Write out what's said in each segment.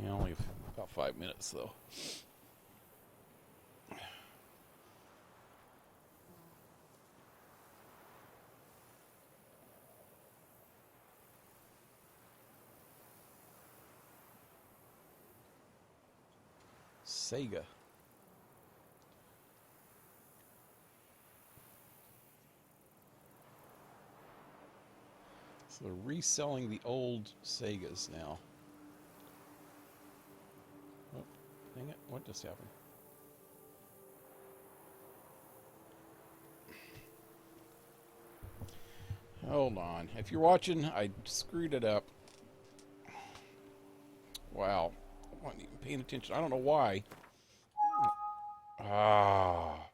Yeah, only about 5 minutes though. Sega. So they're reselling the old Segas now. Oh, dang it. What just happened? Hold on. If you're watching, I screwed it up. Wow. I wasn't even paying attention. I don't know why. Ah.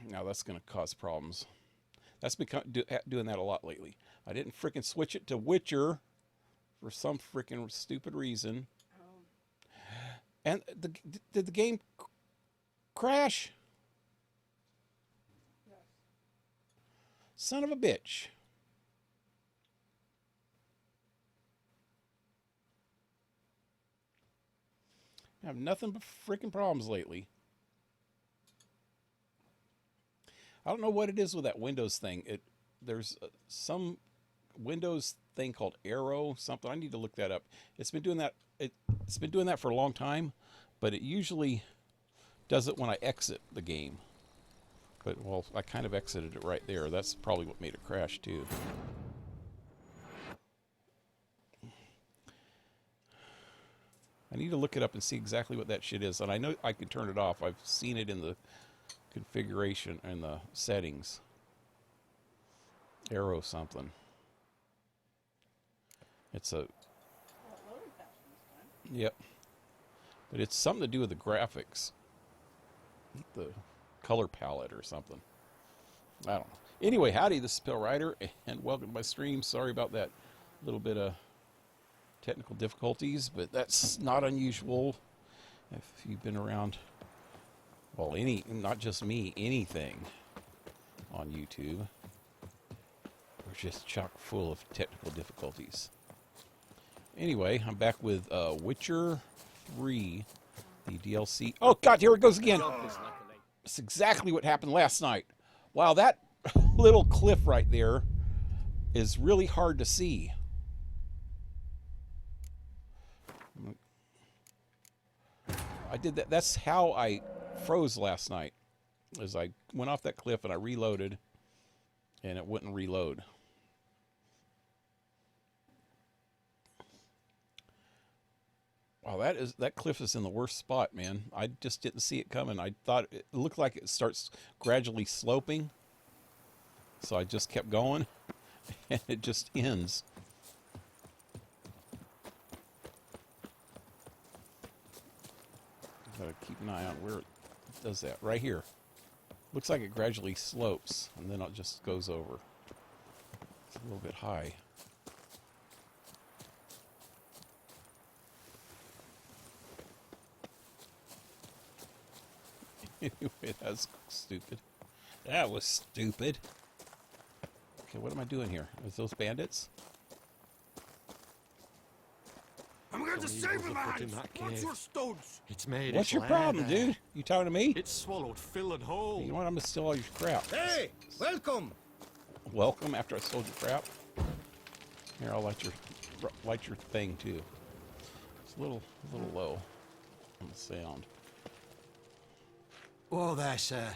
Now that's going to cause problems. That's become doing that a lot lately. I didn't freaking switch it to Witcher for some freaking stupid reason. And did the game crash? Yes. Son of a bitch. I have nothing but freaking problems lately. I don't know what it is with that Windows thing. There's some Windows thing called Arrow something. I need to look that up. It's been doing that. It's been doing that for a long time, but it usually does it when I exit the game. But well, I kind of exited it right there. That's probably what made it crash too. I need to look it up and see exactly what that shit is. And I know I can turn it off. I've seen it in the configuration and the settings. Arrow something. It's a... Yep. But it's something to do with the graphics. The color palette or something. I don't know. Anyway, howdy, this is PaleRider, and welcome to my stream. Sorry about that little bit of technical difficulties, but that's not unusual if you've been around, well, not just me, anything on YouTube. We're just chock full of technical difficulties. Anyway, I'm back with Witcher 3, the DLC. Oh, God, here it goes again. That's exactly what happened last night. Wow, that little cliff right there is really hard to see. I did that. That's how I froze last night. As I went off that cliff and I reloaded, and it wouldn't reload. Wow, that cliff is in the worst spot, man. I just didn't see it coming. I thought it looked like it starts gradually sloping, so I just kept going, and it just ends. Gotta keep an eye on where it does that. Right here. Looks like it gradually slopes, and then it just goes over. It's a little bit high. Anyway, that's stupid. That was stupid. Okay, what am I doing here? Is those bandits? I'm going to save him, man! What's your stones? It's made. What's your problem, dude? You talking to me? It's swallowed Phil and whole. You know what? I'm gonna steal all your crap. Hey, welcome. Welcome after I stole your crap. Here, I'll light your thing too. It's a little low on the sound. Oh, there, sir.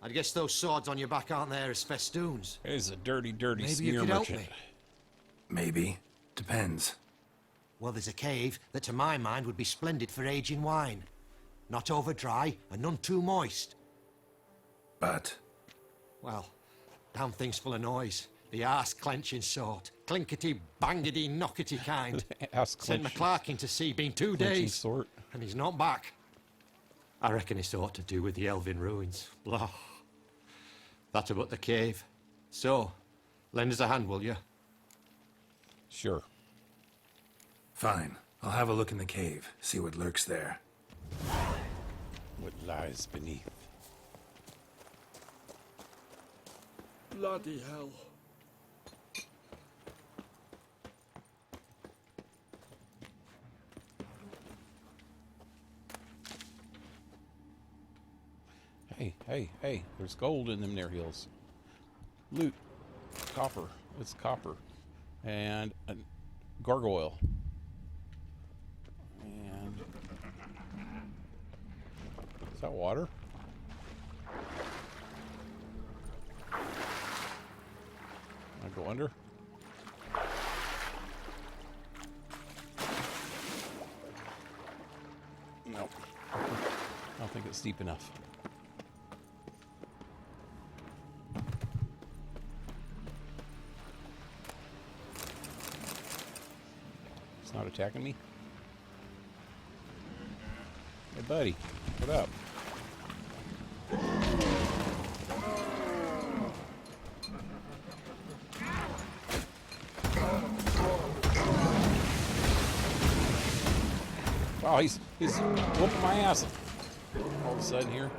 I guess those swords on your back aren't there as festoons. There's a dirty, dirty Maybe smear you could help merchant. me. Maybe. Depends. Well, there's a cave that, to my mind, would be splendid for aging wine. Not over dry and none too moist. But... Well, damn thing's full of noise. The arse-clenching sort. Clinkety, bangety, knockety kind. Sent McClarkin to sea, been 2 days. Sort. And he's not back. I reckon it's aught to do with the elven ruins. Blah. That about the cave. So, lend us a hand, will you? Sure. fine. I'll have a look in the cave, see what lurks there. What lies beneath? Bloody hell. Hey, hey, hey, there's gold in them there hills. Loot. Copper. It's copper. And a gargoyle. And... is that water? I go under? Nope. I don't think it's deep enough. It's not attacking me? Hey buddy, what up? Wow, he's whooping my ass all of a sudden here.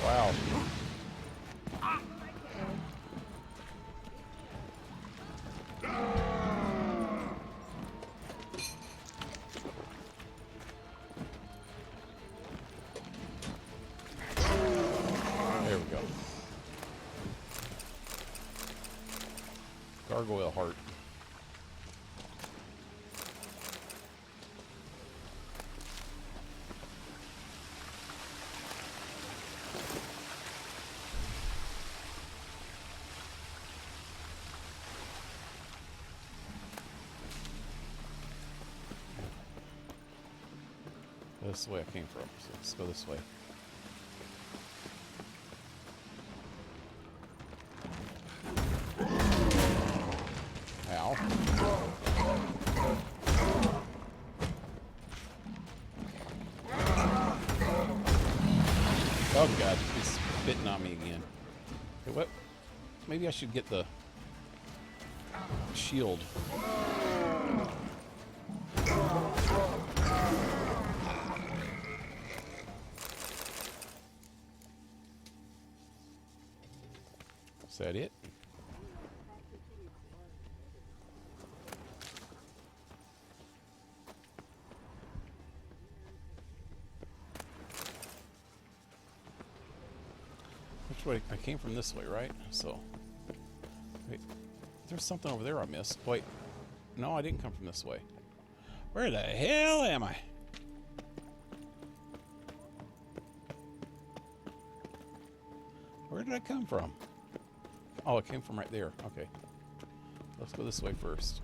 Wow. There we go. Gargoyle heart. This is the way I came from, so let's go this way. Ow. Oh god, he's spitting on me again. Hey, what? Maybe I should get the shield. Is that it? Which way? I came from this way, right? So, wait, there's something over there I missed. Wait, no, I didn't come from this way. Where the hell am I? Where did I come from? Oh, it came from right there. Okay. Let's go this way first.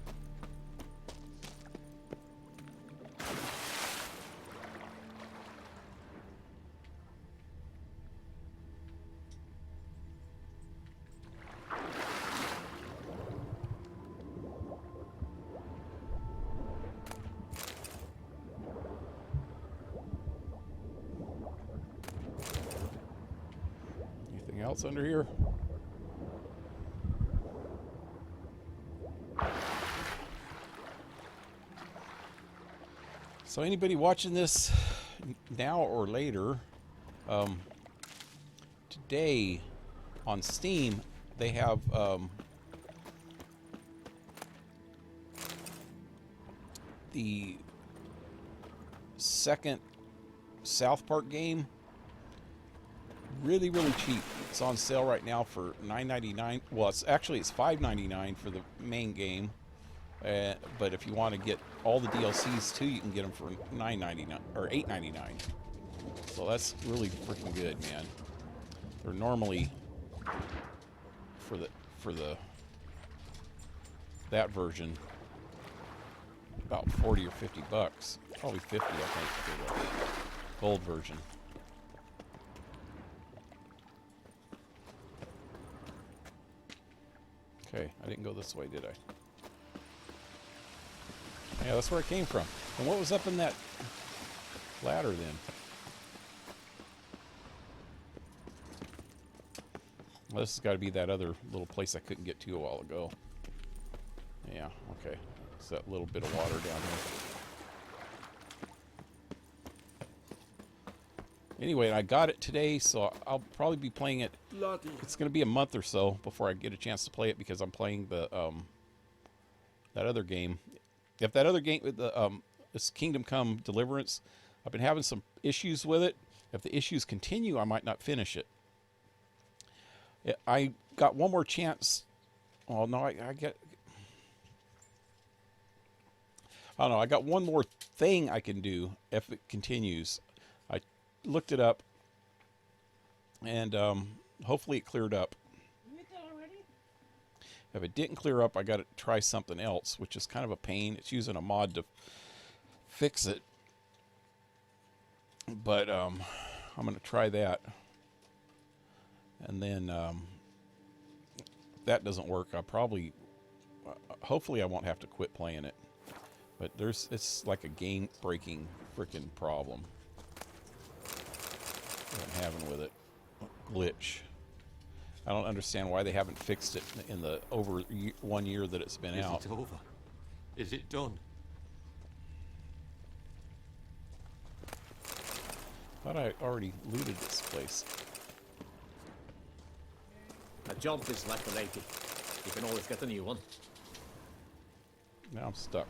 Anything else under here? So anybody watching this now or later, today on Steam, they have the second South Park game, really cheap. It's on sale right now for $9.99. Well, it's $5.99 for the main game. But if you want to get all the DLCs too, you can get them for $9.99 or $8.99. So that's really freaking good, man. They're normally for that version about 40 or 50 bucks. Probably 50, I think, for the gold version. Okay, I didn't go this way, did I? Yeah, that's where it came from. And what was up in that ladder then? Well, this has got to be that other little place I couldn't get to a while ago. Yeah, okay. It's that little bit of water down there. Anyway, I got it today, so I'll probably be playing it. It's going to be a month or so before I get a chance to play it because I'm playing the that other game If that other game, this Kingdom Come Deliverance, I've been having some issues with it. If the issues continue, I might not finish it. I got one more chance. Well, no, I don't know. I got one more thing I can do if it continues. I looked it up, and hopefully it cleared up. If it didn't clear up, I got to try something else, which is kind of a pain. It's using a mod to fix it. But I'm going to try that. And then if that doesn't work, I'll probably, hopefully I won't have to quit playing it. But it's like a game-breaking freaking problem that I'm having with it. Glitch. I don't understand why they haven't fixed it in the over 1 year that it's been out. Is it over? Is it done? Thought I already looted this place. A job is like a lady. You can always get a new one. Now I'm stuck.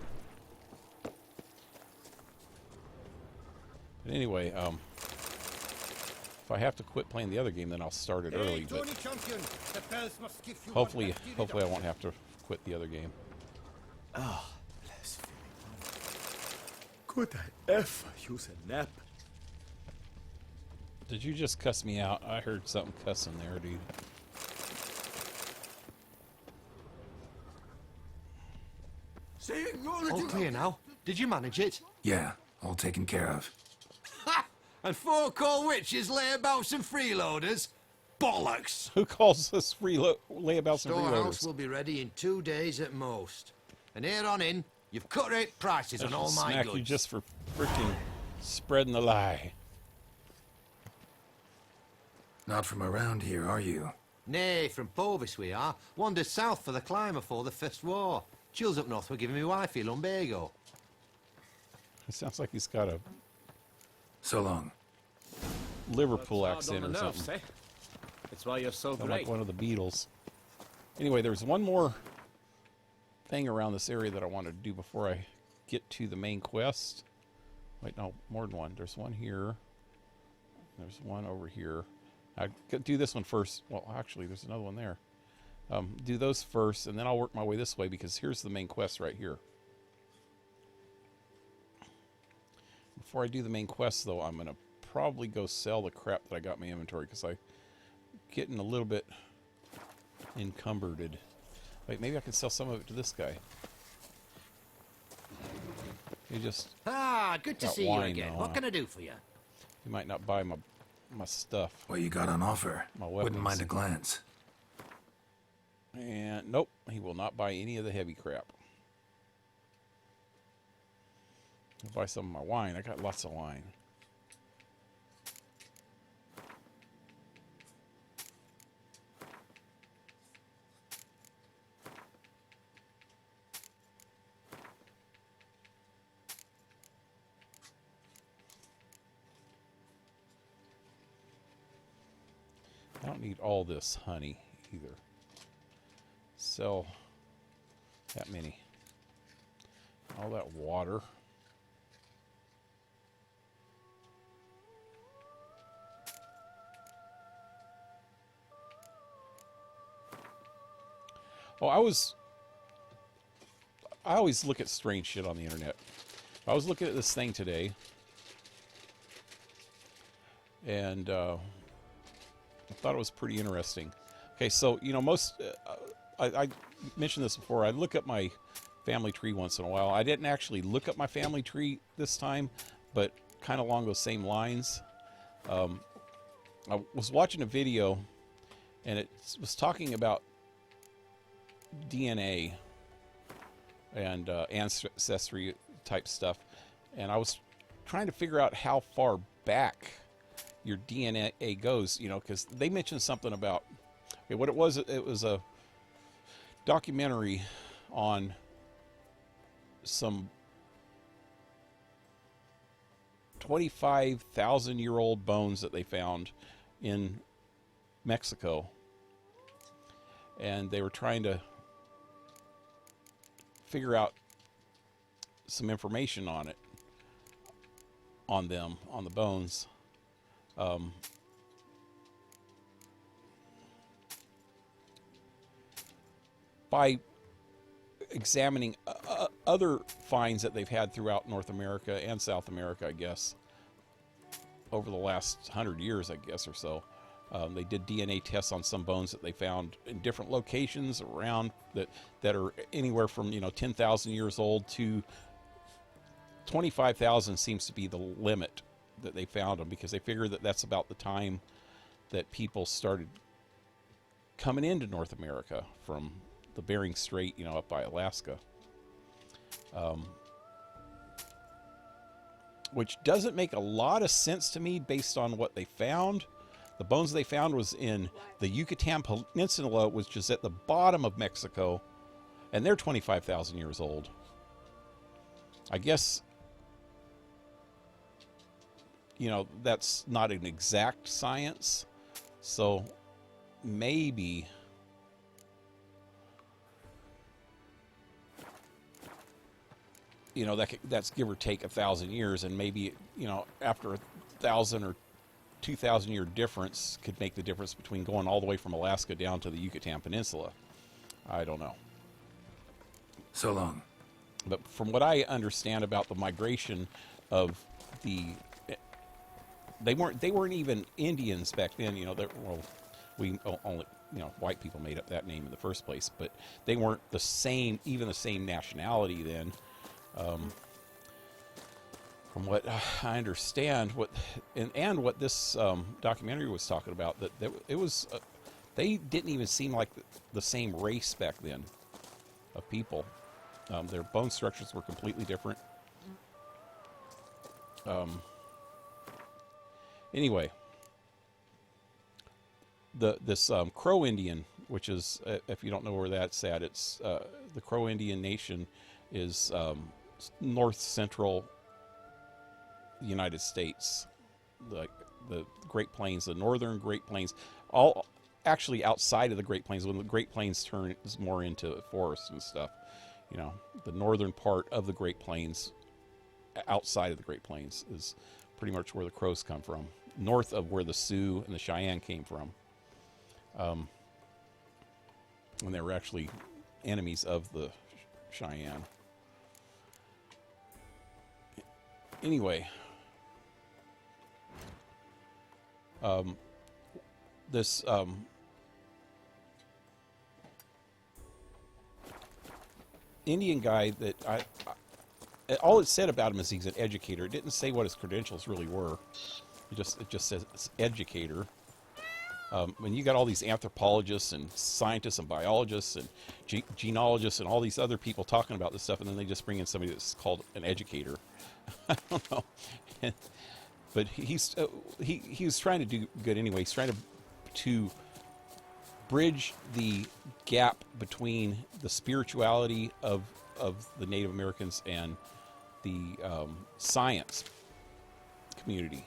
But anyway, if I have to quit playing the other game, then I'll start it early. But hopefully I won't have to quit the other game. Ah, bless you. Could I ever use a nap? Did you just cuss me out? I heard something cussing there, dude. All clear now. Did you manage it? Yeah, all taken care of. Ha! And 4 cold witches layabouts and freeloaders? Bollocks! Who calls us layabouts and Storehouse freeloaders? will be ready in 2 days at most. And here on in, you've cut rate prices on all my Smack goods. you just for freaking spreading the lie. Not from around here, are you? Nay, from Povis we are. Wandered south for the climber for the First War. Chills up north were giving me wifey lumbago. It sounds like he's got a So long. Liverpool That's hard accent on or the nerves, something. eh? That's why you're so Sound great. like one of the Beatles. Anyway, there's one more thing around this area that I want to do before I get to the main quest. Wait, no, more than one. There's one here. There's one over here. I could do this one first. Well, actually, there's another one there. Do those first, and then I'll work my way this way, because here's the main quest right here. Before I do the main quest, though, I'm going to probably go sell the crap that I got in my inventory, because I'm getting a little bit encumbered. Wait, maybe I can sell some of it to this guy. He just... Ah, good to got see you wine, again. though, What huh? can I do for you? He might not buy my stuff. What you got on offer? My Wouldn't weapons. mind a glance. And nope, he will not buy any of the heavy crap. He'll buy some of my wine. I got lots of wine. I don't need all this honey either. Sell that many. All that water. Oh, I always look at strange shit on the internet. I was looking at this thing today, and I thought it was pretty interesting. Okay, so, you know, I mentioned this before. I look up my family tree once in a while. I didn't actually look up my family tree this time, but kind of along those same lines. I was watching a video, and it was talking about DNA and ancestry type stuff, and I was trying to figure out how far back your DNA goes, you know, because they mentioned something about, okay, what it was a documentary on some 25,000-year-old bones that they found in Mexico, and they were trying to figure out some information on it, on the bones. By examining other finds that they've had throughout North America and South America, I guess, over the last 100 years, I guess, or so. They did DNA tests on some bones that they found in different locations around that are anywhere from 10,000 years old to 25,000 seems to be the limit that they found them, because they figure that that's about the time that people started coming into North America from the Bering Strait, up by Alaska. Which doesn't make a lot of sense to me based on what they found. The bones they found was in the Yucatan Peninsula, which is at the bottom of Mexico, and they're 25,000 years old. I guess, that's not an exact science, so maybe that's give or take 1,000 years, and maybe after 1,000 or 2,000 year difference could make the difference between going all the way from Alaska down to the Yucatan Peninsula. I don't know. So long. But from what I understand about the migration of they weren't even Indians back then. We only white people made up that name in the first place, but they weren't the same nationality then. From what I understand, what this documentary was talking about, that it was they didn't even seem like the same race back then of people. Their bone structures were completely different. Anyway, this Crow Indian, which is, if you don't know where that's at, it's the Crow Indian Nation is north central United States, like the Great Plains, the northern Great Plains, all actually outside of the Great Plains. When the Great Plains turns more into forest and stuff, the northern part of the Great Plains, outside of the Great Plains, is pretty much where the Crows come from, north of where the Sioux and the Cheyenne came from. When they were actually enemies of the Cheyenne. Anyway, this Indian guy that all it said about him is he's an educator. It didn't say what his credentials really were. It just says it's educator. When you got all these anthropologists and scientists and biologists and genealogists and all these other people talking about this stuff, and then they just bring in somebody that's called an educator. I don't know. But he was trying to do good anyway. He's trying to bridge the gap between the spirituality of the Native Americans and the science community.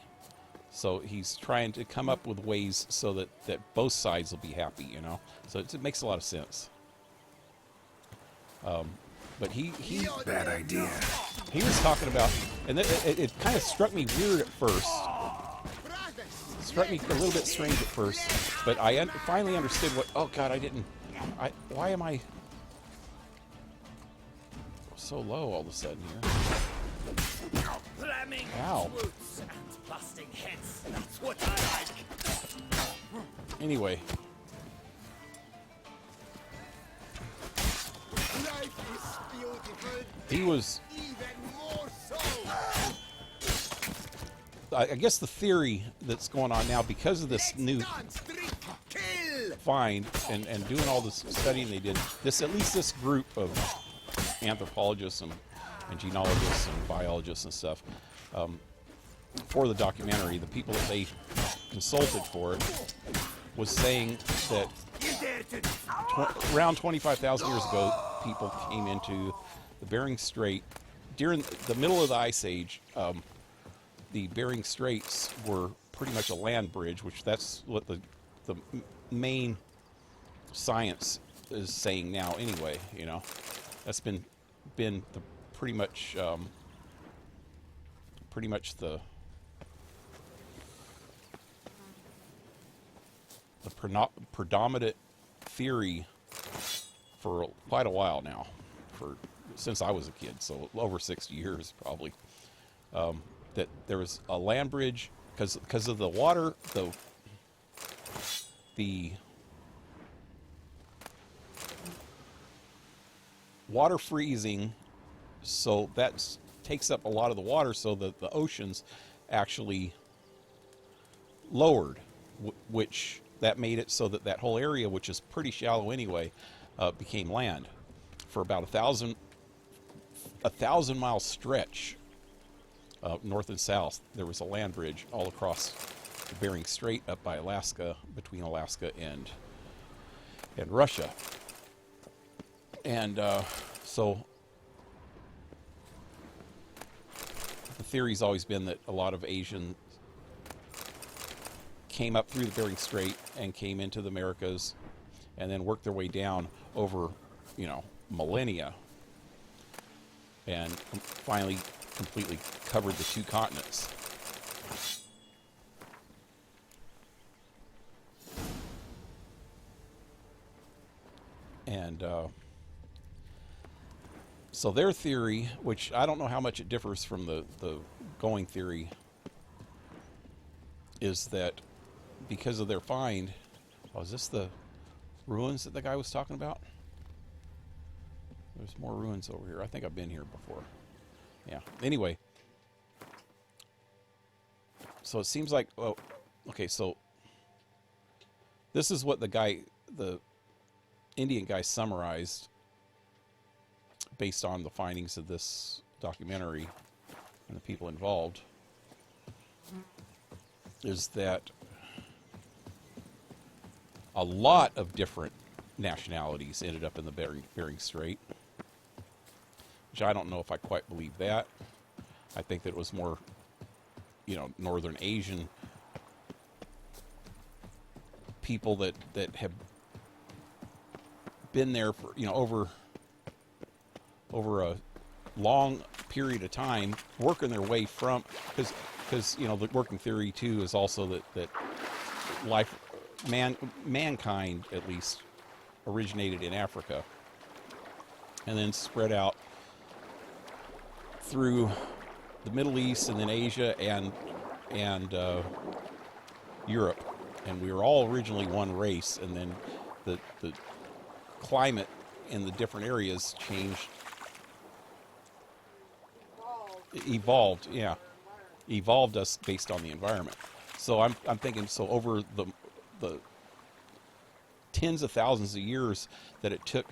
So he's trying to come up with ways so that both sides will be happy, So it makes a lot of sense. But he bad idea. He was talking about, and it kind of struck me weird at first. It struck me a little bit strange at first, but I finally understood what. Oh God, why am I so low all of a sudden here? Ow. That's what I like. Anyway. He was. I guess the theory that's going on now, because of this new find and doing all this studying they did, at least this group of anthropologists and genealogists and biologists and stuff, for the documentary, the people that they consulted for it was saying that around 25,000 years ago, people came into the Bering Strait during the middle of the Ice Age. The Bering Straits were pretty much a land bridge, which that's what the main science is saying now. Anyway, that's been the pretty much the predominant theory for quite a while now, since I was a kid, so over 60 years probably, that there was a land bridge because of the water, the water freezing, so that takes up a lot of the water, so that the oceans actually lowered, which that made it so that that whole area, which is pretty shallow anyway, became land. For about a 1,000-mile stretch, north and south, there was a land bridge all across the Bering Strait up by Alaska, between Alaska and Russia. And so the theory's always been that a lot of Asians came up through the Bering Strait and came into the Americas and then worked their way down over, millennia, and finally completely covered the 2 continents. And so their theory, which I don't know how much it differs from the going theory, is that because of their find, is this the ruins that the guy was talking about? There's more ruins over here. I think I've been here before. Yeah. Anyway, so it seems like, okay, so this is what the Indian guy summarized based on the findings of this documentary and the people involved, is that a lot of different nationalities ended up in the Bering Strait, which I don't know if I quite believe that. I think that it was more, Northern Asian people that have been there for, over a long period of time, working their way from, because the working theory too is also that mankind at least originated in Africa and then spread out through the Middle East and then Asia and Europe, and we were all originally one race, and then the climate in the different areas changed, evolved us based on the environment. So I'm thinking, so over the tens of thousands of years that it took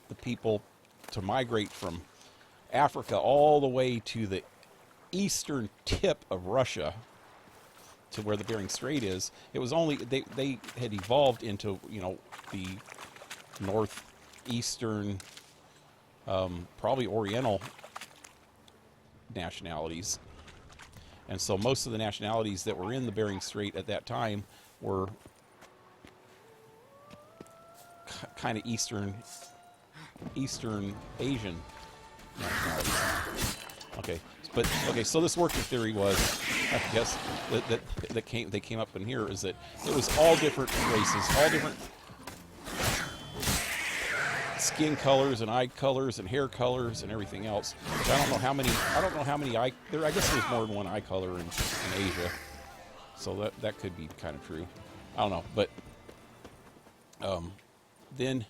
the people to migrate from Africa all the way to the eastern tip of Russia to where the Bering Strait is, it was only, they had evolved into, the northeastern, probably Oriental nationalities. And so most of the nationalities that were in the Bering Strait at that time were kind of Eastern Asian nationalities. Okay, so this working theory was, I guess, that came up in here, is that it was all different races, all different skin colors and eye colors and hair colors and everything else. Which I don't know how many eye there. I guess there's more than one eye color in Asia, so that could be kind of true. I don't know, but then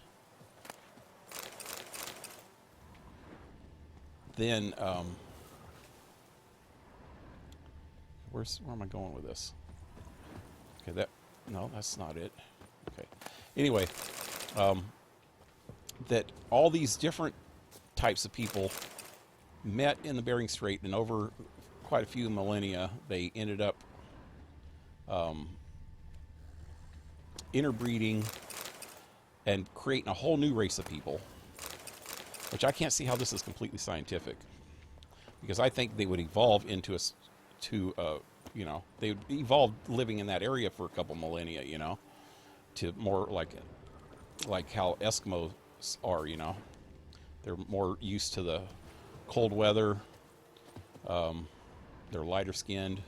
where am I going with this? Okay, that's not it. Okay, anyway, that all these different types of people met in the Bering Strait, and over quite a few millennia, they ended up interbreeding and creating a whole new race of people, which I can't see how this is completely scientific, because I think they would evolve into they would evolve living in that area for a couple millennia, to more like how Eskimos are, they're more used to the cold weather. They're lighter skinned.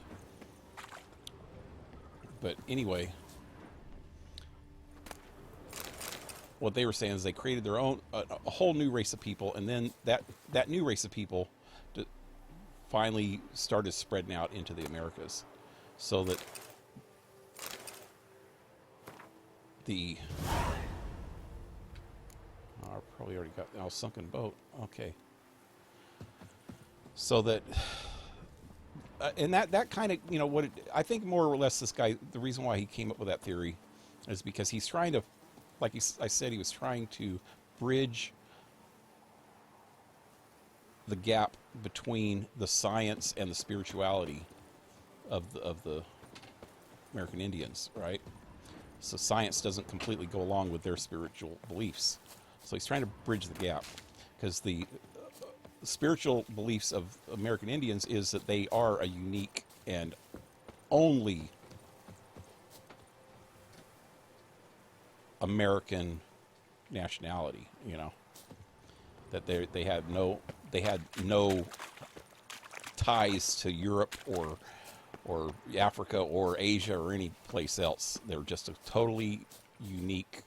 But anyway, what they were saying is they created their own, a whole new race of people, and then that new race of people finally started spreading out into the Americas, so that I probably already got now sunken boat. Okay, so that and that kind of, you know, what I think more or less this guy, the reason why he came up with that theory is because he's trying to, like I said, he was trying to bridge the gap between the science and the spirituality of the American Indians, right? So science doesn't completely go along with their spiritual beliefs. So he's trying to bridge the gap, because the spiritual beliefs of American Indians is that they are a unique and only American nationality, you know, that they had no ties to Europe or Africa or Asia or any place else. They're just a totally unique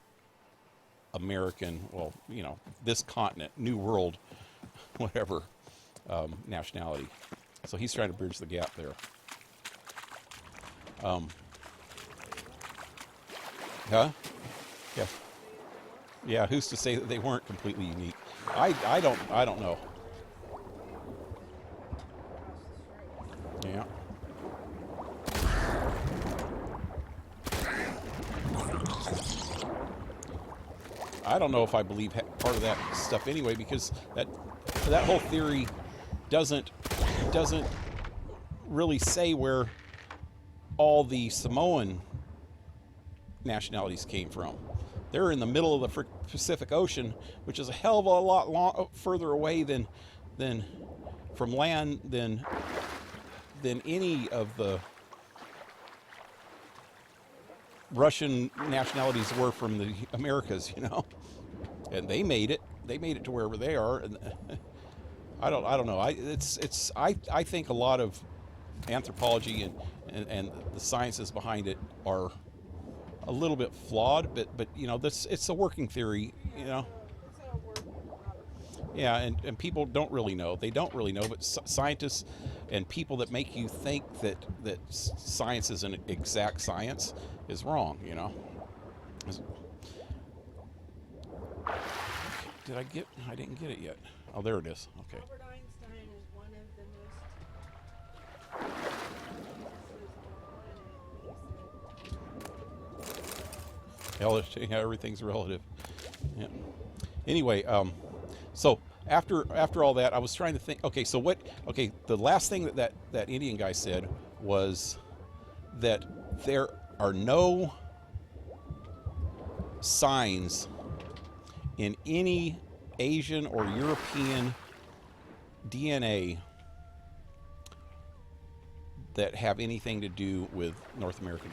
American, well, you know, this continent, New World, whatever, nationality. So he's trying to bridge the gap there. Huh? Yeah. Yeah, who's to say that they weren't completely unique? I don't know. Yeah. I don't know if I believe part of that stuff anyway, because that whole theory doesn't really say where all the Samoan nationalities came from. They're in the middle of the Pacific Ocean, which is a hell of a lot further away than from land than any of the Russian nationalities were from the Americas, you know. And they made it to wherever they are. And I don't know. I think a lot of anthropology and the sciences behind it are a little bit flawed, but you know, it's a working theory, you know. Yeah, and people don't really know. They don't really know, but scientists and people that make you think that science is an exact science is wrong, you know. Did I get? I didn't get it yet. Oh, there it is. Okay. Albert Einstein is one of the most. Yeah, everything's relative. Yeah. Anyway, so after all that, I was trying to think. Okay, so what? Okay, the last thing that Indian guy said was that there are no signs in any Asian or European DNA that have anything to do with North American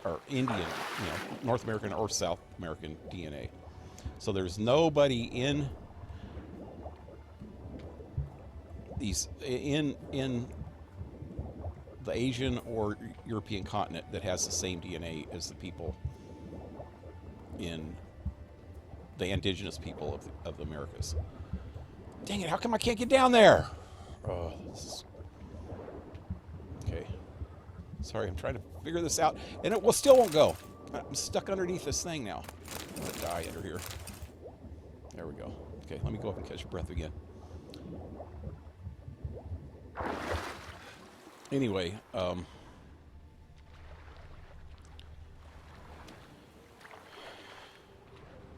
or Indian, you know, North American or South American DNA. So there's nobody in these in the Asian or European continent that has the same DNA as the people in the indigenous people of the Americas. Dang it, how come I can't get down there? Oh, okay. Sorry, I'm trying to figure this out, and it still won't go. I'm stuck underneath this thing now. I'm gonna die under here. There we go. Okay, let me go up and catch your breath again. Anyway,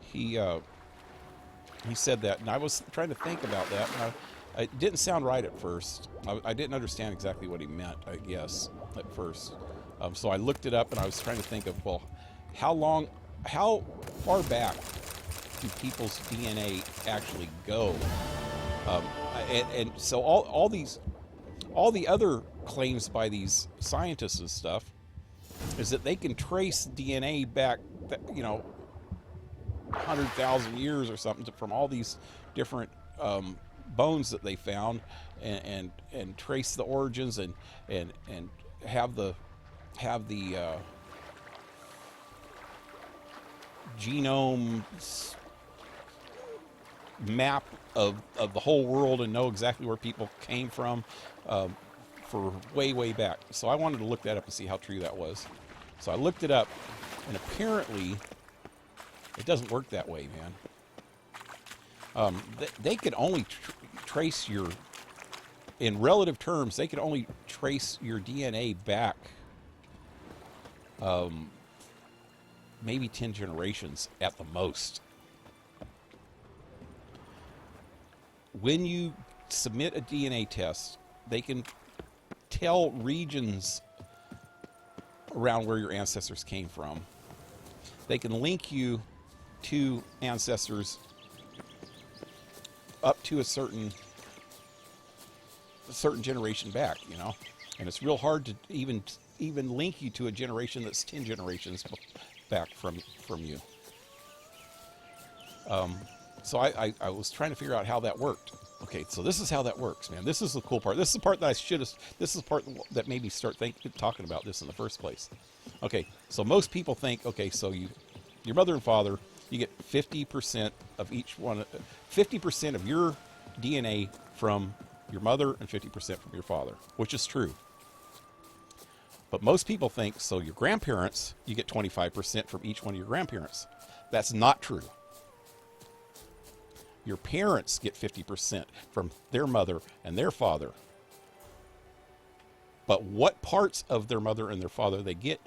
he said that, and I was trying to think about that, and it didn't sound right at first. I didn't understand exactly what he meant, I guess, at first. So I looked it up, and I was trying to think of, well, how far back do people's DNA actually go? And so all the other claims by these scientists and stuff is that they can trace DNA back, you know, 100,000 years or something from all these different bones that they found and trace the origins and have the genome map of the whole world and know exactly where people came from for way back. So I wanted to look that up and see how true that was. So I looked it up, and apparently it doesn't work that way, man. They could only trace your, in relative terms, they could only trace your DNA back maybe 10 generations at the most. When you submit a DNA test, they can tell regions around where your ancestors came from. They can link you to ancestors up to a certain generation back, you know, and it's real hard to even link you to a generation that's 10 generations back from you. So I was trying to figure out how that worked. Okay, so this is how that works, man. This is the cool part. This is the part that I should have. This is the part that made me start talking about this in the first place. Okay, so most people think, okay, so your mother and father, you get 50% of each one, 50% of your DNA from your mother and 50% from your father, which is true. But most people think, so your grandparents, you get 25% from each one of your grandparents. That's not true. Your parents get 50% from their mother and their father. But what parts of their mother and their father they get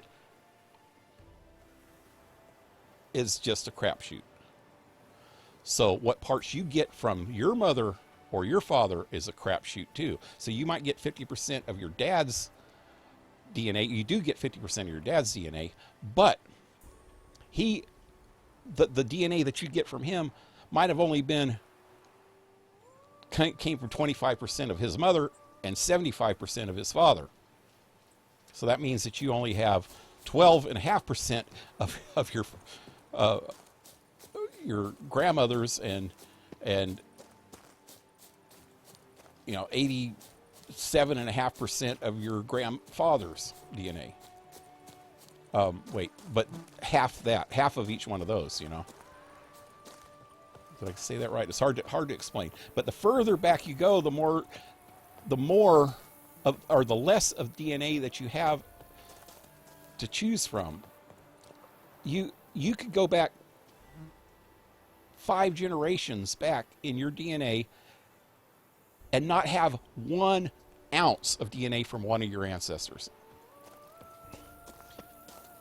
is just a crapshoot. So what parts you get from your mother or your father is a crapshoot too. So you might get 50% of your dad's DNA. You do get 50% of your dad's DNA, but the DNA that you get from him might have only came from 25% of his mother and 75% of his father. So that means that you only have 12.5% of your grandmother's and 87.5% of your grandfather's DNA. But half of each one of those, you know. Did I say that right? It's hard to explain. But the further back you go, the less of DNA that you have to choose from. You could go back 5 generations back in your DNA and not have 1 ounce of DNA from one of your ancestors.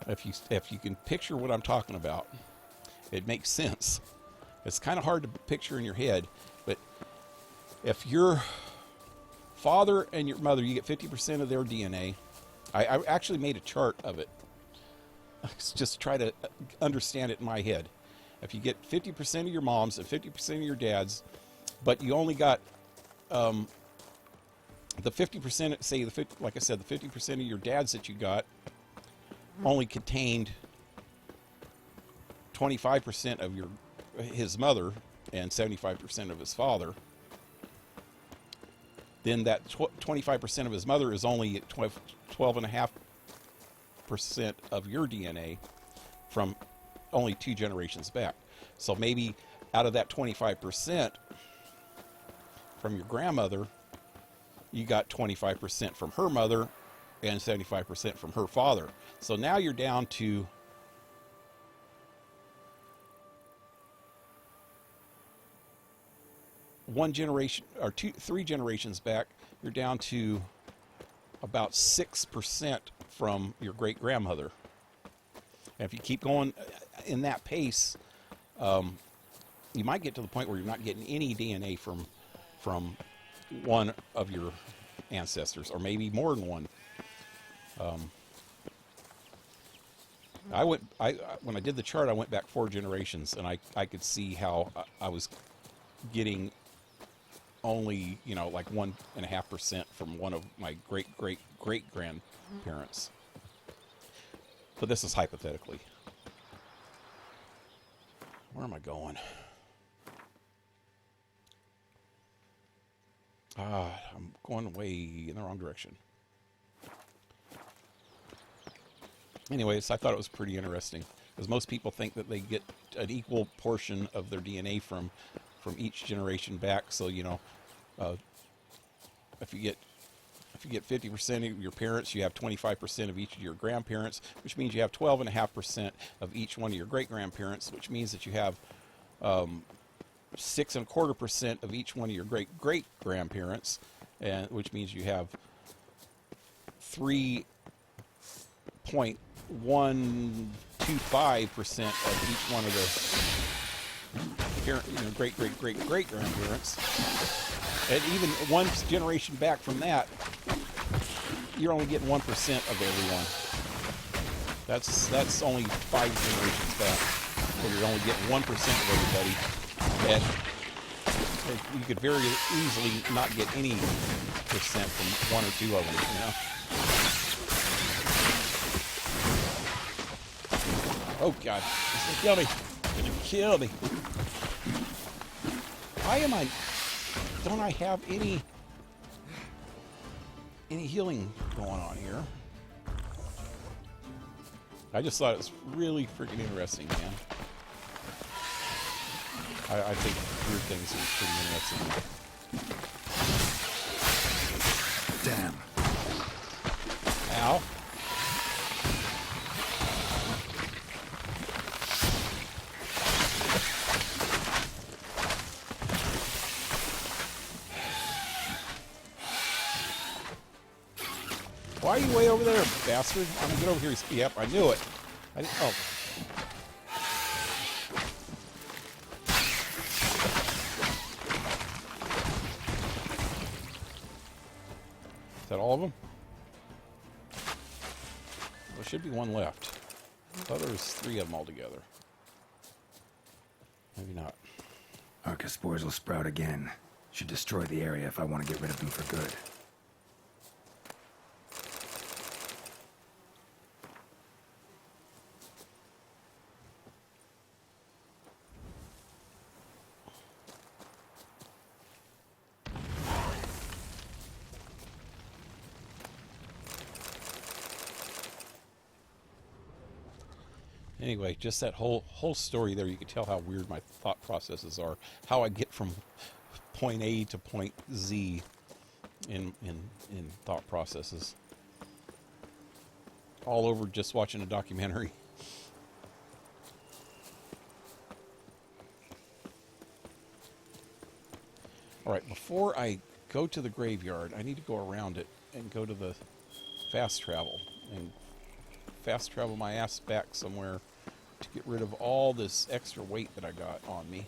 If you can picture what I'm talking about, it makes sense. It's kind of hard to picture in your head, but if your father and your mother, you get 50% of their DNA. I actually made a chart of it. Just try to understand it in my head. If you get 50% of your mom's and 50% of your dad's, but you only got the 50%, say like I said, the 50% of your dad's that you got only contained 25% of his mother and 75% of his father, then that 25% of his mother is only 12.5% of your DNA from only 2 generations back. So maybe out of that 25% from your grandmother, you got 25% from her mother and 75% from her father. So now you're down to one generation or 3 generations back, you're down to about 6% from your great grandmother. And if you keep going in that pace, you might get to the point where you're not getting any DNA from one of your ancestors, or maybe more than one. When I did the chart, I went back 4 generations, and I could see how I was getting only, like 1.5% from one of my great grandparents. But this is hypothetically. Where am I going? I'm going way in the wrong direction. Anyways, I thought it was pretty interesting, because most people think that they get an equal portion of their DNA from each generation back. So, you know, if you get 50% of your parents, you have 25% of each of your grandparents, which means you have 12.5% of each one of your great-grandparents, which means that you have 6.25% of each one of your great-great-grandparents, and which means you have 3.125% of each one of the parent, you know, great-great-great-great-grandparents. And even one generation back from that, you're only getting 1% of everyone. That's only 5 generations back, so you're only getting 1% of everybody. And you could very easily not get any percent from 1 or 2 of them, you know. Oh God, it's gonna kill me! It's gonna kill me! Why am I? Don't I have any healing going on here? I just thought it was really freaking interesting, man. I think weird things are pretty interesting. Damn. Ow. Why are you way over there, bastard? I'm gonna get over here. Yep, I knew it. Oh. Is that all of them? There should be one left. I thought there was 3 of them altogether. Maybe not. Archospores will sprout again. Should destroy the area if I want to get rid of them for good. Anyway, just that whole story there, you can tell how weird my thought processes are. How I get from point A to point Z in thought processes. All over just watching a documentary. Alright, before I go to the graveyard, I need to go around it and go to the fast travel. And fast travel my ass back somewhere to get rid of all this extra weight that I got on me.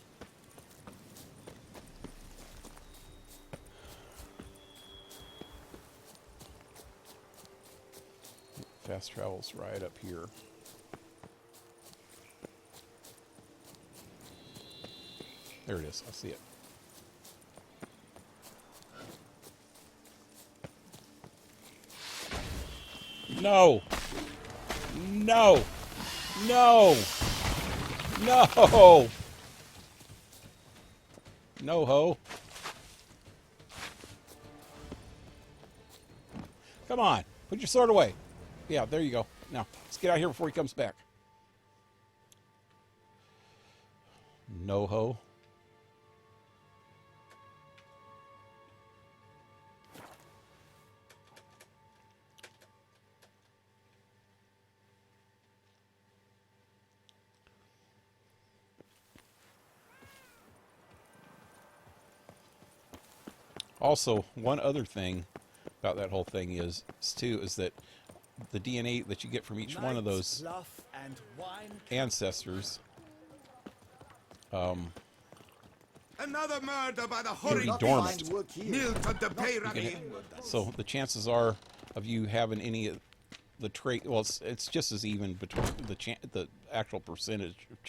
Fast travel's right up here. There it is. I see it. No! No! No! No! No ho. Come on. Put your sword away. Yeah, there you go. Now, let's get out of here before he comes back. No ho. Also, one other thing about that whole thing is that the DNA that you get from each one of those ancestors another murder by the can horrid be dormant. Milk of the pyramid. So the chances are of you having any of the trait, well, it's just as even between the actual percentage of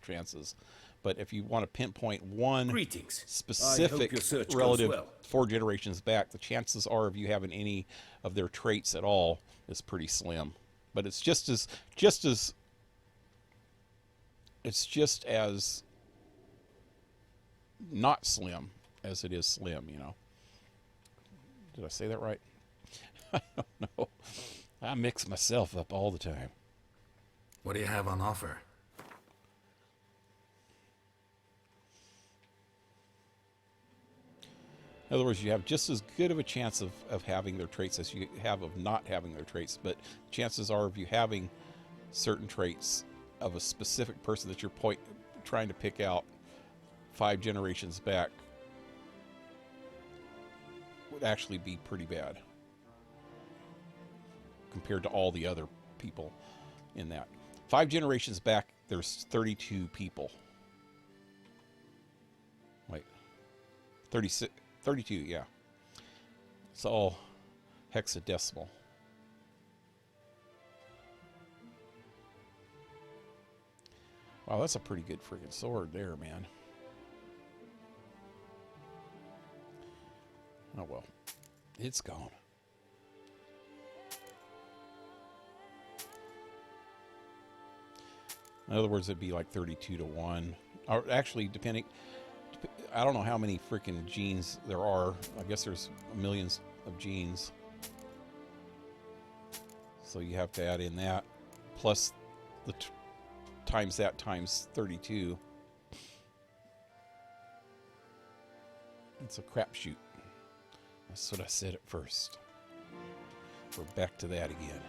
chances. But if you want to pinpoint one specific relative 4 generations back, the chances are of you having any of their traits at all is pretty slim. But it's just as not slim as it is slim, you know. Did I say that right? I don't know. I mix myself up all the time. What do you have on offer? In other words, you have just as good of a chance of having their traits as you have of not having their traits, but chances are of you having certain traits of a specific person that you're trying to pick out 5 generations back would actually be pretty bad compared to all the other people in that. 5 generations back, there's 32 people. Wait, 36. 32, yeah. It's all hexadecimal. Wow, that's a pretty good freaking sword there, man. Oh well. It's gone. In other words, it'd be like 32 to 1. Or actually, depending... I don't know how many freaking genes there are. I guess there's millions of genes. So you have to add in that. Plus the times that times 32. It's a crapshoot. That's what I said at first. We're back to that again.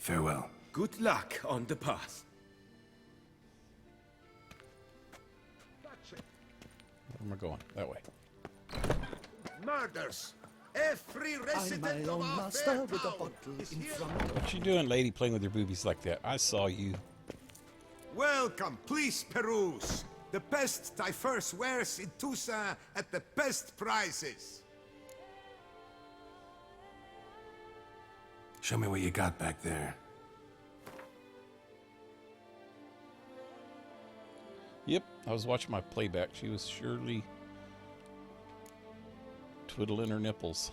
Farewell. Good luck on the path. Where am I going? That way. Murders! Every resident of our fair town is here. What you doing, lady, playing with your boobies like that? I saw you. Welcome, please peruse. The best diverse wares in Tues at the best prices. Show me what you got back there. Yep, I was watching my playback. She was surely twiddling her nipples.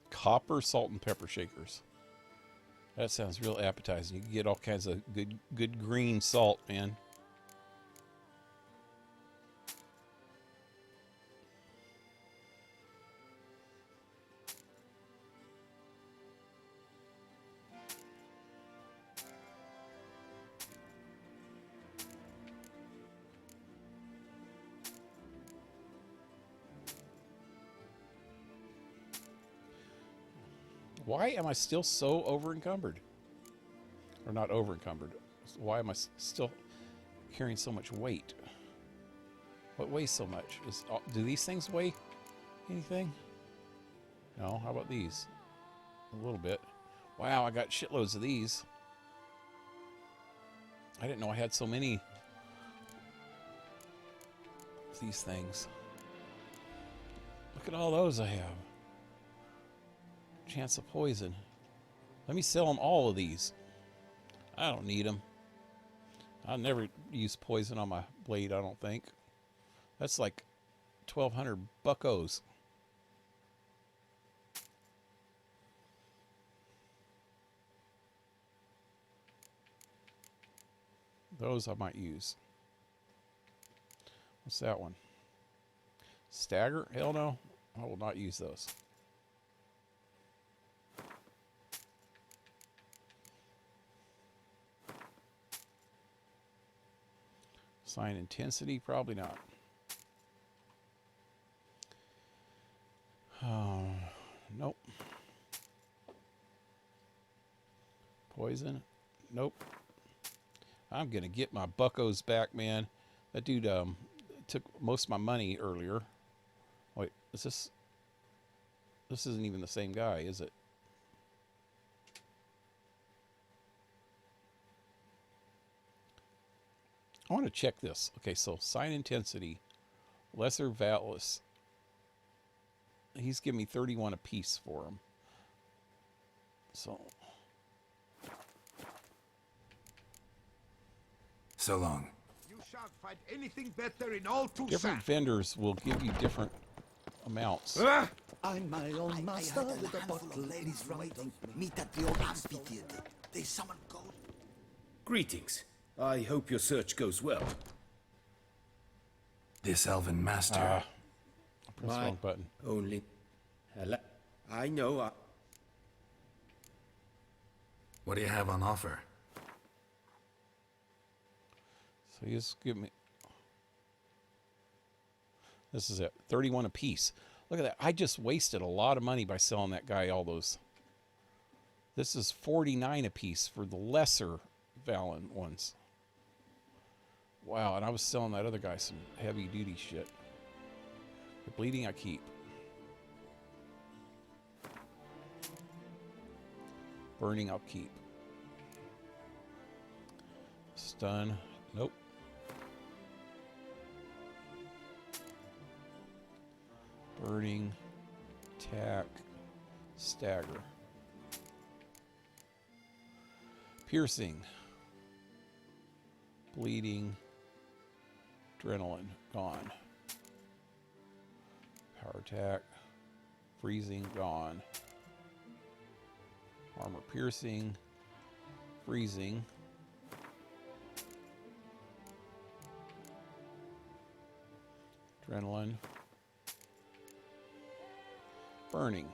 Copper salt and pepper shakers. That sounds real appetizing. You can get all kinds of good green salt, man. Why am I still so over encumbered? Or not over encumbered? Why am I still carrying so much weight. What weighs so much? Do these things weigh anything? No, how about these? A little bit. Wow, I got shitloads of these. I didn't know I had so many of these things. Look at all those I have. Chance of poison. Let me sell them all of these. I don't need them. I'll never use poison on my blade, I don't think. That's like 1,200 buckos. Those I might use. What's that one? Stagger? Hell no. I will not use those. Sign intensity? Probably not. Nope. Poison? Nope. I'm gonna get my buckos back, man. That dude took most of my money earlier. Wait, is this isn't even the same guy, is it? I want to check this. Okay, so sign intensity, lesser valus. He's giving me 31 apiece for him. So long. You shan't find anything better in all Tues. different vendors will give you different amounts. I'm my own master with a bottle. Ladies from waiting. Meet at the old amphitheater. They summon gold. Greetings. I hope your search goes well. This elven master. Press the wrong button. Only... Hello? I know. What do you have on offer? So you just give me... This is it. 31 apiece. Look at that. I just wasted a lot of money by selling that guy all those. This is 49 apiece for the lesser Valen ones. Wow, and I was selling that other guy some heavy duty shit. The bleeding I keep. Burning I'll keep. Stun. Nope. Burning. Attack. Stagger. Piercing. Bleeding. Adrenaline. Gone. Power attack. Freezing. Gone. Armor piercing. Freezing. Adrenaline. Burning.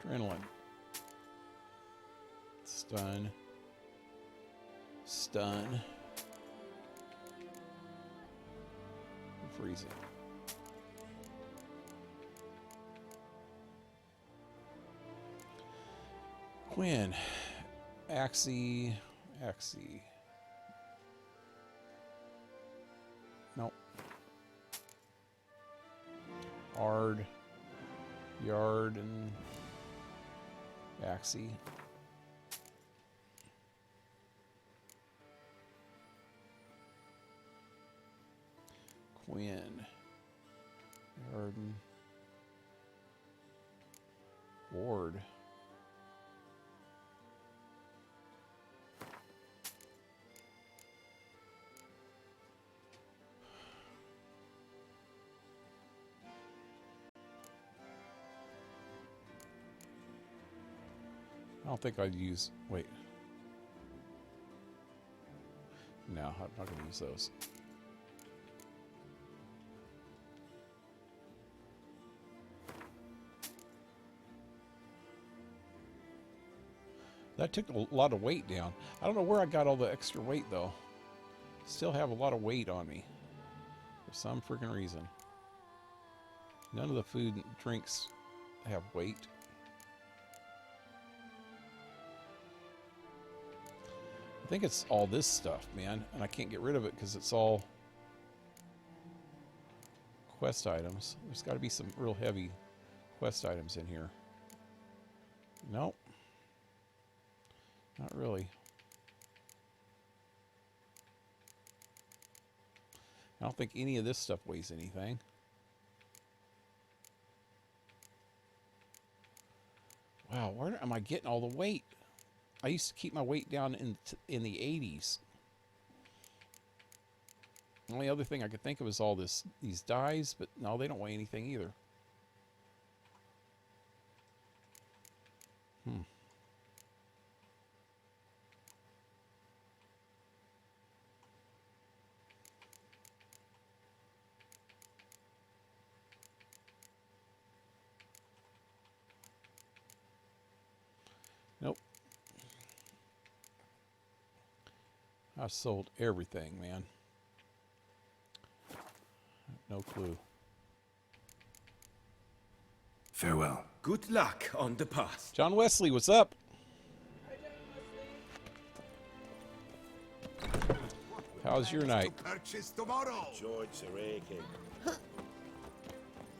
Adrenaline. Stun. Stun. Freezing. Quinn. Axie. Nope. Ard. Yard and Axie. Quinn. Yarden. Ward. I don't think I'd use... Wait. No, I'm not going to use those. That took a lot of weight down. I don't know where I got all the extra weight, though. Still have a lot of weight on me. For some freaking reason. None of the food and drinks have weight. I think it's all this stuff, man, and I can't get rid of it because it's all quest items. There's got to be some real heavy quest items in here. Nope. Not really. I don't think any of this stuff weighs anything. Wow, where am I getting all the weight? I used to keep my weight down in the 80s. The only other thing I could think of is all these dyes, but no, they don't weigh anything either. Nope. I sold everything, man. No clue. Farewell. Good luck on the path. John Wesley, what's up? How's your night? Purchase tomorrow.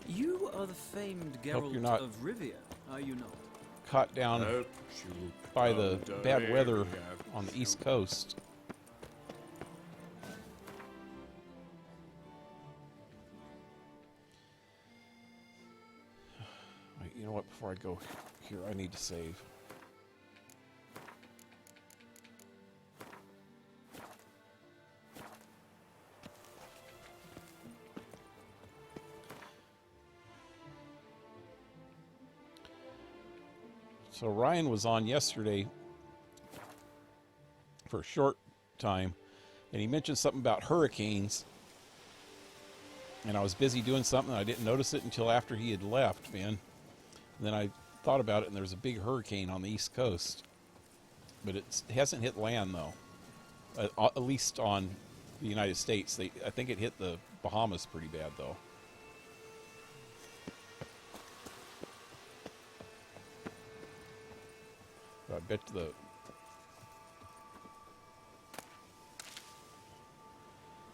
You are the famed Hope you're Geralt not of Rivia, are you not? caught down by the bad weather on the East Coast. Wait, you know what? Before I go here, I need to save. So Ryan was on yesterday for a short time, and he mentioned something about hurricanes. And I was busy doing something, and I didn't notice it until after he had left, man. And then I thought about it, and there's a big hurricane on the East Coast. But it hasn't hit land, though. At least on the United States. I think it hit the Bahamas pretty bad, though. I bet the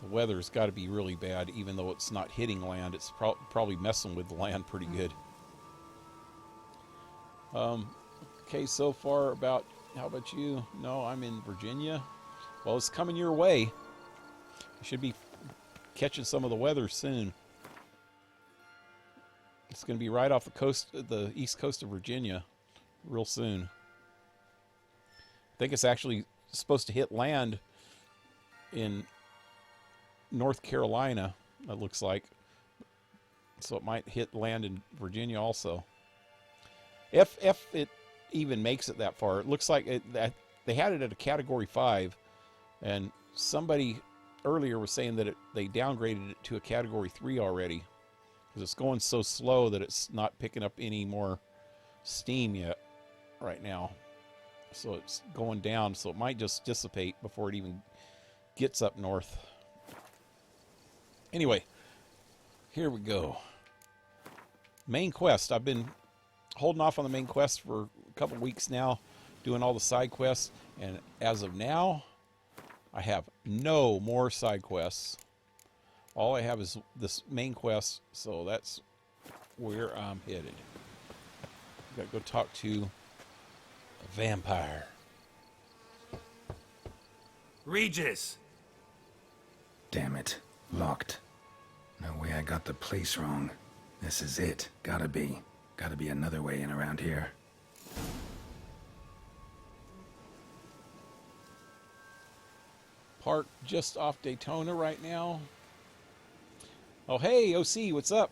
weather's got to be really bad, even though it's not hitting land. It's probably messing with the land pretty good. Okay, so far about, how about you? No, I'm in Virginia. Well, it's coming your way. You should be catching some of the weather soon. It's going to be right off the coast, the east coast of Virginia, real soon. I think it's actually supposed to hit land in North Carolina, it looks like. So it might hit land in Virginia also. If it even makes it that far, it looks like that they had it at a Category 5, and somebody earlier was saying that they downgraded it to a Category 3 already, because it's going so slow that it's not picking up any more steam yet right now. So it's going down, so it might just dissipate before it even gets up north. Anyway, here we go. Main quest. I've been holding off on the main quest for a couple weeks now, doing all the side quests, and as of now, I have no more side quests. All I have is this main quest, so that's where I'm headed. Gotta go talk to a vampire. Regis! Damn it. Locked. No way I got the place wrong. This is it. Gotta be. Gotta be another way in around here. Park just off Daytona right now. Oh, hey, OC, what's up?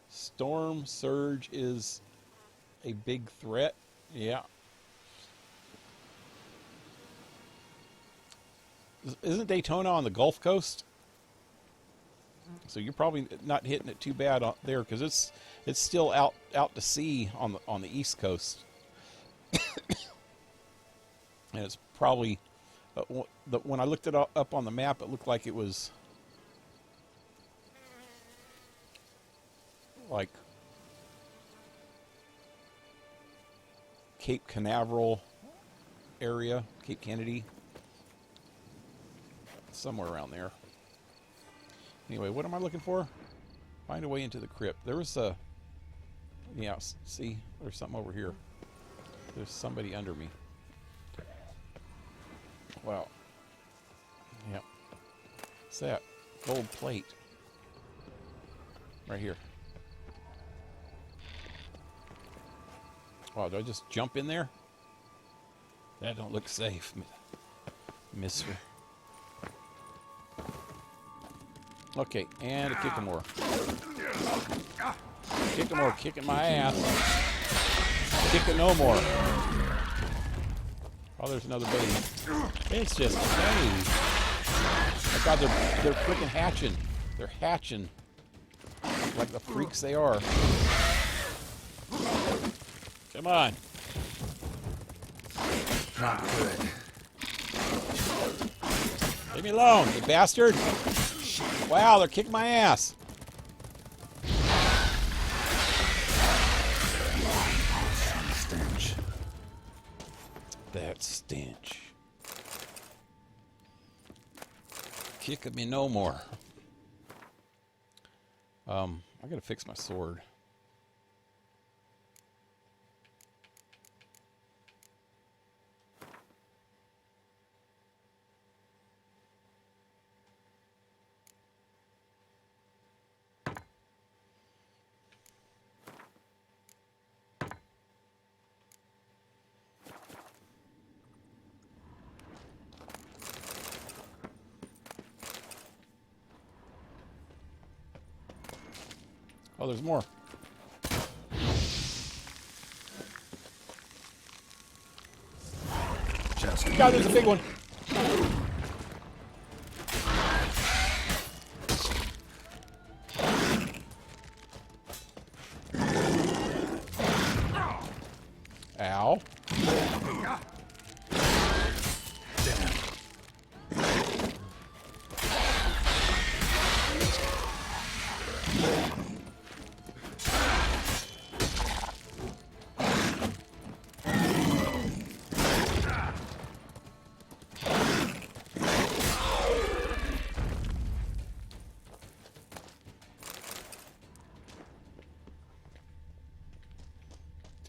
Storm surge is a big threat. Yeah. Isn't Daytona on the Gulf Coast? So you're probably not hitting it too bad there, because it's still out to sea on the East Coast. And it's probably when I looked it up on the map, it looked like it was like Cape Canaveral area, Cape Kennedy. Somewhere around there. Anyway, what am I looking for? Find a way into the crypt. There was a... Yeah, see? There's something over here. There's somebody under me. Wow. Yep. What's that? Gold plate. Right here. Wow, do I just jump in there? That don't look safe, mister. Okay, and a kick more. Kick more, kicking my ass. Kick it no more. Oh, there's another baby. It's just a baby. Oh God, they're freaking hatching. They're hatching like the freaks they are. Come on. Not good. Leave me alone, you bastard. Wow, they're kicking my ass. Stench. That stench. Kicking me no more. I gotta fix my sword. Oh, there's more. God, there's a big one. Ow.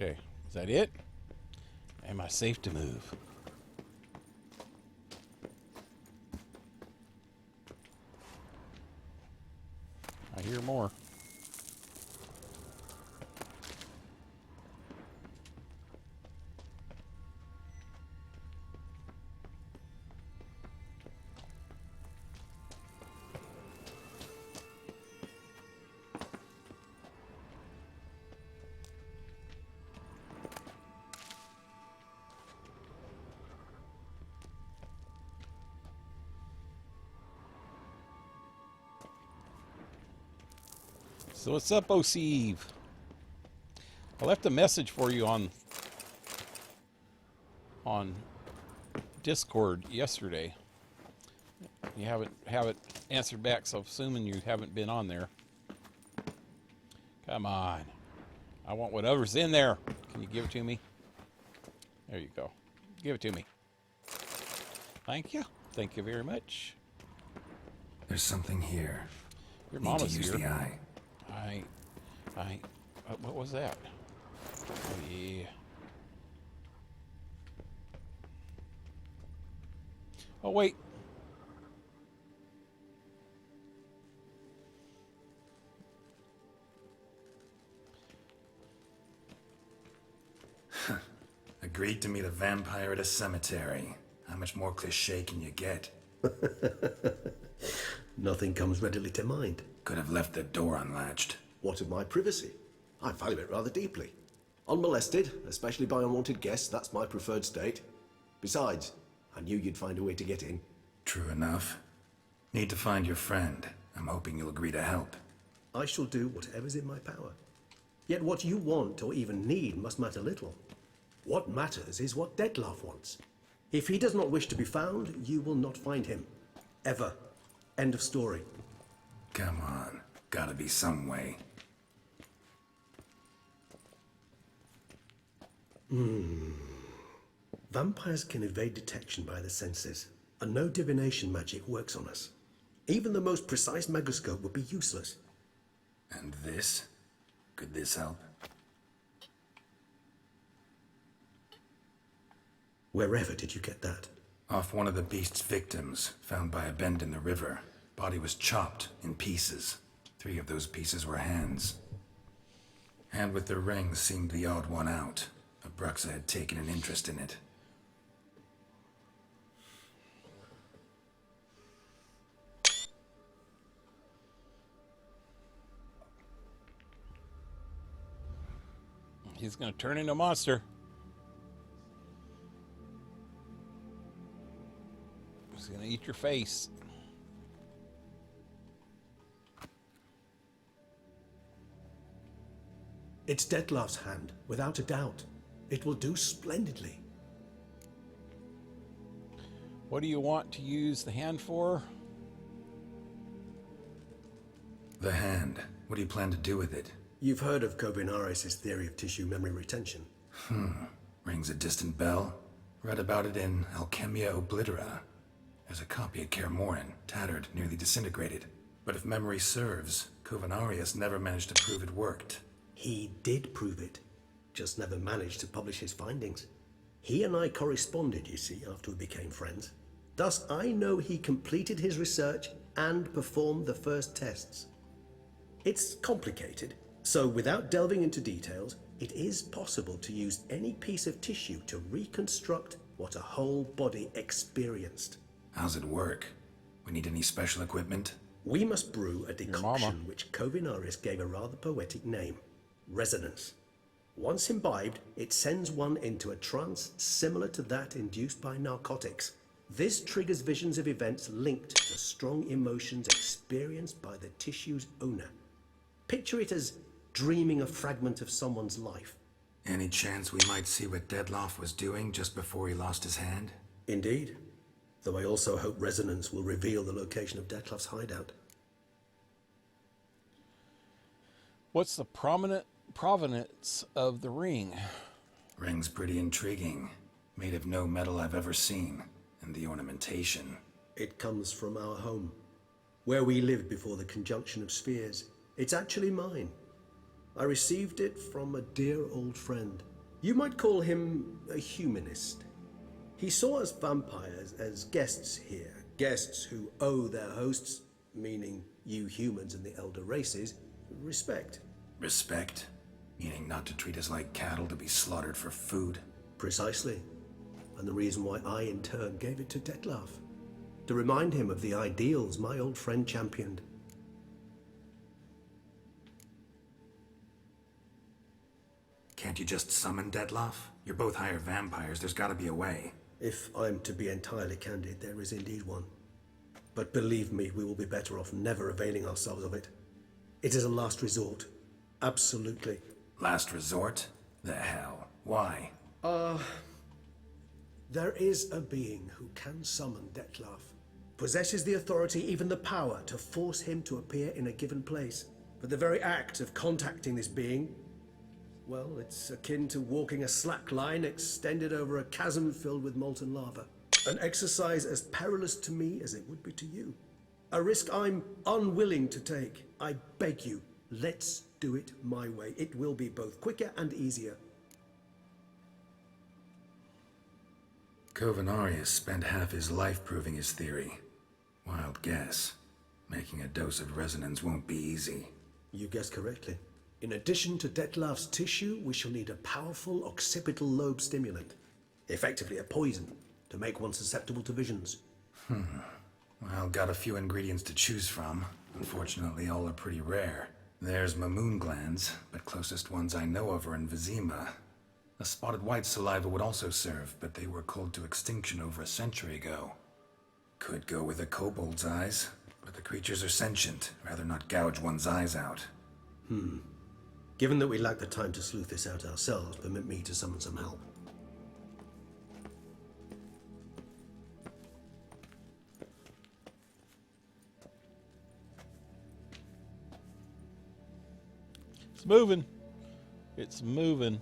Okay, is that it? Am I safe to move? I hear more. So what's up, OcihEvE? I left a message for you on Discord yesterday. You haven't answered back, so I'm assuming you haven't been on there. Come on. I want whatever's in there. Can you give it to me? There you go. Give it to me. Thank you. Thank you very much. There's something here. Your Need mama's to use here. the eye. What was that? Oh, yeah. Oh, wait. Agreed to meet a vampire at a cemetery. How much more cliché can you get? Nothing comes readily to mind. Could have left the door unlatched. What of my privacy? I value it rather deeply. Unmolested, especially by unwanted guests, that's my preferred state. Besides, I knew you'd find a way to get in. True enough. Need to find your friend. I'm hoping you'll agree to help. I shall do whatever's in my power. Yet what you want or even need must matter little. What matters is what Dettlaff wants. If he does not wish to be found, you will not find him. Ever. End of story. Come on. Gotta be some way. Vampires can evade detection by the senses, and no divination magic works on us. Even the most precise megascope would be useless. And this? Could this help? Wherever did you get that? Off one of the beast's victims, found by a bend in the river. Body was chopped in pieces. 3 of those pieces were hands. Hand with the ring seemed the odd one out. Abruxa had taken an interest in it. He's going to turn into a monster. He's going to eat your face. It's Dettlaff's hand, without a doubt. It will do splendidly. What do you want to use the hand for? The hand. What do you plan to do with it? You've heard of Kovinaris' theory of tissue memory retention. Rings a distant bell. Read about it in Alchemia Oblitera. There's a copy at Kaer Morhen, tattered, nearly disintegrated. But if memory serves, Kovinaris never managed to prove it worked. He did prove it, just never managed to publish his findings. He and I corresponded, you see, after we became friends. Thus, I know he completed his research and performed the first tests. It's complicated, so without delving into details, it is possible to use any piece of tissue to reconstruct what a whole body experienced. How's it work? We need any special equipment? We must brew a decoction which Kovinaris gave a rather poetic name. Resonance. Once imbibed, it sends one into a trance similar to that induced by narcotics. This triggers visions of events linked to strong emotions experienced by the tissue's owner. Picture it as dreaming a fragment of someone's life. Any chance we might see what Dettlaff was doing just before he lost his hand? Indeed. Though I also hope resonance will reveal the location of Dettlaff's hideout. What's the provenance of the ring? Ring's pretty intriguing. Made of no metal I've ever seen. And the ornamentation. It comes from our home, where we lived before the conjunction of spheres. It's actually mine. I received it from a dear old friend. You might call him a humanist. He saw us vampires as guests here, guests who owe their hosts, meaning you humans and the elder races, respect. Respect? Meaning not to treat us like cattle to be slaughtered for food? Precisely. And the reason why I, in turn, gave it to Dettlaff. To remind him of the ideals my old friend championed. Can't you just summon Dettlaff? You're both higher vampires, there's gotta be a way. If I'm to be entirely candid, there is indeed one. But believe me, we will be better off never availing ourselves of it. It is a last resort. Absolutely. Last resort? The hell? Why? There is a being who can summon Dettlaff. Possesses the authority, even the power, to force him to appear in a given place. But the very act of contacting this being, well, it's akin to walking a slack line extended over a chasm filled with molten lava. An exercise as perilous to me as it would be to you. A risk I'm unwilling to take. I beg you, let's do it my way. It will be both quicker and easier. Kovinaris spent half his life proving his theory. Wild guess. Making a dose of resonance won't be easy. You guessed correctly. In addition to Dettlaff's tissue, we shall need a powerful occipital lobe stimulant. Effectively a poison, to make one susceptible to visions. Well, got a few ingredients to choose from. Unfortunately, all are pretty rare. There's Mamoon glands, but closest ones I know of are in Vizima. A spotted white saliva would also serve, but they were cold to extinction over a century ago. Could go with a kobold's eyes, but the creatures are sentient. Rather not gouge one's eyes out. Given that we lack the time to sleuth this out ourselves, permit me to summon some help. It's moving. It's moving.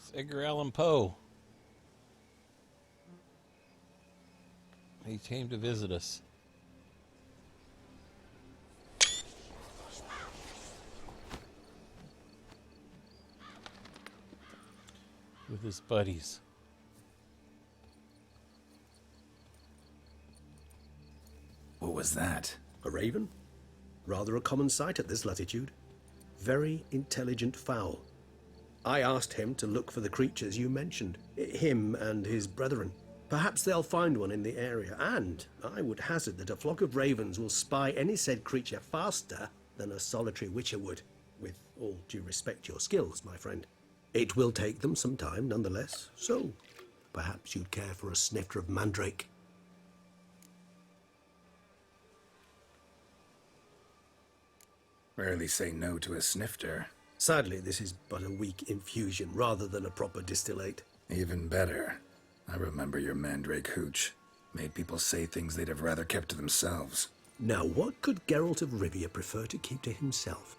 It's Edgar Allan Poe. He came to visit us. With his buddies. What was that? A raven? Rather a common sight at this latitude. Very intelligent fowl. I asked him to look for the creatures you mentioned, him and his brethren. Perhaps they'll find one in the area, and I would hazard that a flock of ravens will spy any said creature faster than a solitary witcher would, with all due respect to your skills, my friend. It will take them some time, nonetheless, so perhaps you'd care for a snifter of mandrake. Rarely say no to a snifter. Sadly, this is but a weak infusion rather than a proper distillate. Even better. I remember your mandrake hooch. Made people say things they'd have rather kept to themselves. Now, what could Geralt of Rivia prefer to keep to himself?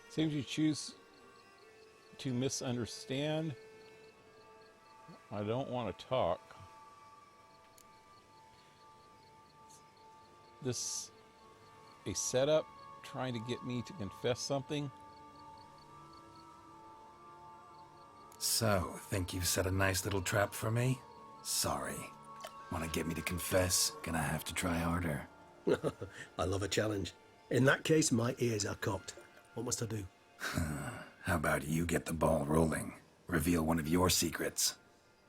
Seems you choose to misunderstand. I don't want to talk. This a setup trying to get me to confess something? So, think you've set a nice little trap for me? Sorry. Want to get me to confess? Gonna have to try harder. I love a challenge. In that case, my ears are cocked. What must I do? How about you get the ball rolling? Reveal one of your secrets.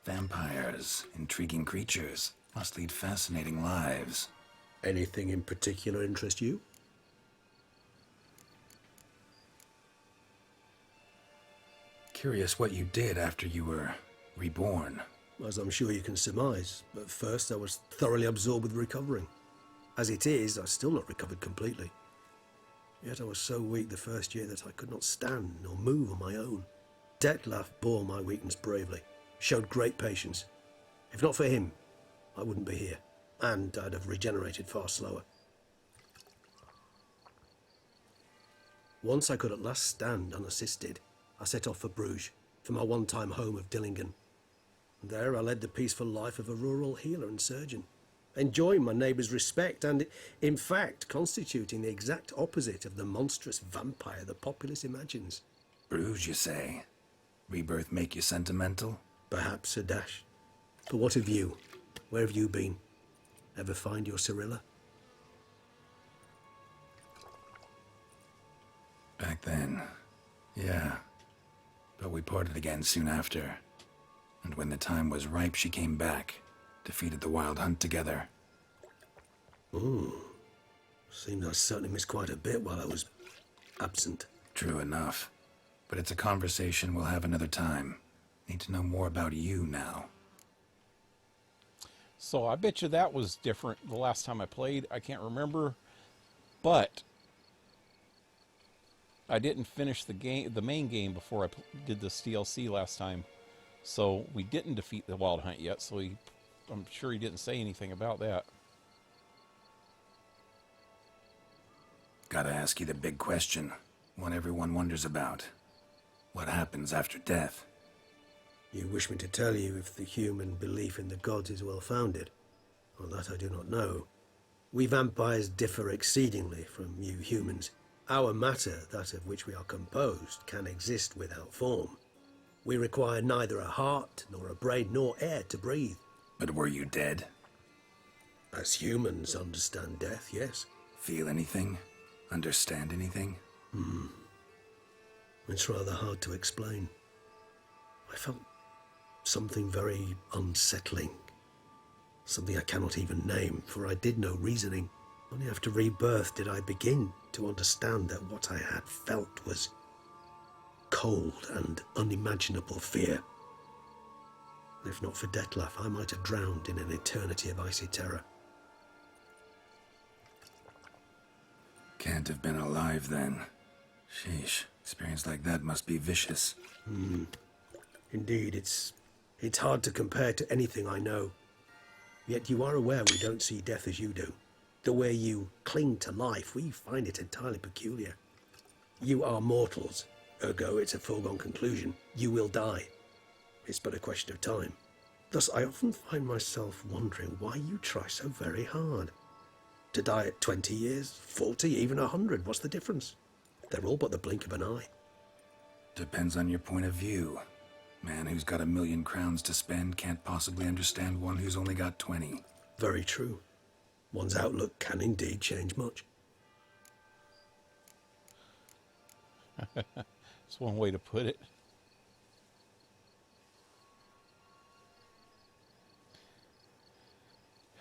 Vampires, intriguing creatures, must lead fascinating lives. Anything in particular interest you? Curious what you did after you were reborn. As I'm sure you can surmise, but first I was thoroughly absorbed with recovering. As it is, I've still not recovered completely. Yet I was so weak the first year that I could not stand nor move on my own. Detlef bore my weakness bravely, showed great patience. If not for him, I wouldn't be here, and I'd have regenerated far slower. Once I could at last stand unassisted, I set off for Bruges, for my one-time home of Dillingen. There I led the peaceful life of a rural healer and surgeon, enjoying my neighbours' respect and, in fact, constituting the exact opposite of the monstrous vampire the populace imagines. Bruges, you say? Rebirth make you sentimental? Perhaps a dash. But what of you? Where have you been? Ever find your Cyrilla? Back then, yeah. But we parted again soon after. And when the time was ripe, she came back, defeated the Wild Hunt together. Ooh. Seems I certainly missed quite a bit while I was absent. True enough. But it's a conversation we'll have another time. Need to know more about you now. So I bet you that was different the last time I played. I can't remember. But I didn't finish the main game before I did this DLC last time. So we didn't defeat the Wild Hunt yet, so I'm sure he didn't say anything about that. Gotta ask you the big question. One everyone wonders about. What happens after death? You wish me to tell you if the human belief in the gods is well founded? Well, that I do not know. We vampires differ exceedingly from you humans. Our matter, that of which we are composed, can exist without form. We require neither a heart, nor a brain, nor air to breathe. But were you dead? As humans understand death, yes. Feel anything? Understand anything? It's rather hard to explain. I felt something very unsettling. Something I cannot even name, for I did no reasoning. Only after rebirth did I begin to understand that what I had felt was cold and unimaginable fear. If not for Detlef, I might have drowned in an eternity of icy terror. Can't have been alive then. Sheesh, experience like that must be vicious. Indeed, it's hard to compare to anything I know. Yet you are aware we don't see death as you do. The way you cling to life, we find it entirely peculiar. You are mortals, Ergo, it's a foregone conclusion. You will die. It's but a question of time. Thus, I often find myself wondering why you try so very hard. To die at 20 years, 40, even 100, what's the difference? They're all but the blink of an eye. Depends on your point of view. Man who's got 1,000,000 crowns to spend can't possibly understand one who's only got 20. Very true. One's outlook can indeed change much. That's one way to put it.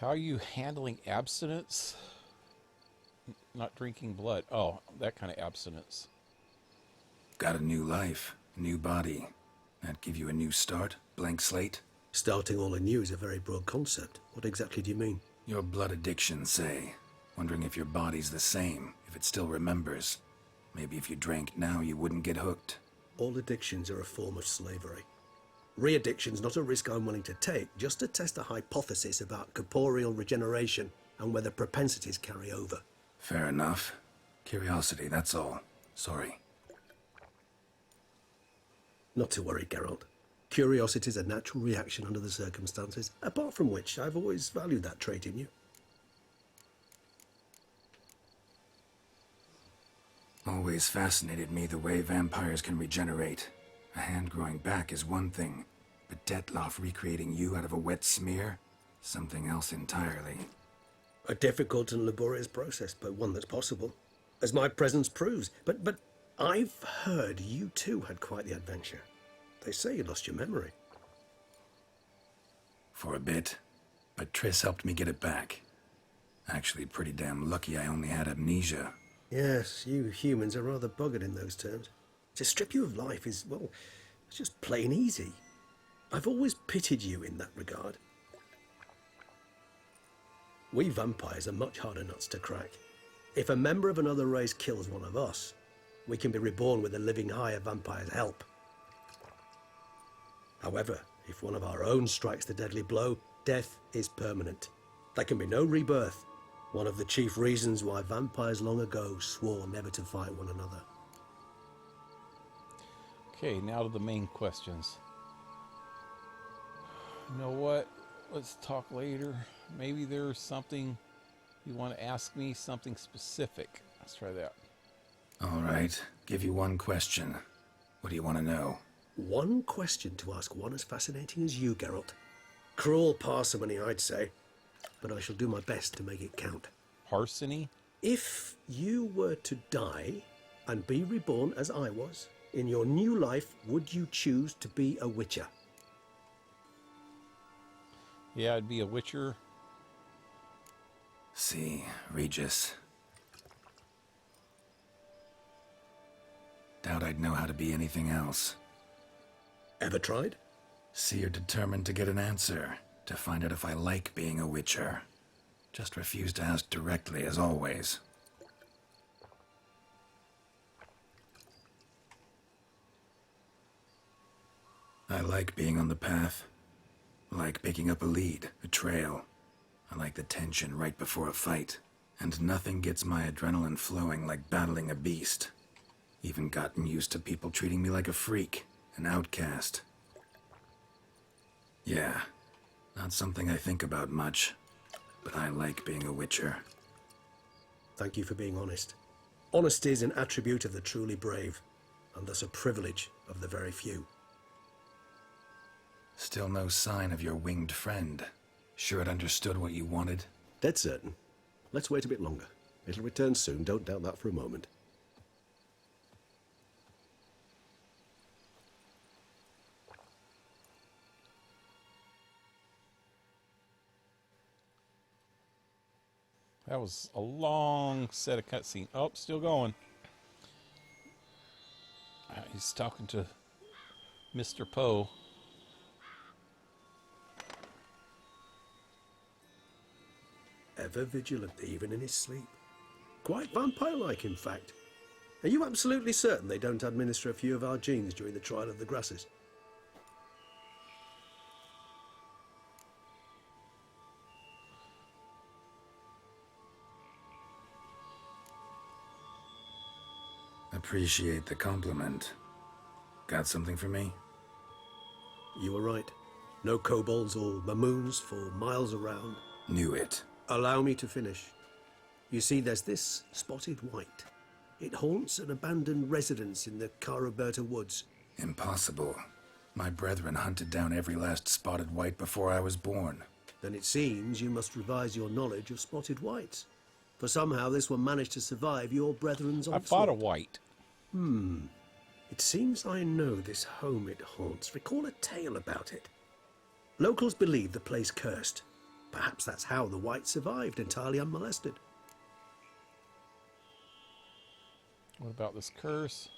How are you handling abstinence? Not drinking blood. Oh, that kind of abstinence. Got a new life, new body. That give you a new start, blank slate? Starting all anew is a very broad concept. What exactly do you mean? Your blood addiction, say. Wondering if your body's the same, if it still remembers. Maybe if you drank now, you wouldn't get hooked. All addictions are a form of slavery. Re-addiction's not a risk I'm willing to take, just to test a hypothesis about corporeal regeneration and whether propensities carry over. Fair enough. Curiosity, that's all. Sorry. Not to worry, Geralt. Curiosity is a natural reaction under the circumstances, apart from which I've always valued that trait in you. Always fascinated me the way vampires can regenerate. A hand growing back is one thing, but Detloff recreating you out of a wet smear? Something else entirely. A difficult and laborious process, but one that's possible, as my presence proves. But I've heard you too had quite the adventure. They say you lost your memory. For a bit, but Triss helped me get it back. Actually, pretty damn lucky I only had amnesia. Yes, you humans are rather buggered in those terms. To strip you of life is, well, it's just plain easy. I've always pitied you in that regard. We vampires are much harder nuts to crack. If a member of another race kills one of us, we can be reborn with a living higher vampire's help. However, if one of our own strikes the deadly blow, death is permanent. There can be no rebirth. One of the chief reasons why vampires long ago swore never to fight one another. Okay, now to the main questions. You know what? Let's talk later. Maybe there's something you want to ask me, something specific. Let's try that. All right, give you one question. What do you want to know? One question to ask one as fascinating as you, Geralt. Cruel parsimony, I'd say, but I shall do my best to make it count. Parsony? If you were to die and be reborn as I was, in your new life, would you choose to be a witcher? Yeah, I'd be a witcher. See, Regis. Doubt I'd know how to be anything else. Ever tried? See, you're determined to get an answer, to find out if I like being a witcher. Just refuse to ask directly, as always. I like being on the path. I like picking up a lead, a trail. I like the tension right before a fight. And nothing gets my adrenaline flowing like battling a beast. Even gotten used to people treating me like a freak, an outcast. Yeah, not something I think about much, but I like being a witcher. Thank you for being honest. Honesty is an attribute of the truly brave, and thus a privilege of the very few. Still no sign of your winged friend. Sure it understood what you wanted? Dead certain. Let's wait a bit longer. It'll return soon, don't doubt that for a moment. That was a long set of cutscenes. Oh, still going. He's talking to Mr. Poe. Ever vigilant, even in his sleep. Quite vampire-like, in fact. Are you absolutely certain they don't administer a few of our genes during the trial of the grasses? Appreciate the compliment. Got something for me? You were right. No kobolds or mamoons for miles around. Knew it. Allow me to finish. You see, there's this spotted white. It haunts an abandoned residence in the Caraberta woods. Impossible. My brethren hunted down every last spotted white before I was born. Then it seems you must revise your knowledge of spotted whites. For somehow this one managed to survive your brethren's onslaught. I fought a white. It seems I know this home it haunts. Recall a tale about it. Locals believe the place cursed. Perhaps that's how the white survived entirely unmolested. What about this curse?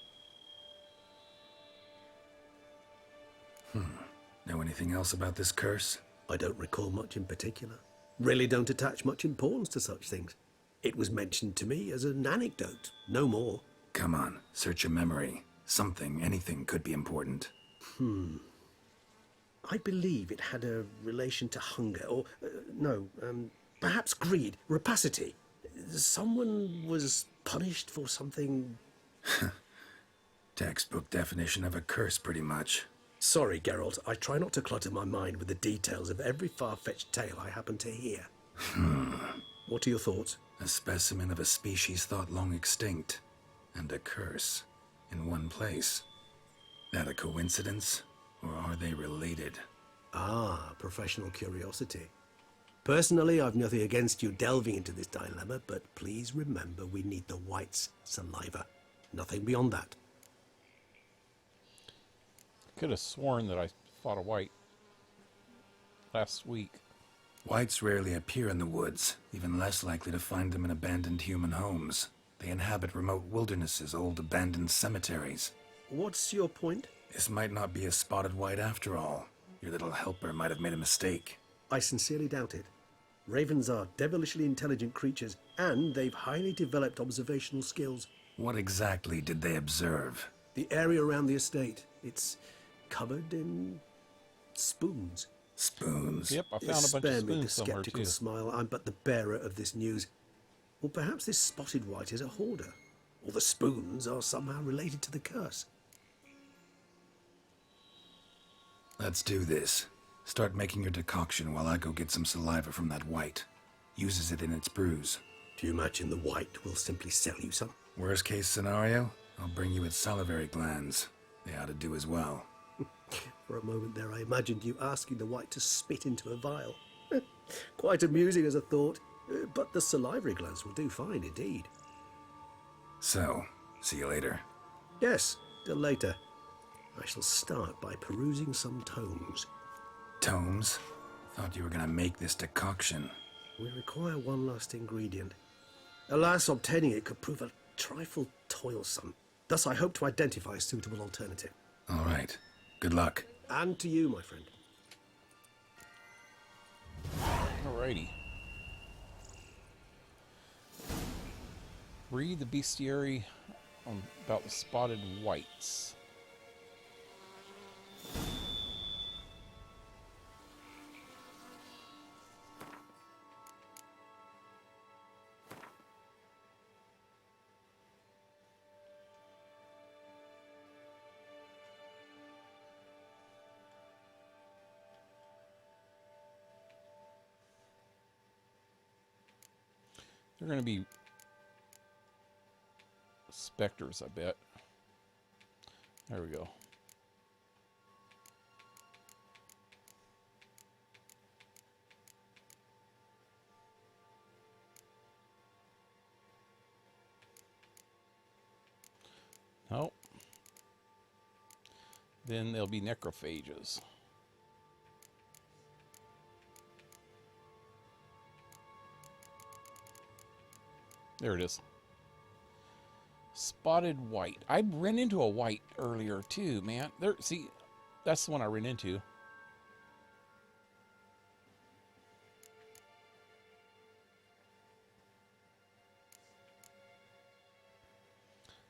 Know anything else about this curse? I don't recall much in particular. Really don't attach much importance to such things. It was mentioned to me as an anecdote, no more. Come on, search your memory. Something, anything could be important. I believe it had a relation to hunger, or, perhaps greed, rapacity. Someone was punished for something... Textbook definition of a curse, pretty much. Sorry, Geralt, I try not to clutter my mind with the details of every far-fetched tale I happen to hear. What are your thoughts? A specimen of a species thought long extinct. And a curse. In one place. That a coincidence? Or are they related? Ah, professional curiosity. Personally, I've nothing against you delving into this dilemma, but please remember we need the white's saliva. Nothing beyond that. Could have sworn that I fought a white last week. Whites rarely appear in the woods, even less likely to find them in abandoned human homes. They inhabit remote wildernesses, old abandoned cemeteries. What's your point? This might not be a spotted white after all. Your little helper might have made a mistake. I sincerely doubt it. Ravens are devilishly intelligent creatures, and they've highly developed observational skills. What exactly did they observe? The area around the estate, it's covered in spoons. Spoons? Yep, I found a bunch of Spare me the spoons somewhere skeptical too. smile. I'm but the bearer of this news. Or perhaps this spotted white is a hoarder. Or the spoons are somehow related to the curse. Let's do this. Start making your decoction while I go get some saliva from that white. Uses it in its brews. Do you imagine the white will simply sell you some? Worst case scenario, I'll bring you its salivary glands. They ought to do as well. For a moment there, I imagined you asking the white to spit into a vial. Quite amusing as a thought, but the salivary glands will do fine indeed. So, see you later. Yes, till later. I shall start by perusing some tomes. Tomes? Thought you were gonna make this decoction. We require one last ingredient. Alas, obtaining it could prove a trifle toilsome. Thus, I hope to identify a suitable alternative. All right. Good luck. And to you, my friend. Alrighty. Read the bestiary about the spotted whites. They're going to be specters, I bet. There we go. Nope. Then there'll be necrophages. There it is. Spotted white. I ran into a white earlier too, man. There, see, that's the one I ran into.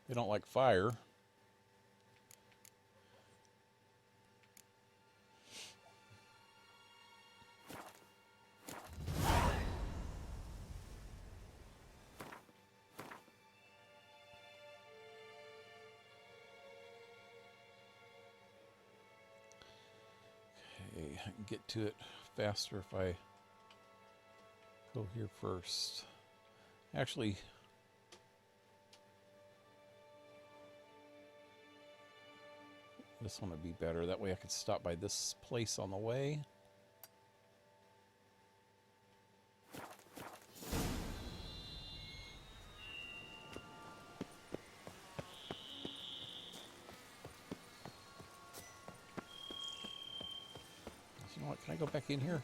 They don't like fire. Okay, I can get to it faster if I go here first. Actually, this one would be better. That way I could stop by this place on the way. You know what? Can I go back in here?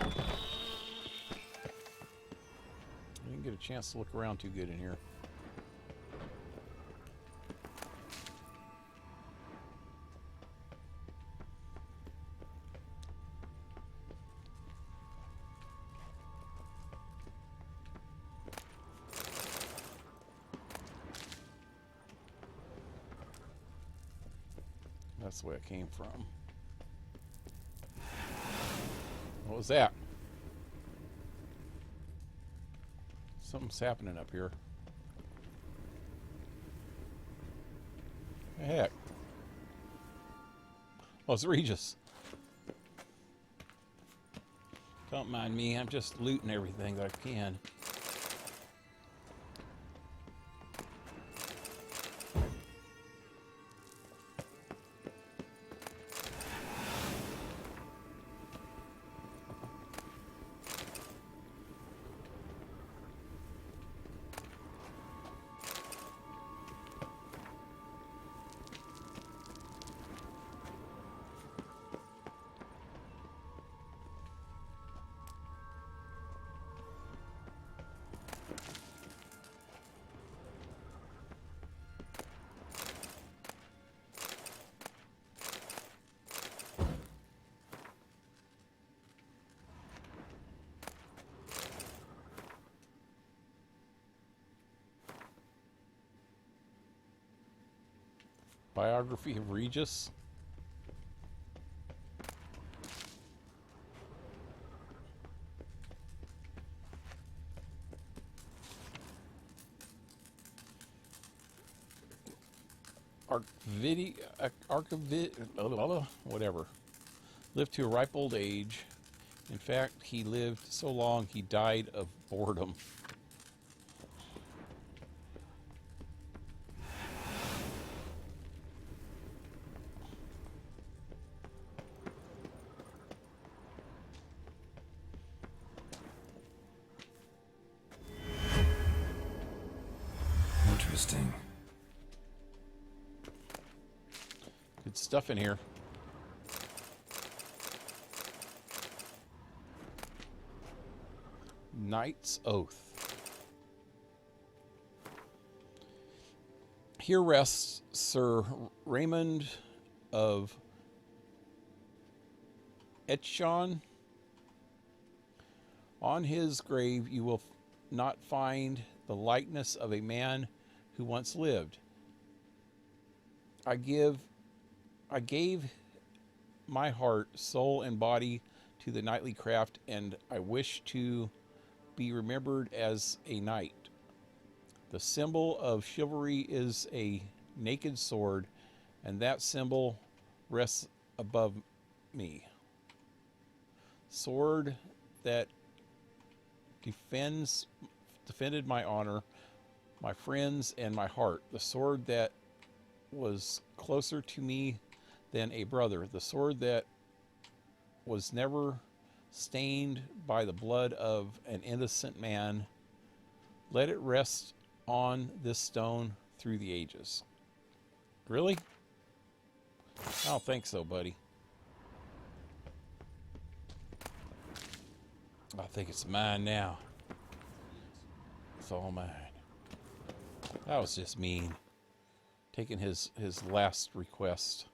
I didn't get a chance to look around too good in here. That's the way I came from. What was that? Something's happening up here. The heck? Oh, it's Regis. Don't mind me, I'm just looting everything that I can. Biography of Regis. Whatever. Lived to a ripe old age. In fact, he lived so long he died of boredom. Interesting. Good stuff in here. Knight's Oath. Here rests Sir Raymond of Etchon. On his grave you will not find the likeness of a man who once lived. I gave my heart, soul, and body to the knightly craft, and I wish to be remembered as a knight. The symbol of chivalry is a naked sword, and that symbol rests above me. Sword that defended my honor, my friends, and my heart. The sword that was closer to me than a brother. The sword that was never stained by the blood of an innocent man. Let it rest on this stone through the ages. Really? I don't think so, buddy. I think it's mine now. It's all mine. That was just mean. Taking his last request.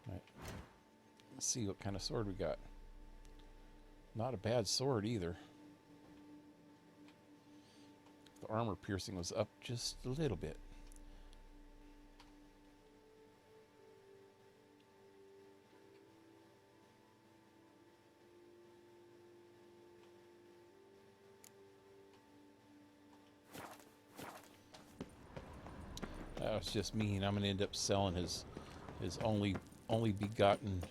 Right. Let's see what kind of sword we got. Not a bad sword either. The armor piercing was up just a little bit. That was just mean. I'm gonna end up selling his only begotten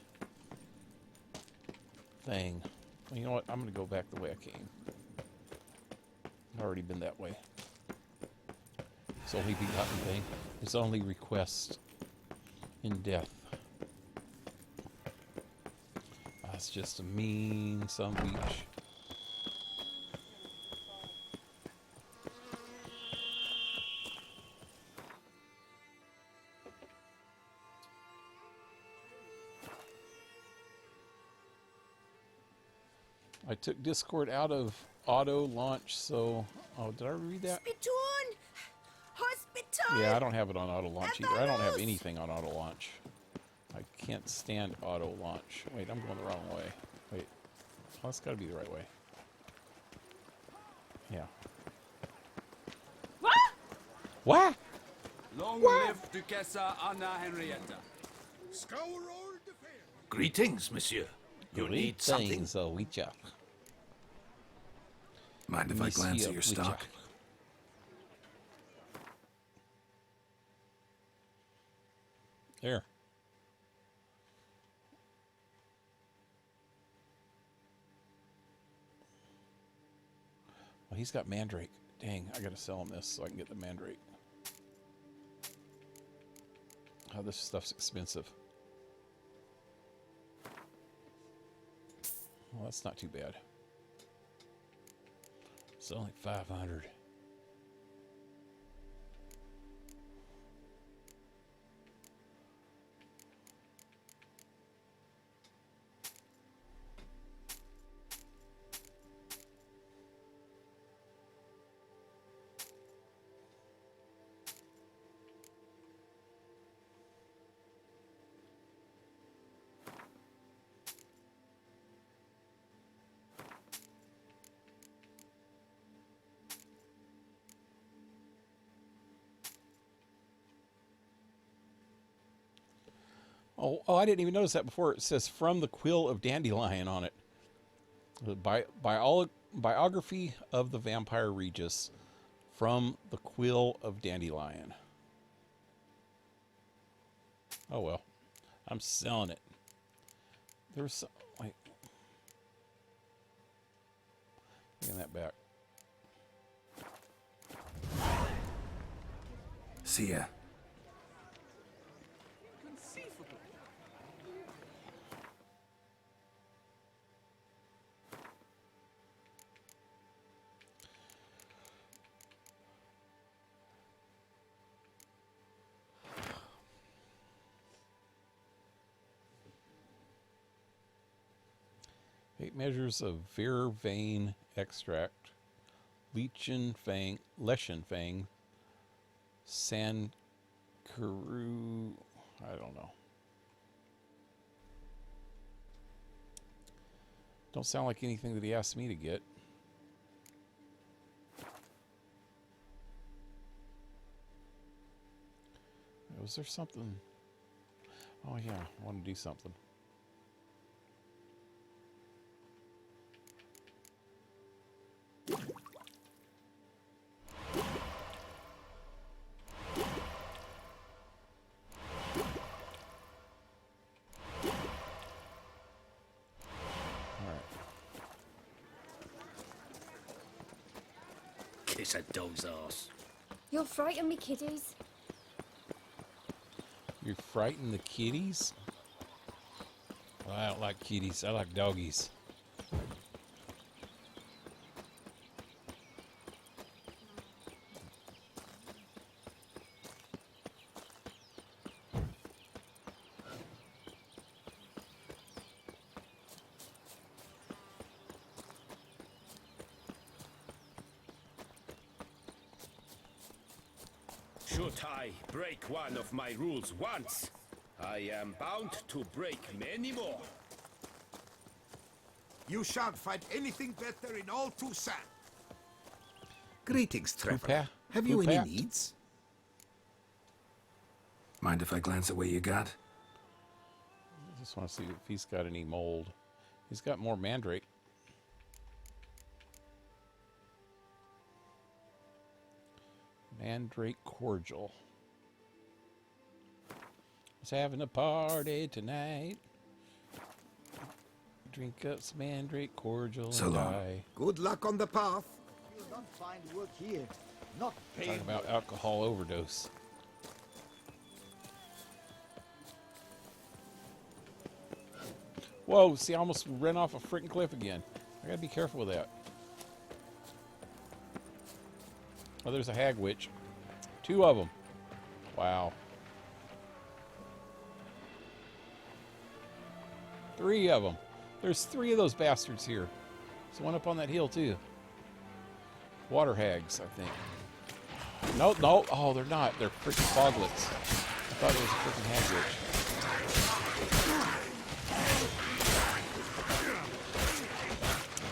thing. You know what? I'm going to go back the way I came. I've already been that way. It's only begotten thing. It's only request in death. That's just a mean son of a bitch. I took Discord out of auto launch, so... Oh, did I read that? Hospital! Yeah, I don't have it on auto launch either. I don't have anything on auto launch. I can't stand auto launch. Wait, I'm going the wrong way. Wait. Oh, that's got to be the right way. Yeah. What? What? Long live Duchessa Anna Henrietta. Scour all the fair. Greetings, monsieur. You need something? Mind if I glance at your stock? There. Well, he's got Mandrake. Dang, I gotta sell him this so I can get the Mandrake. Oh, this stuff's expensive. Well, that's not too bad. It's only 500. Oh, I didn't even notice that before. It says from the quill of Dandelion on it. The biography of the vampire Regis from the quill of Dandelion. Oh well, I'm selling it. There's some, wait, taking that back. See ya. Measures of vervain extract, lichen fang, sankaru, I don't know. Don't sound like anything that he asked me to get. Was there something? Oh yeah, I want to do something. Kiss a dog's ass. You'll frighten me, kiddies. You frighten the kitties? Well, I don't like kitties. I like doggies. Should I break one of my rules once, I am bound to break many more. You shan't find anything better in all Tucson. Greetings, Trevor. Poopa? Have you any Poopa? needs? Mind if I glance at what you got? I just want to see if he's got any mold. He's got more mandrake. Mandrake cordial. He's having a party tonight. Drink up some mandrake cordial So and long. die. Good luck on the path. You'll not find work here. Not Talking about alcohol overdose. Whoa, see, I almost ran off a freaking cliff again. I gotta be careful with that. Oh, there's a hag witch. 2 of them. Wow. 3 of them. There's 3 of those bastards here. There's one up on that hill, too. Water hags, I think. No, no. Oh, they're not. They're freaking foglets. I thought it was a freaking hag witch.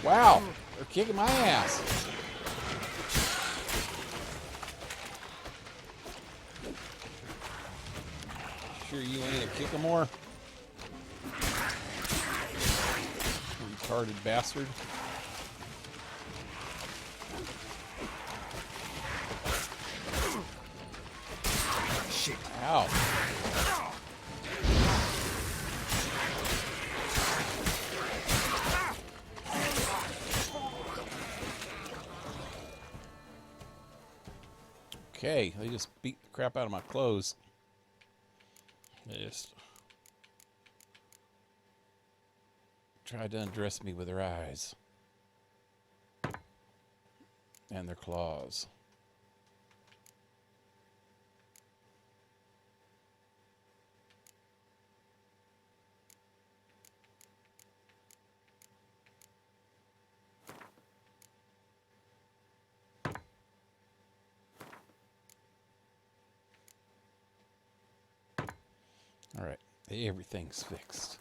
Wow. They're kicking my ass. Sure you ain't a kick-a-more? Retarded bastard. Shit. Ow. Okay, they just beat the crap out of my clothes. They just tried to undress me with their eyes and their claws. All right, everything's fixed.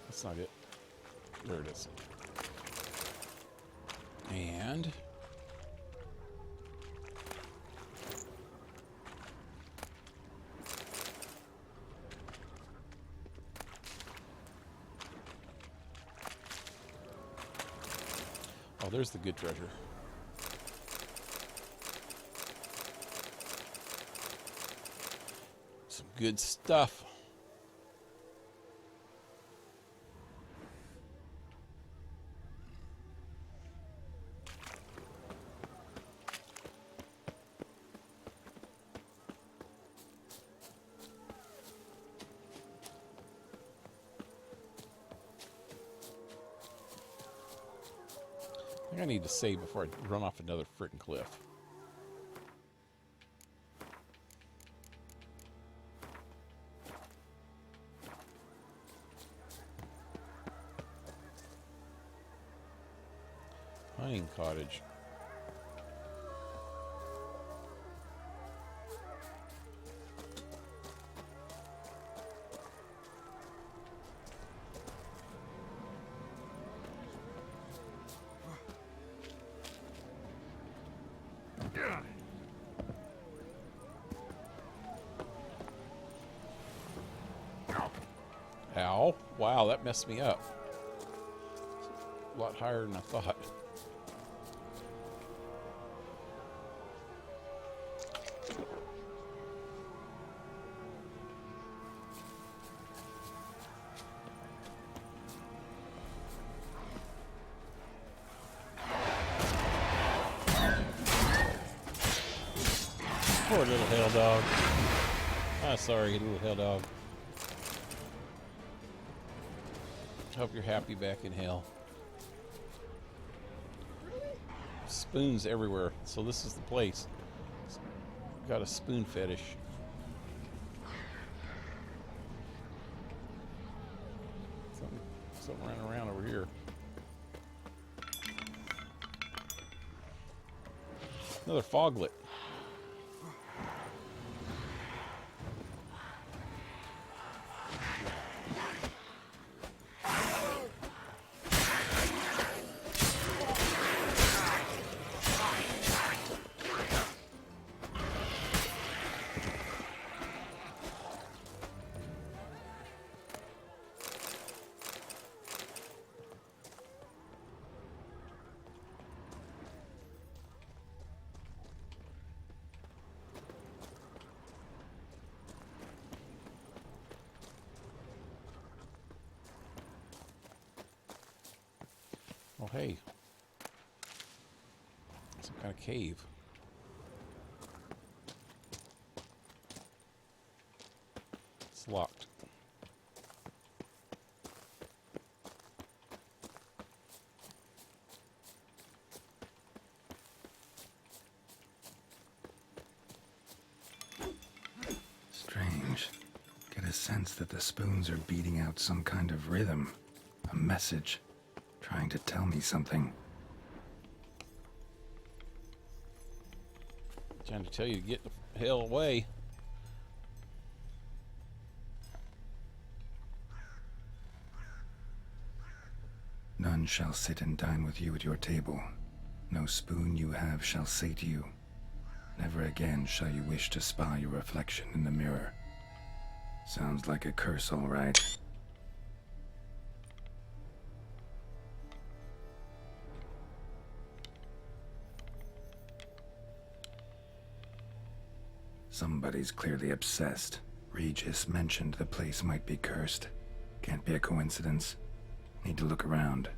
That's not it. There it is. And oh, there's the good treasure. Some good stuff. I think I need to save before I run off another frickin' cliff. Hunting cottage. Ow. Wow, that messed me up. A lot higher than I thought. Poor little hell dog. Ah, sorry, little hell dog. Hope you're happy back in hell. Spoons everywhere, so this is the place. Got a spoon fetish. Something running around over here. Another foglet. hey. Some kind of cave. It's locked. Strange. Get a sense that the spoons are beating out some kind of rhythm. A message. Trying to tell me something. Trying to tell you to get the hell away. None shall sit and dine with you at your table. No spoon you have shall say to you. Never again shall you wish to spy your reflection in the mirror. Sounds like a curse, all right. Somebody's clearly obsessed. Regis mentioned the place might be cursed. Can't be a coincidence. Need to look around.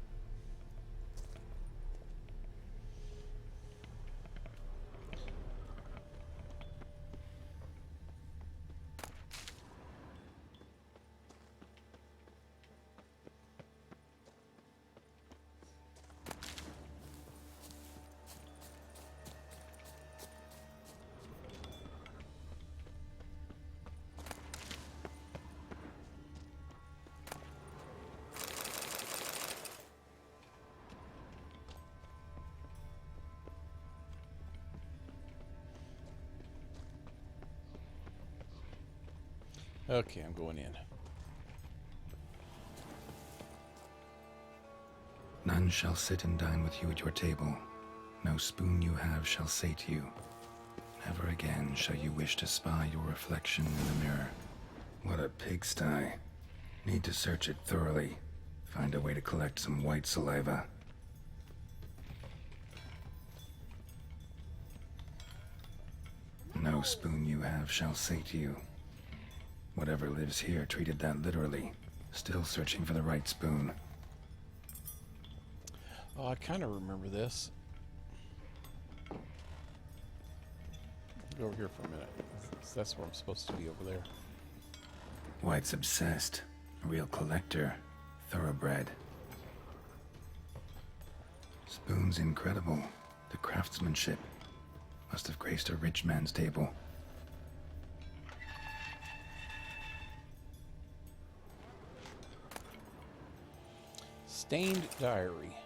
Okay, I'm going in. None shall sit and dine with you at your table. No spoon you have shall say to you. Never again shall you wish to spy your reflection in the mirror. What a pigsty. Need to search it thoroughly. Find a way to collect some white saliva. No spoon you have shall say to you. Whatever lives here treated that literally. Still searching for the right spoon. Oh, I kind of remember this. Go over here for a minute. That's where I'm supposed to be, over there. White's obsessed. A real collector. Thoroughbred. Spoon's incredible. The craftsmanship. Must have graced a rich man's table. Stained diary.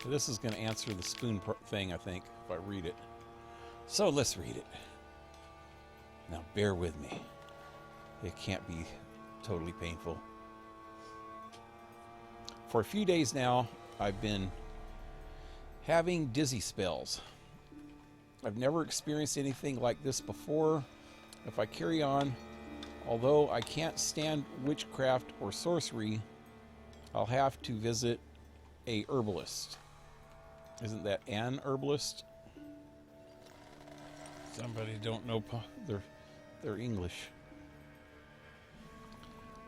This is going to answer the spoon thing, I think, if I read it. So let's read it. Now bear with me. It can't be totally painful. For a few days now, I've been having dizzy spells. I've never experienced anything like this before. If I carry on, although I can't stand witchcraft or sorcery, I'll have to visit a herbalist. Isn't that an herbalist? Somebody don't know their English.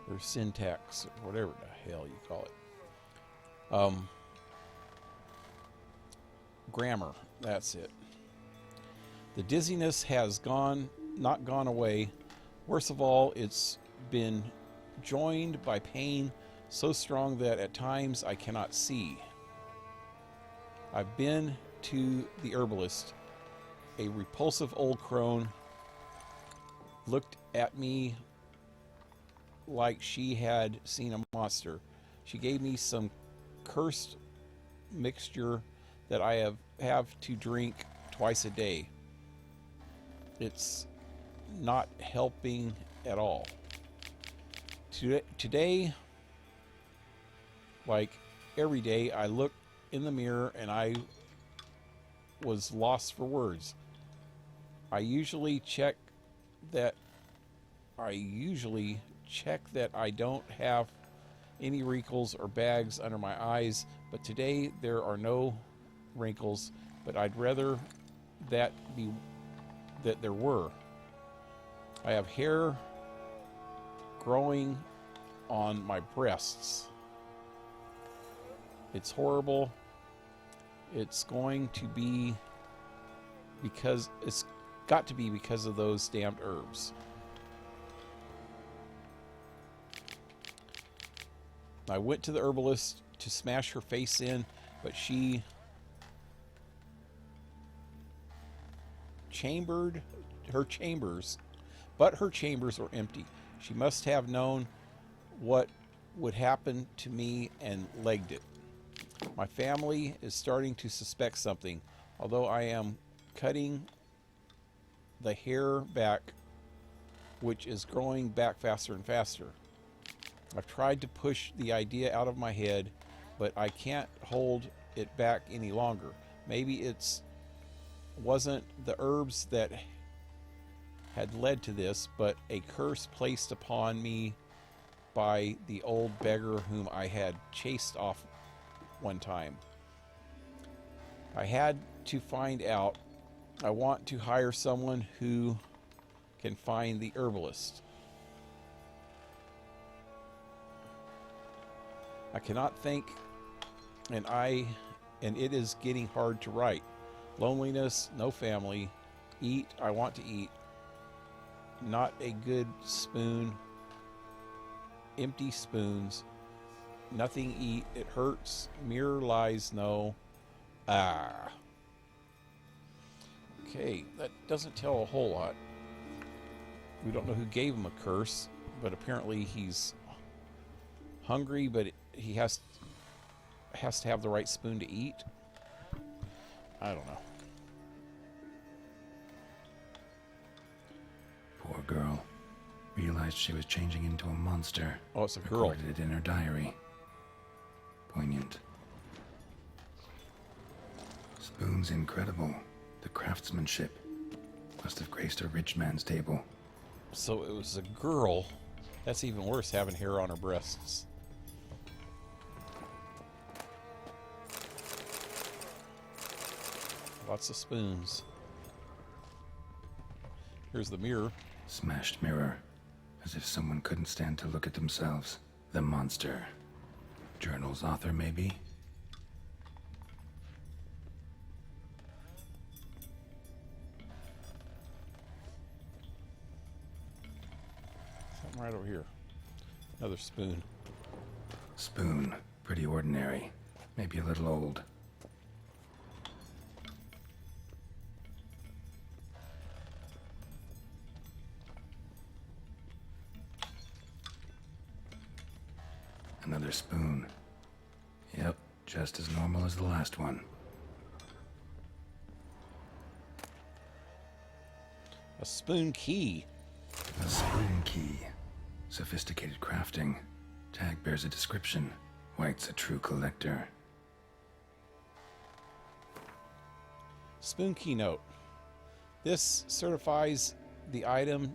Their syntax, or whatever the hell you call it. Grammar, that's it. The dizziness has not gone away. Worst of all, it's been joined by pain so strong that at times I cannot see. I've been to the herbalist. A repulsive old crone looked at me like she had seen a monster. She gave me some cursed mixture that I have to drink twice a day. It's not helping at all. Today, like every day, I looked in the mirror and I was lost for words. I usually check that I don't have any wrinkles or bags under my eyes, but today there are no wrinkles, but I'd rather that there were. I have hair growing on my breasts. It's horrible. It's going to be because it's got to be because of those damned herbs. I went to the herbalist to smash her face in, but she chambered her chambers, but her chambers were empty. She must have known what would happen to me and legged it. My family is starting to suspect something, although I am cutting the hair back, which is growing back faster and faster. I've tried to push the idea out of my head, but I can't hold it back any longer. Maybe wasn't the herbs that had led to this, but a curse placed upon me by the old beggar whom I had chased off one time. I had to find out. I want to hire someone who can find the herbalist. I cannot think, and it is getting hard to write. Loneliness, no family, eat, I want to eat, not a good spoon, empty spoons, nothing eat, it hurts, mirror lies, no, Okay, that doesn't tell a whole lot. We don't know who gave him a curse, but apparently he's hungry, but he has to have the right spoon to eat. I don't know. Poor girl. Realized she was changing into a monster. Oh, it's a girl. Recorded it in her diary. Poignant. Spoon's incredible. The craftsmanship must have graced a rich man's table. So it was a girl. That's even worse, having hair on her breasts. Lots of spoons. Here's the mirror. Smashed mirror. As if someone couldn't stand to look at themselves. The monster. Journal's author, maybe? Something right over here. Another spoon. Spoon. Pretty ordinary. Maybe a little old. Another spoon. Yep, just as normal as the last one. A spoon key. A spoon key. Sophisticated crafting. Tag bears a description. White's a true collector. Spoon key note. This certifies the item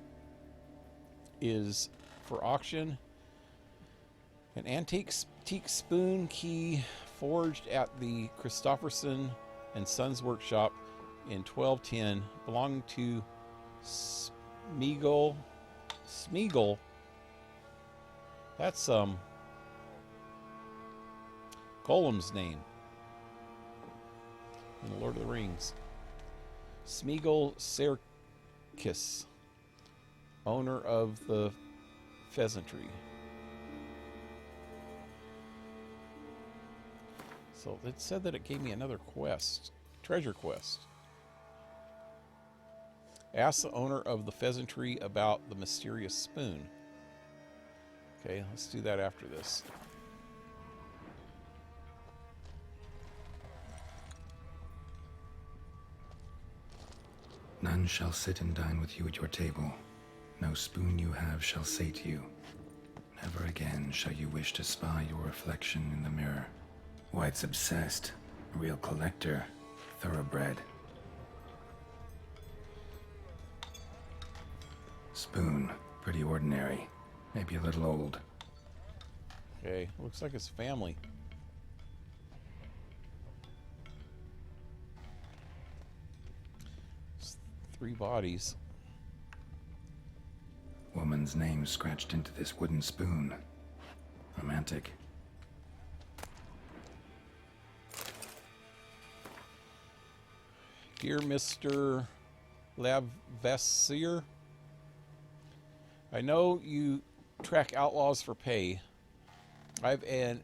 is for auction. An antique spoon key forged at the Christopherson and Sons workshop in 1210, belonging to Smeagol. That's Gollum's name in the Lord of the Rings. Smeagol Serkis, owner of the pheasantry. So it said that it gave me another quest, treasure quest. Ask the owner of the pheasantry about the mysterious spoon. Okay, let's do that after this. None shall sit and dine with you at your table. No spoon you have shall sate you. Never again shall you wish to spy your reflection in the mirror. White's obsessed. A real collector. Thoroughbred. Spoon. Pretty ordinary. Maybe a little old. Okay, looks like it's family. It's 3 bodies. Woman's name scratched into this wooden spoon. Romantic. Dear Mr. Lavessier, I know you track outlaws for pay. I've an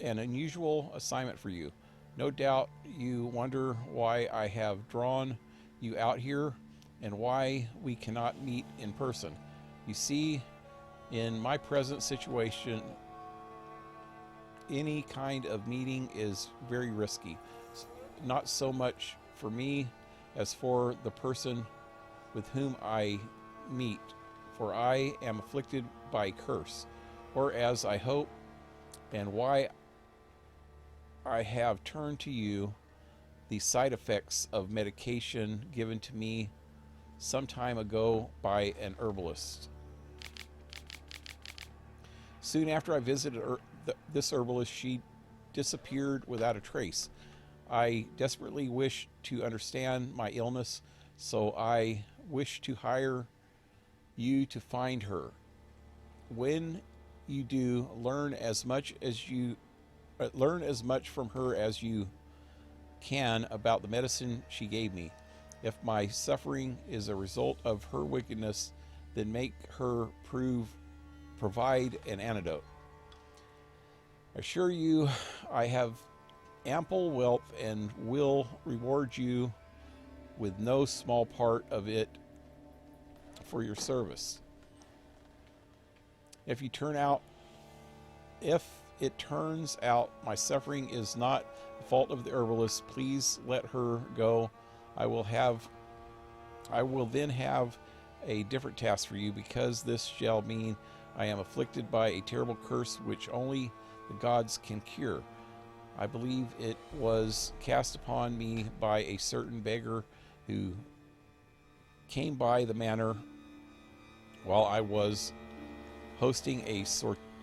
unusual assignment for you. No doubt you wonder why I have drawn you out here and why we cannot meet in person. You see, in my present situation, any kind of meeting is very risky. Not so much for me as for the person with whom I meet, for I am afflicted by a curse, or as I hope, and why I have turned to you, the side effects of medication given to me some time ago by an herbalist. Soon after I visited this herbalist, she disappeared without a trace. I desperately wish to understand my illness, so I wish to hire you to find her. When you do, learn as much from her as you can about the medicine she gave me. If my suffering is a result of her wickedness, then make her provide an antidote. I assure you, I have ample wealth and will reward you with no small part of it for your service. If it turns out my suffering is not the fault of the herbalist, please let her go. I will then have a different task for you, because this shall mean I am afflicted by a terrible curse which only the gods can cure. I believe it was cast upon me by a certain beggar who came by the manor while I was hosting a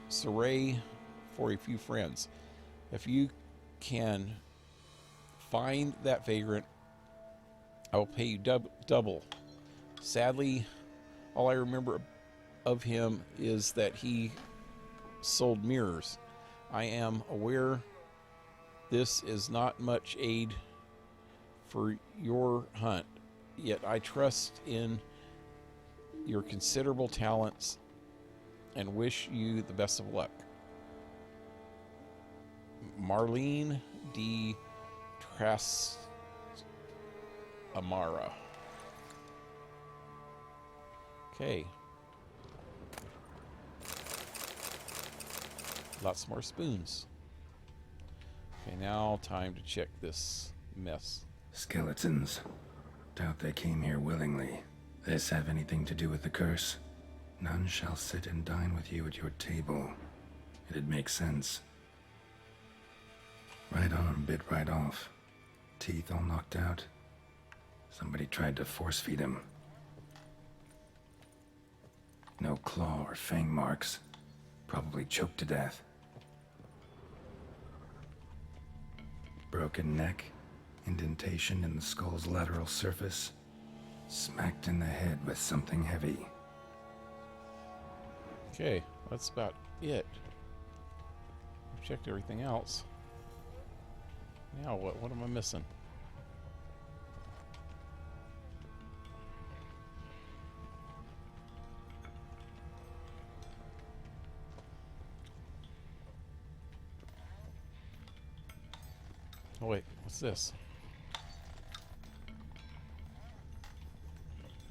soiree for a few friends. If you can find that vagrant, I will pay you double. Sadly, all I remember of him is that he sold mirrors. I am aware this is not much aid for your hunt, yet I trust in your considerable talents and wish you the best of luck. Marlene D. Amara. Okay. Lots more spoons. Okay, now time to check this mess. Skeletons. Doubt they came here willingly. This have anything to do with the curse? None shall sit and dine with you at your table. It'd make sense. Right arm bit right off. Teeth all knocked out. Somebody tried to force feed him. No claw or fang marks. Probably choked to death. Broken neck, indentation in the skull's lateral surface, smacked in the head with something heavy. Okay, that's about it. I've checked everything else. Now what am I missing? Oh wait, what's this?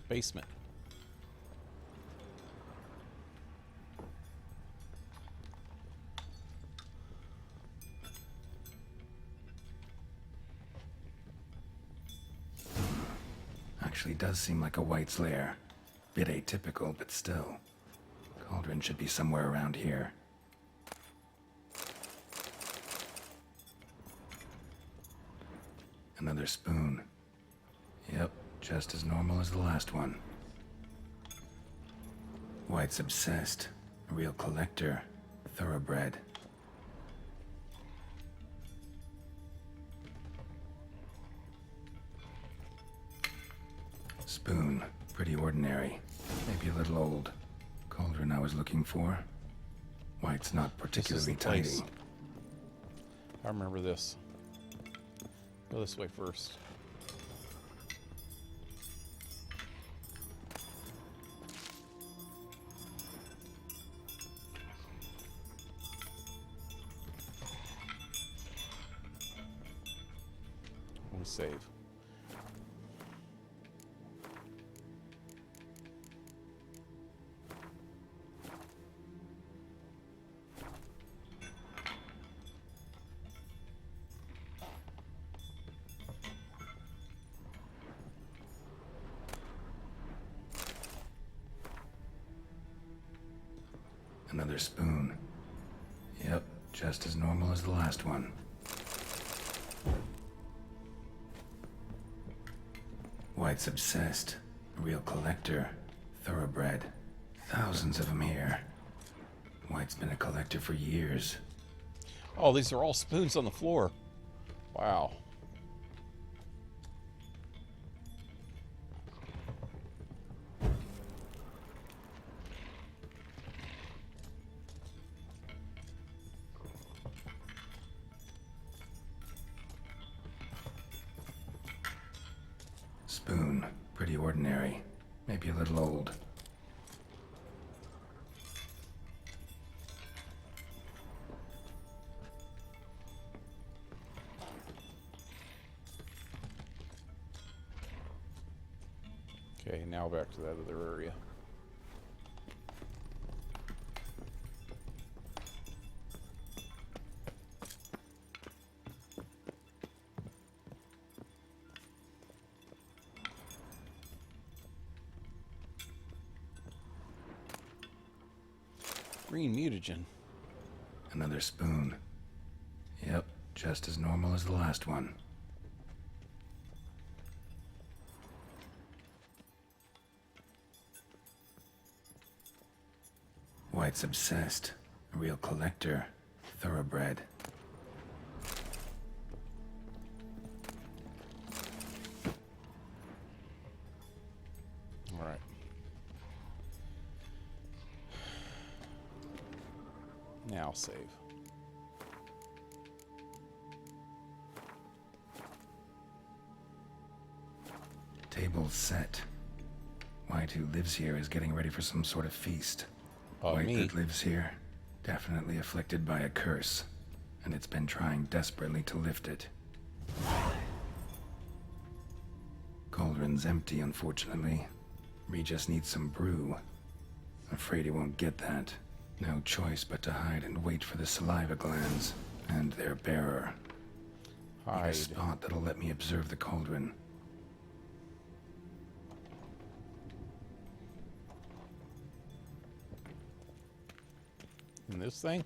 Basement. Actually does seem like a White's lair. Bit atypical, but still. Cauldron should be somewhere around here. Another spoon. Yep, just as normal as the last one. White's obsessed. A real collector. Thoroughbred. Spoon. Pretty ordinary. Maybe a little old. Cauldron I was looking for. White's not particularly tidy. I remember this. Go this way first. Let me save. Another spoon. Yep, just as normal as the last one. White's obsessed. A real collector. Thoroughbred. Thousands of them here. White's been a collector for years. Oh, these are all spoons on the floor. Wow. Spoon. Pretty ordinary. Maybe a little old. Okay, now back to that other area. Green mutagen. Another spoon. Yep, just as normal as the last one. White's obsessed. A real collector. Thoroughbred. All right. Now save. Table's set. White, who lives here, is getting ready for some sort of feast. White Me. that lives here, definitely afflicted by a curse, and it's been trying desperately to lift it. Cauldron's empty, unfortunately. Regis needs some brew. Afraid he won't get that. No choice but to hide and wait for the saliva glands and their bearer. Need Hide. a spot that'll let me observe the cauldron. In this thing?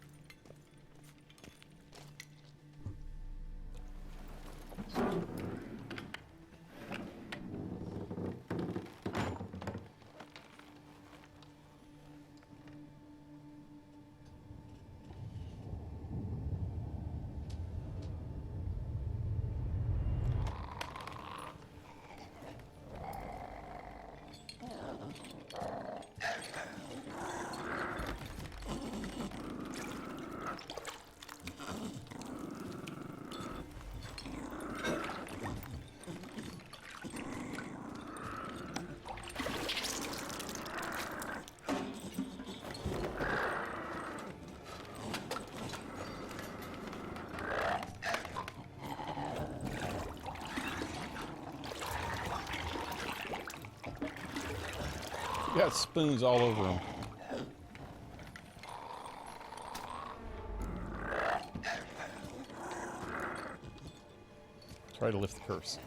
Got spoons all over him. Try to lift the curse.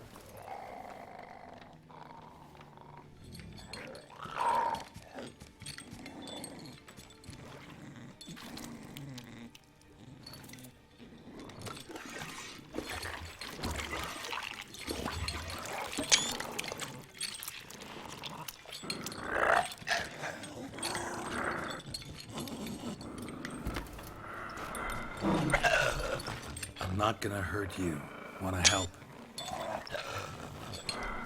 I'm not gonna hurt you. Wanna help?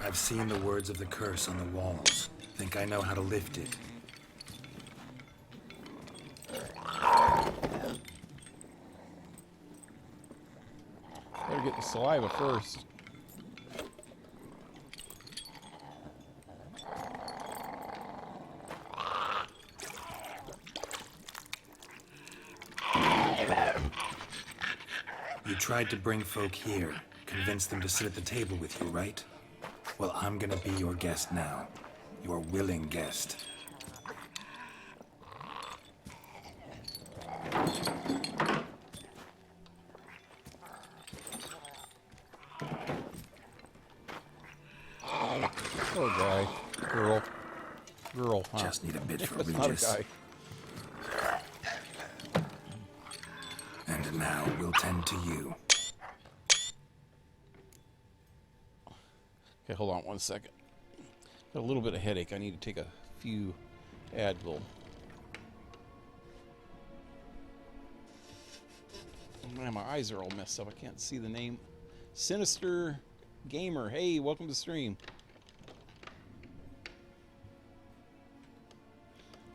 I've seen the words of the curse on the walls. Think I know how to lift it. Better get the saliva first. You tried to bring folk here. convince them to sit at the table with you, right? Well, I'm gonna be your guest now. Your willing guest. Poor guy. Girl. Girl, huh? Just need a bit for That's Regis. not a guy. And now we'll tend to you. Okay, hold on one second. Got a little bit of headache. I need to take a few Advil. Man, my eyes are all messed up. I can't see the name. Sinister Gamer. Hey, welcome to the stream.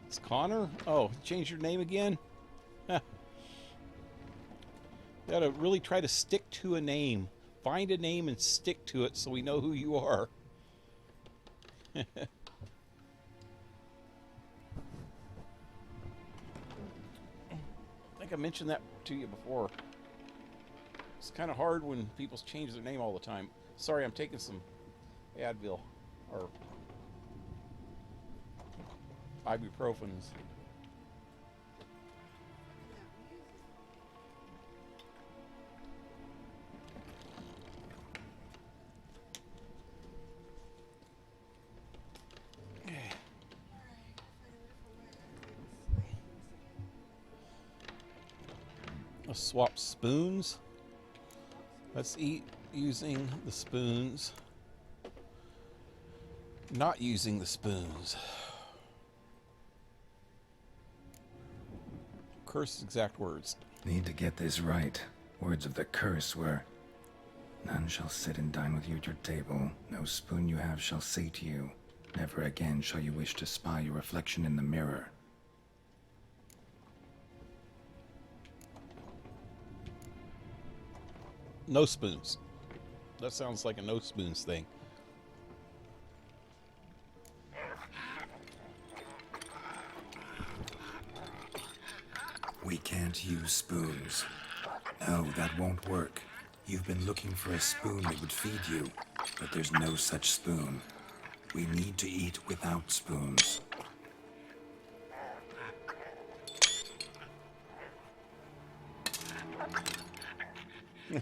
It's Connor? Oh, change your name again? Huh. You gotta really try to stick to a name. Find a name and stick to it so we know who you are. I think I mentioned that to you before. It's kind of hard when people change their name all the time. Sorry, I'm taking some Advil or ibuprofens. Let's swap spoons. Let's eat using the spoons. Not using the spoons. Curse exact words. Need to get this right. Words of the curse were, none shall sit and dine with you at your table. No spoon you have shall sate you. Never again shall you wish to spy your reflection in the mirror. No spoons. That sounds like a no spoons thing. We can't use spoons. No, that won't work. You've been looking for a spoon that would feed you, but there's no such spoon. We need to eat without spoons.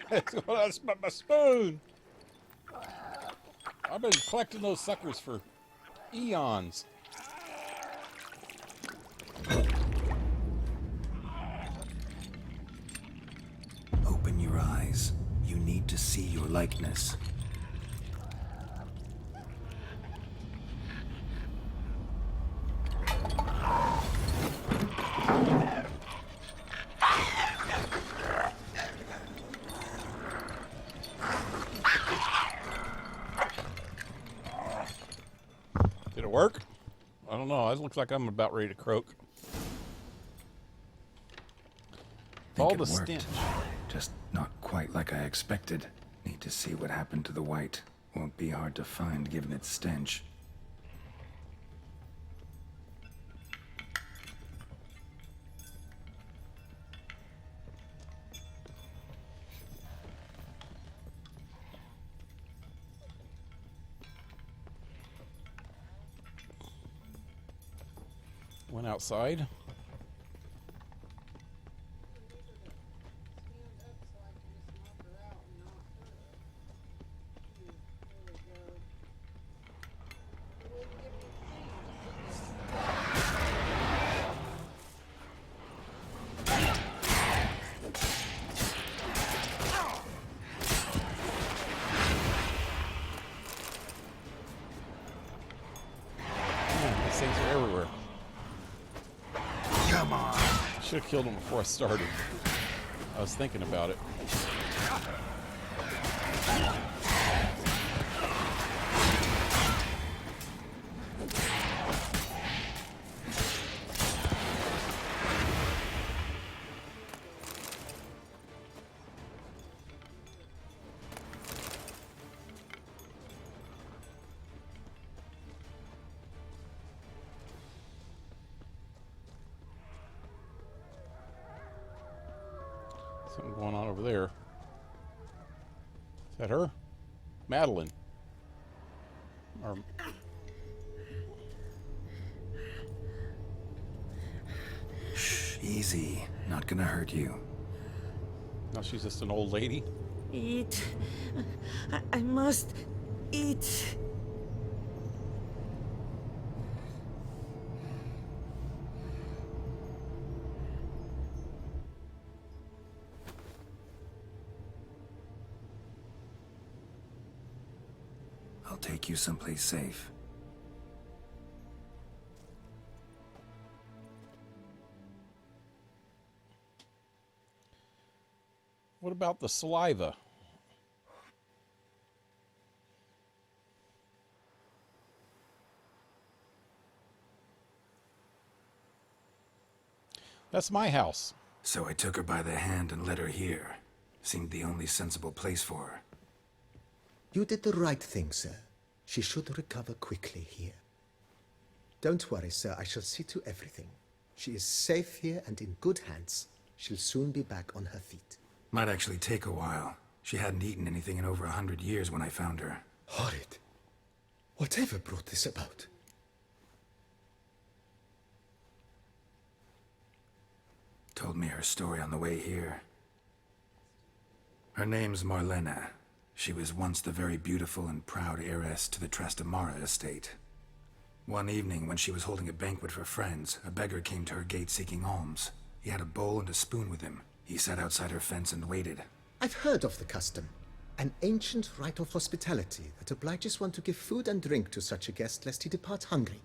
That's my spoon. I've been collecting those suckers for eons. Open your eyes. You need to see your likeness. Did it work? I don't know. It looks like I'm about ready to croak. All the stench. Just not quite like I expected. Need to see what happened to the white. Won't be hard to find given its stench. Went outside. Man, these things are everywhere. Come on. Should have killed him before I started. I was thinking about it. Something going on over there. Is that her? Madeline. Or... Shh, easy. Not gonna hurt you. No, she's just an old lady. Eat. I must eat. I'll take you someplace safe. What about the saliva? That's my house. So I took her by the hand and led her here. Seemed the only sensible place for her. You did the right thing, sir. She should recover quickly here. Don't worry, sir. I shall see to everything. She is safe here and in good hands. She'll soon be back on her feet. Might actually take a while. She hadn't eaten anything in over 100 years when I found her. Horrid. Whatever brought this about? Told me her story on the way here. Her name's Marlena. She was once the very beautiful and proud heiress to the Trastamara estate. One evening, when she was holding a banquet for friends, a beggar came to her gate seeking alms. He had a bowl and a spoon with him. He sat outside her fence and waited. I've heard of the custom. An ancient rite of hospitality that obliges one to give food and drink to such a guest lest he depart hungry.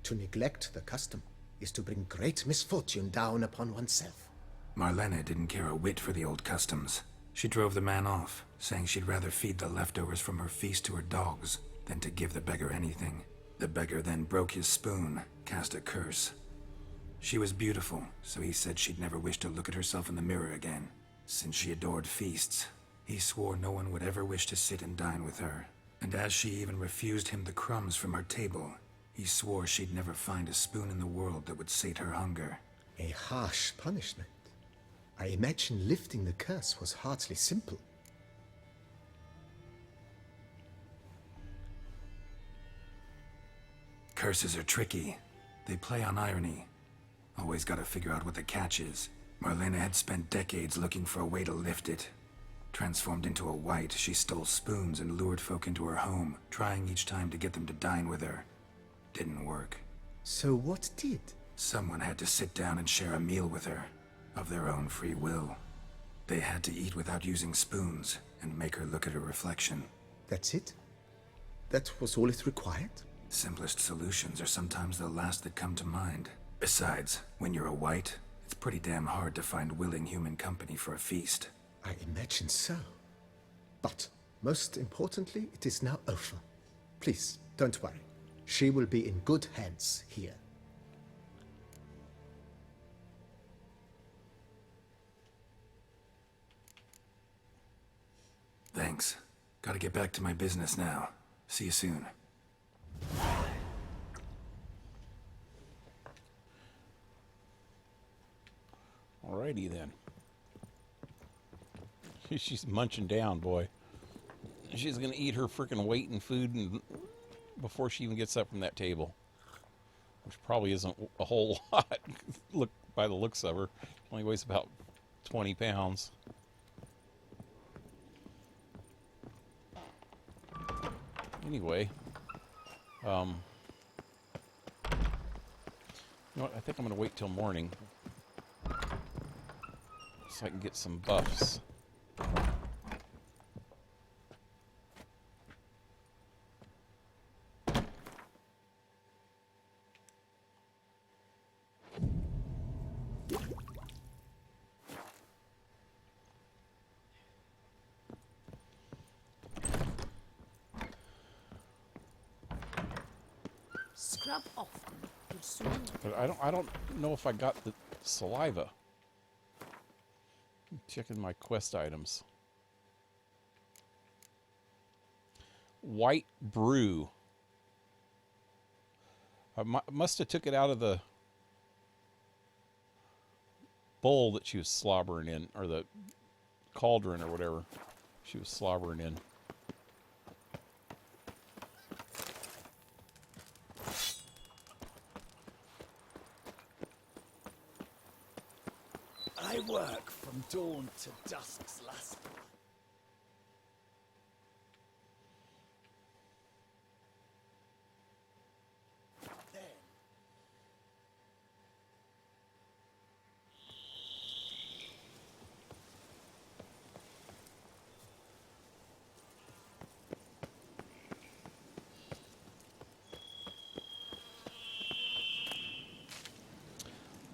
To neglect the custom is to bring great misfortune down upon oneself. Marlena didn't care a whit for the old customs. She drove the man off, saying she'd rather feed the leftovers from her feast to her dogs than to give the beggar anything. The beggar then broke his spoon, cast a curse. She was beautiful, so he said she'd never wish to look at herself in the mirror again. Since she adored feasts, he swore no one would ever wish to sit and dine with her. And as she even refused him the crumbs from her table, he swore she'd never find a spoon in the world that would sate her hunger. A harsh punishment. I imagine lifting the curse was hardly simple. Curses are tricky. They play on irony. Always gotta figure out what the catch is. Marlena had spent decades looking for a way to lift it. Transformed into a wight, she stole spoons and lured folk into her home, trying each time to get them to dine with her. Didn't work. So what did? Someone had to sit down and share a meal with her, of their own free will. They had to eat without using spoons, and make her look at her reflection. That's it? That was all it required? Simplest solutions are sometimes the last that come to mind. Besides, when you're a wight, it's pretty damn hard to find willing human company for a feast. I imagine so. But, most importantly, it is now over. Please, don't worry. She will be in good hands here. Thanks. Gotta get back to my business now. See you soon. Alrighty then. She's munching down, boy. She's gonna eat her freaking weight in food and before she even gets up from that table, which probably isn't a whole lot. Look, by the looks of her, only weighs about 20 pounds. Anyway, you know what? I think I'm gonna wait till morning so I can get some buffs. Scrub off. But I don't know if I got the saliva. I'm checking my quest items. White brew. I must have took it out of the bowl that she was slobbering in, or the cauldron or whatever. she was slobbering in. I work from dawn to dusk's last.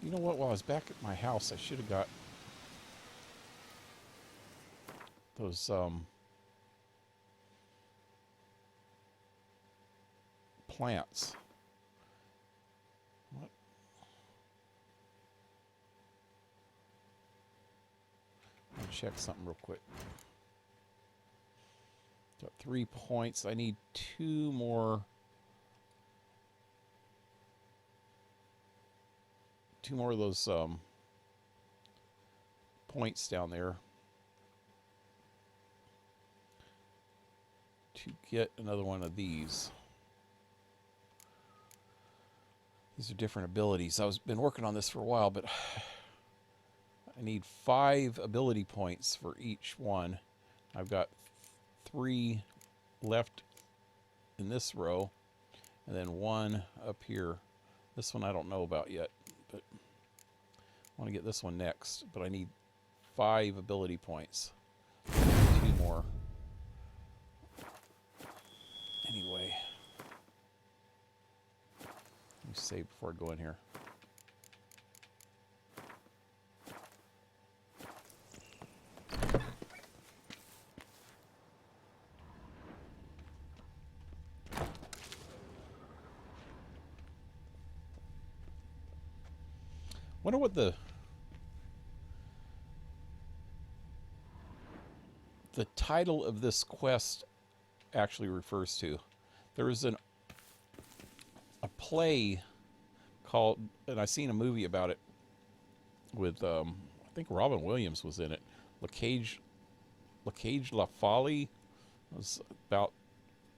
You know what? While I was back at my house, I should have got those plants. What? Let me check something real quick. Got 3 points. I need 2 more. 2 more of those points down there to get another one of these. These are different abilities. I've been working on this for a while, but I need 5 ability points for each one. I've got 3 left in this row, and then 1 up here. This one I don't know about yet, but I want to get this one next. But I need 5 ability points. 2 more. Anyway, let me save before I go in here. Wonder what the title of this quest actually refers to. There is a play called, and I've seen a movie about it with I think Robin Williams was in it. La Cage La Folie. It was about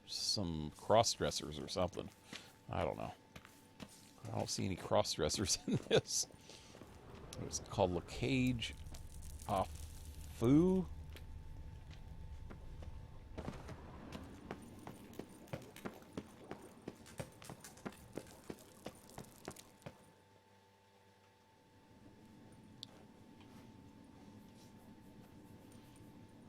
some cross-dressers or something. I don't know. I don't see any cross-dressers in this. It's called La Cage Fu.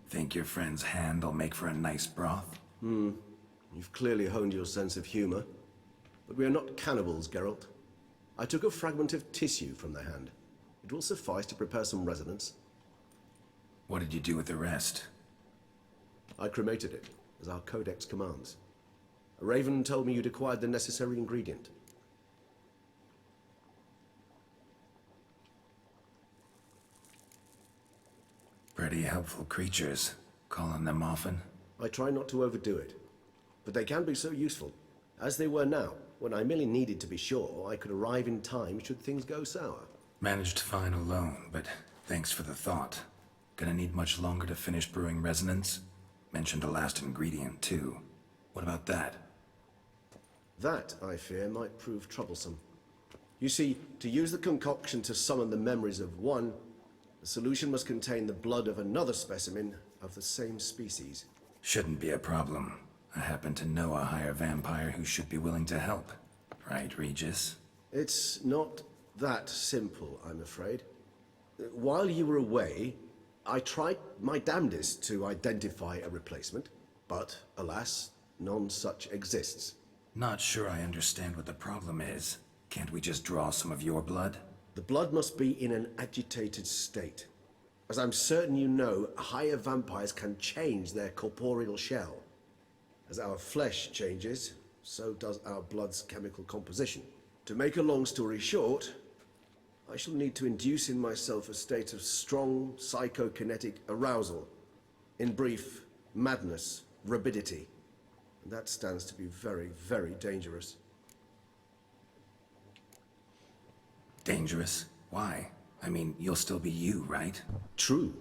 Think your friend's hand will make for a nice broth? You've clearly honed your sense of humor. But we are not cannibals, Geralt. I took a fragment of tissue from their hand. It will suffice to prepare some resonance. What did you do with the rest? I cremated it, as our codex commands. A raven told me you'd acquired the necessary ingredient. Pretty helpful creatures. Call on them often? I try not to overdo it. But they can be so useful, as they were now, when I merely needed to be sure I could arrive in time should things go sour. Managed fine alone, but thanks for the thought. Gonna need much longer to finish brewing resonance? Mentioned a last ingredient, too. What about that? That, I fear, might prove troublesome. You see, to use the concoction to summon the memories of one, the solution must contain the blood of another specimen of the same species. Shouldn't be a problem. I happen to know a higher vampire who should be willing to help. Right, Regis? It's not that simple, I'm afraid. While you were away, I tried my damnedest to identify a replacement, but alas, none such exists. Not sure I understand what the problem is. Can't we just draw some of your blood? The blood must be in an agitated state. As I'm certain you know, higher vampires can change their corporeal shell. As our flesh changes, so does our blood's chemical composition. To make a long story short, I shall need to induce in myself a state of strong psychokinetic arousal. In brief, madness, rabidity. And that stands to be very, very dangerous. Dangerous? Why? I mean, you'll still be you, right? True.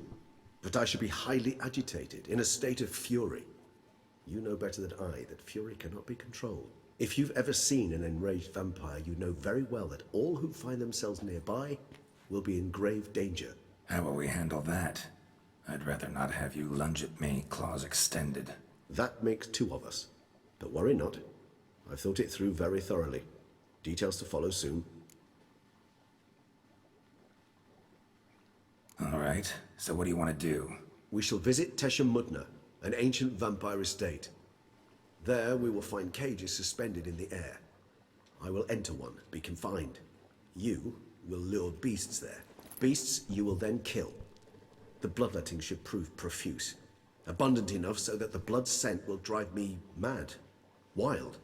But I should be highly agitated, in a state of fury. You know better than I that fury cannot be controlled. If you've ever seen an enraged vampire, you know very well that all who find themselves nearby will be in grave danger. How will we handle that? I'd rather not have you lunge at me, claws extended. That makes two of us. But worry not. I've thought it through very thoroughly. Details to follow soon. All right, so what do you want to do? We shall visit TheBunaBug, an ancient vampire estate. There we will find cages suspended in the air. I will enter one, be confined. You will lure beasts there. Beasts you will then kill. The bloodletting should prove profuse. Abundant enough so that the blood scent will drive me mad. Wild.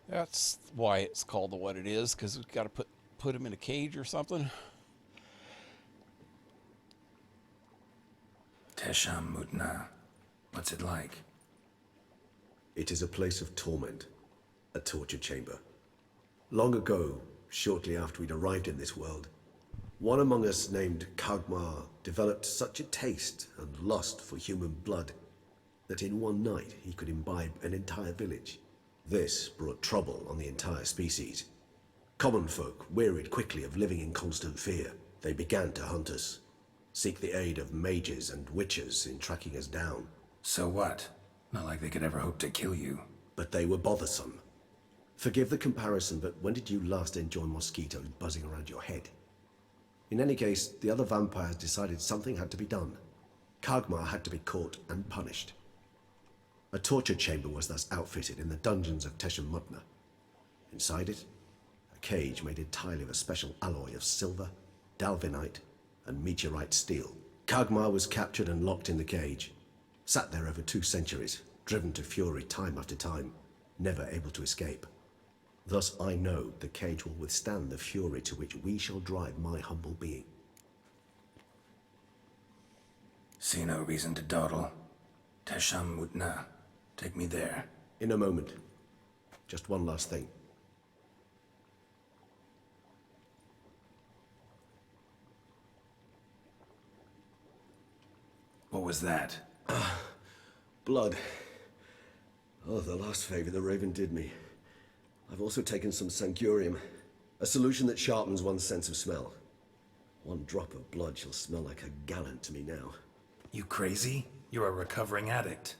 That's why it's called what it is, because we've got to put him in a cage or something. TheBunaBug. What's it like? It is a place of torment. A torture chamber. Long ago, shortly after we'd arrived in this world, one among us named Kagmar developed such a taste and lust for human blood that in one night he could imbibe an entire village. This brought trouble on the entire species. Common folk wearied quickly of living in constant fear. They began to hunt us, seek the aid of mages and witches in tracking us down. So what? Not like they could ever hope to kill you. But they were bothersome. Forgive the comparison, but when did you last enjoy mosquitoes buzzing around your head? In any case, the other vampires decided something had to be done. Kagmar had to be caught and punished. A torture chamber was thus outfitted in the dungeons of TheBunaBug. Inside it, a cage made entirely of a special alloy of silver, dalvinite, and meteorite steel. Kagmar was captured and locked in the cage. Sat there over 2 centuries, driven to fury time after time, never able to escape. Thus I know the cage will withstand the fury to which we shall drive my humble being. See no reason to dawdle. TheBunaBug. Take me there. In a moment. Just one last thing. What was that? Blood. Oh, the last favor the Raven did me. I've also taken some Sancurium, a solution that sharpens one's sense of smell. One drop of blood shall smell like a gallon to me now. You crazy? You're a recovering addict.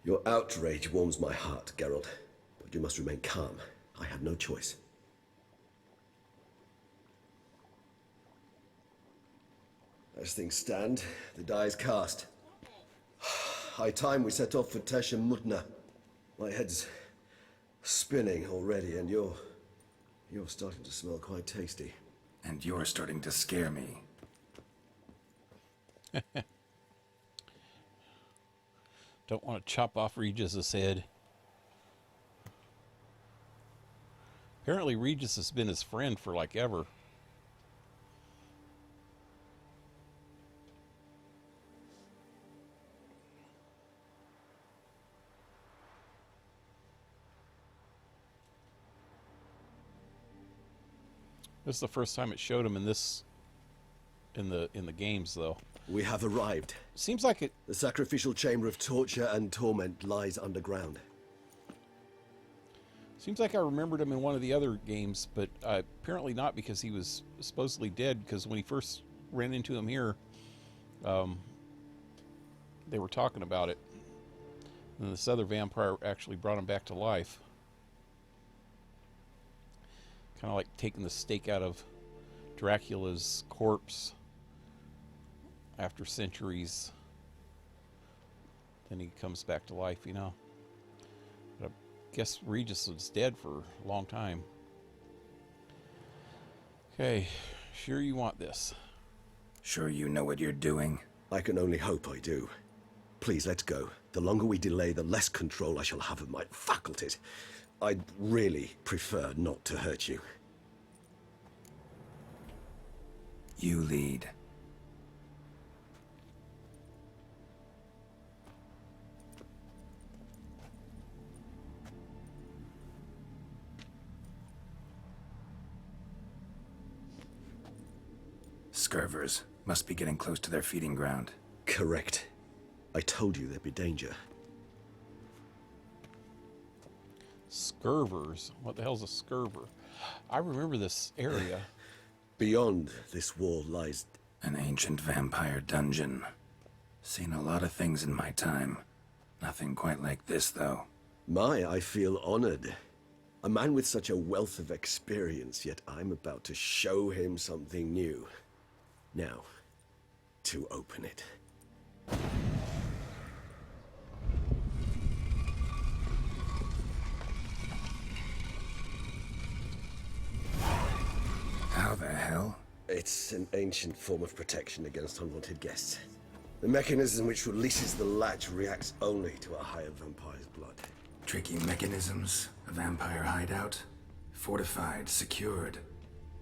Your outrage warms my heart, Geralt. But you must remain calm. I have no choice. As things stand, the die is cast. High time we set off for TheBunaBug. My head's spinning already, and you're starting to smell quite tasty. And you're starting to scare me. Don't want to chop off Regis's head. Apparently Regis has been his friend for like ever. This is the first time it showed him in this in the games though. We have arrived. Seems like it. The sacrificial chamber of torture and torment lies underground. Seems like I remembered him in one of the other games, but apparently not, because he was supposedly dead. Because when he first ran into him here, they were talking about it, and this other vampire actually brought him back to life. Kind of like taking the stake out of Dracula's corpse after centuries. Then he comes back to life, you know. But I guess Regis was dead for a long time. Okay, sure you want this? Sure you know what you're doing? I can only hope I do. Please, let's go. The longer we delay, the less control I shall have of my faculties. I'd really prefer not to hurt you. You lead. Scurvers, Must be getting close to their feeding ground. Correct. I told you there'd be danger. Scurvers. What the hell's a scurver? I remember this area. Beyond this wall lies an ancient vampire dungeon. Seen a lot of things in my time. Nothing quite like this, though. I feel honored. A man with such a wealth of experience, yet I'm about to show him something new. Now, to open it. How the hell? It's an ancient form of protection against unwanted guests. The mechanism which releases the latch reacts only to a higher vampire's blood. Tricky mechanisms, a vampire hideout, fortified, secured.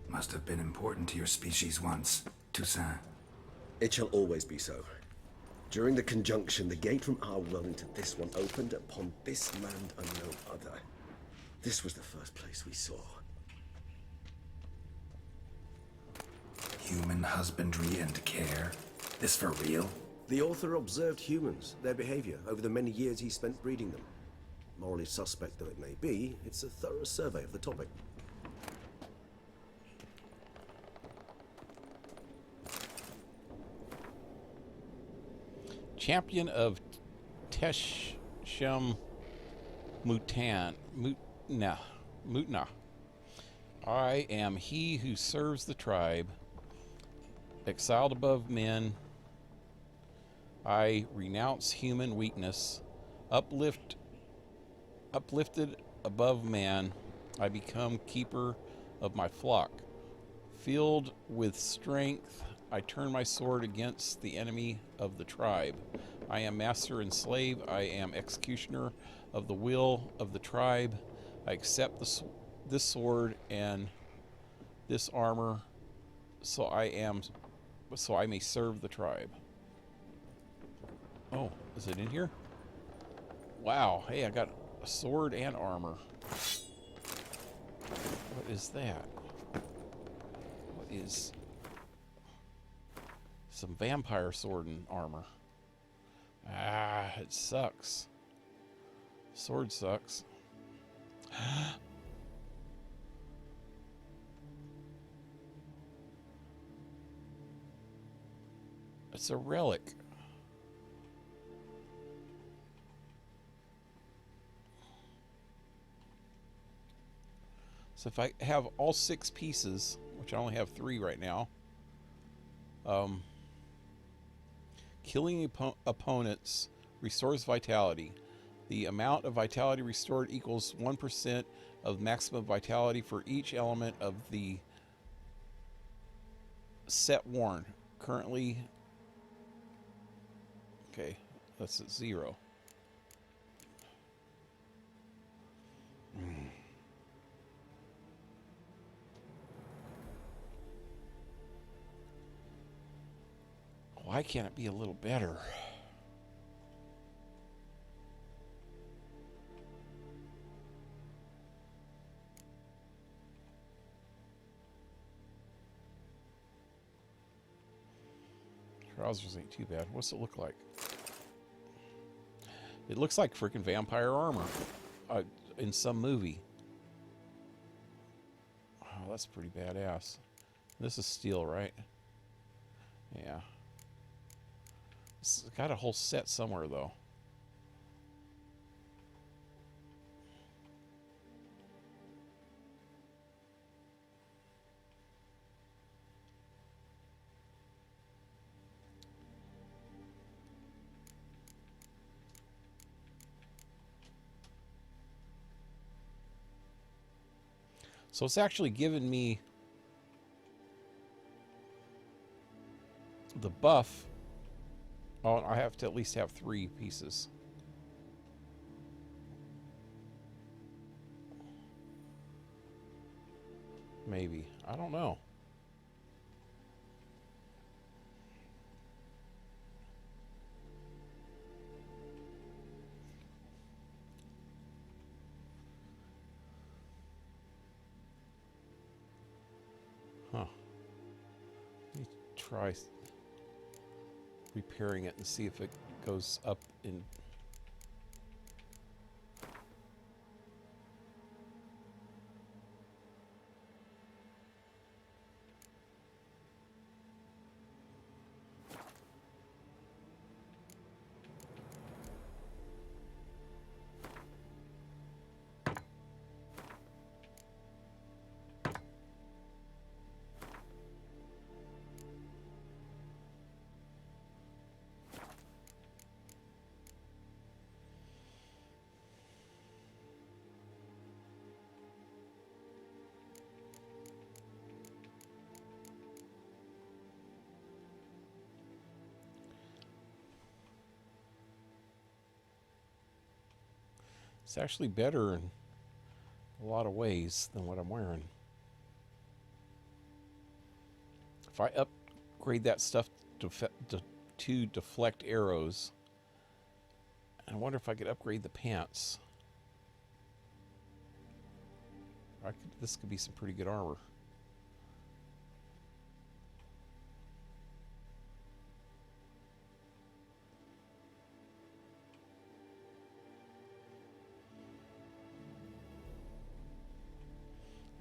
Must have been important to your species once, Toussaint. It shall always be so. During the conjunction, the gate from our world into this one opened upon this land and no other. This was the first place we saw. Human husbandry and care? This for real? The author observed humans, their behavior, over the many years he spent breeding them. Morally suspect though it may be, it's a thorough survey of the topic. Champion of Teshem Mutna. I am he who serves the tribe. Exiled above men, I renounce human weakness. Uplifted above man, I become keeper of my flock. Filled with strength, I turn my sword against the enemy of the tribe. I am master and slave. I am executioner of the will of the tribe. I accept this sword and this armor, so I may serve the tribe. Oh, is it in here? Wow, hey, I got a sword and armor. What is that? What is... some vampire sword and armor. Ah, it sucks. Sword sucks. It's a relic. So if I have all 6 pieces, which I only have 3 right now, killing opponents restores vitality. The amount of vitality restored equals 1% of maximum vitality for each element of the set worn. Currently, okay, that's at 0. Why can't it be a little better? Trousers ain't too bad. What's it look like? It looks like freaking vampire armor in some movie. Oh, that's pretty badass. This is steel, right? Yeah. It's got a whole set somewhere, though. So it's actually given me the buff. Oh, I have to at least have 3 pieces. Maybe. I don't know. Huh. Let me try repairing it and see if it goes up in. It's actually better in a lot of ways than what I'm wearing. If I upgrade that stuff to deflect arrows, I wonder if I could upgrade the pants. This could be some pretty good armor.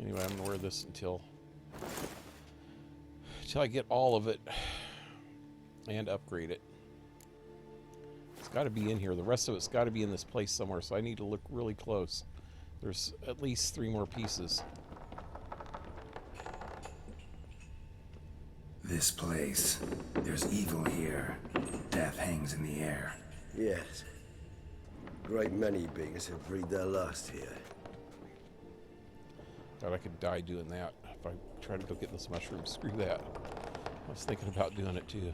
Anyway, I'm gonna wear this until I get all of it and upgrade it. It's got to be in here. The rest of it's got to be in this place somewhere, so I need to look really close. There's at least 3 more pieces. This place. There's evil here. Death hangs in the air. Yes. A great many beings have breathed their last here. Thought I could die doing that. If I try to go get this mushroom, screw that. I was thinking about doing it too.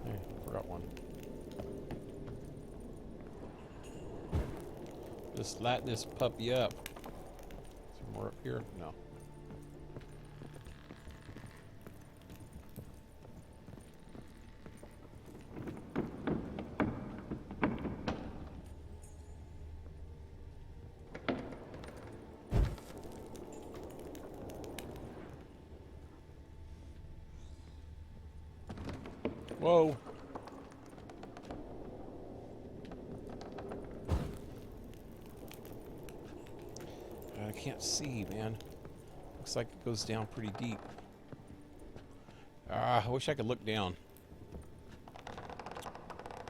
Hey, forgot one. Just light this puppy up. Is there more up here? No. Whoa. I can't see, man. Looks like it goes down pretty deep. I wish I could look down.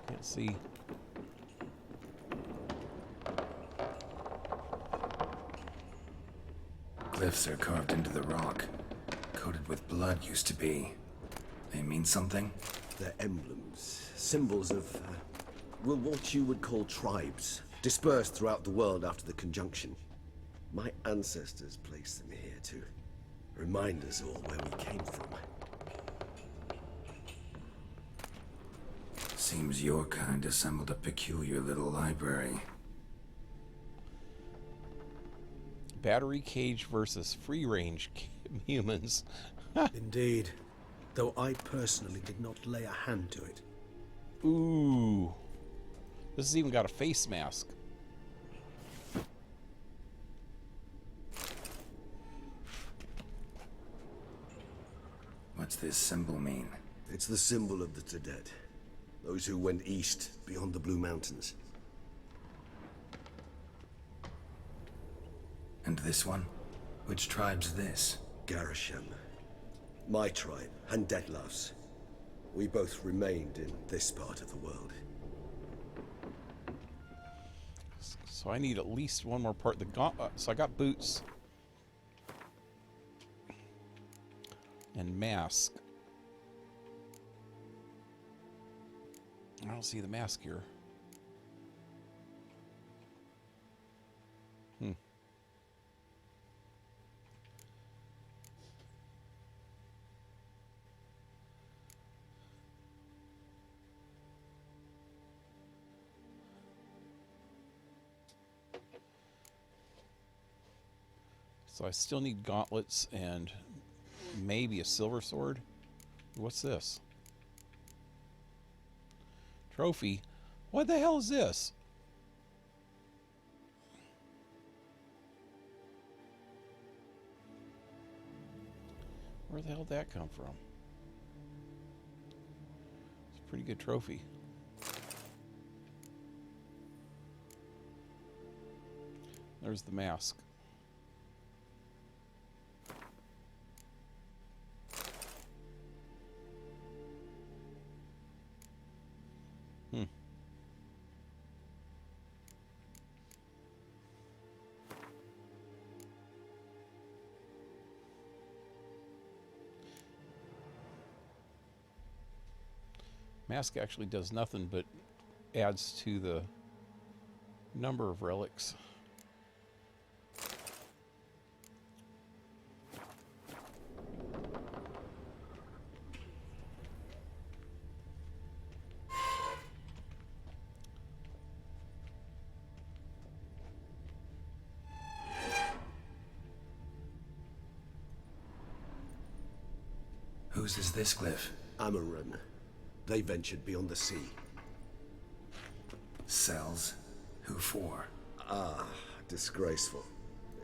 Can't see. Glyphs are carved into the rock. Coated with blood used to be. They mean something? They're emblems, symbols of, well, what you would call tribes, dispersed throughout the world after the conjunction. My ancestors placed them here to remind us all where we came from. Seems your kind assembled a peculiar little library. Battery cage versus free-range humans. Indeed. Though I personally did not lay a hand to it. Ooh. This has even got a face mask. What's this symbol mean? It's the symbol of the Dead. Those who went east beyond the Blue Mountains. And this one? Which tribe's this? Garisham. My tribe, and Deadlough's. We both remained in this part of the world. So I need at least one more part. The gauntlet. So I got boots. And mask. I don't see the mask here. So I still need gauntlets and maybe a silver sword. What's this? Trophy? What the hell is this? Where the hell did that come from? It's a pretty good trophy. There's the mask. Mask actually does nothing but adds to the number of relics. Whose is this glyph? Amaran. They ventured beyond the sea. Cells? Who for? Ah, disgraceful.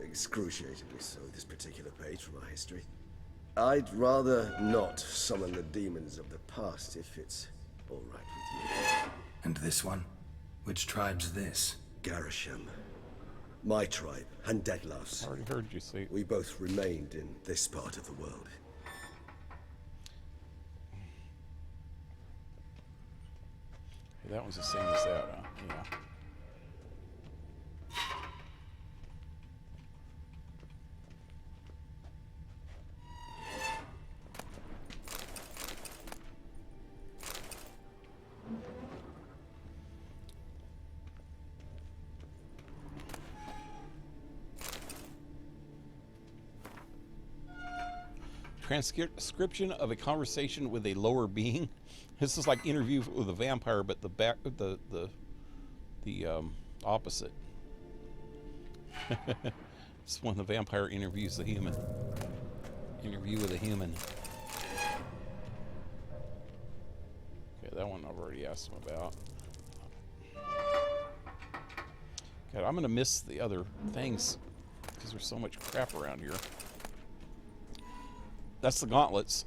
Excruciatingly so, this particular page from our history. I'd rather not summon the demons of the past if it's all right with you. And this one? Which tribe's this? Garisham. My tribe, and Deadlough's. I already heard you say. We both remained in this part of the world. That one's the same as that, huh? Yeah. Transcription of a conversation with a lower being. This is like interview with a vampire, but the opposite. It's when the vampire interviews the human. Interview with a human. Okay, that one I've already asked him about. God, I'm gonna miss the other things because there's so much crap around here. That's the gauntlets.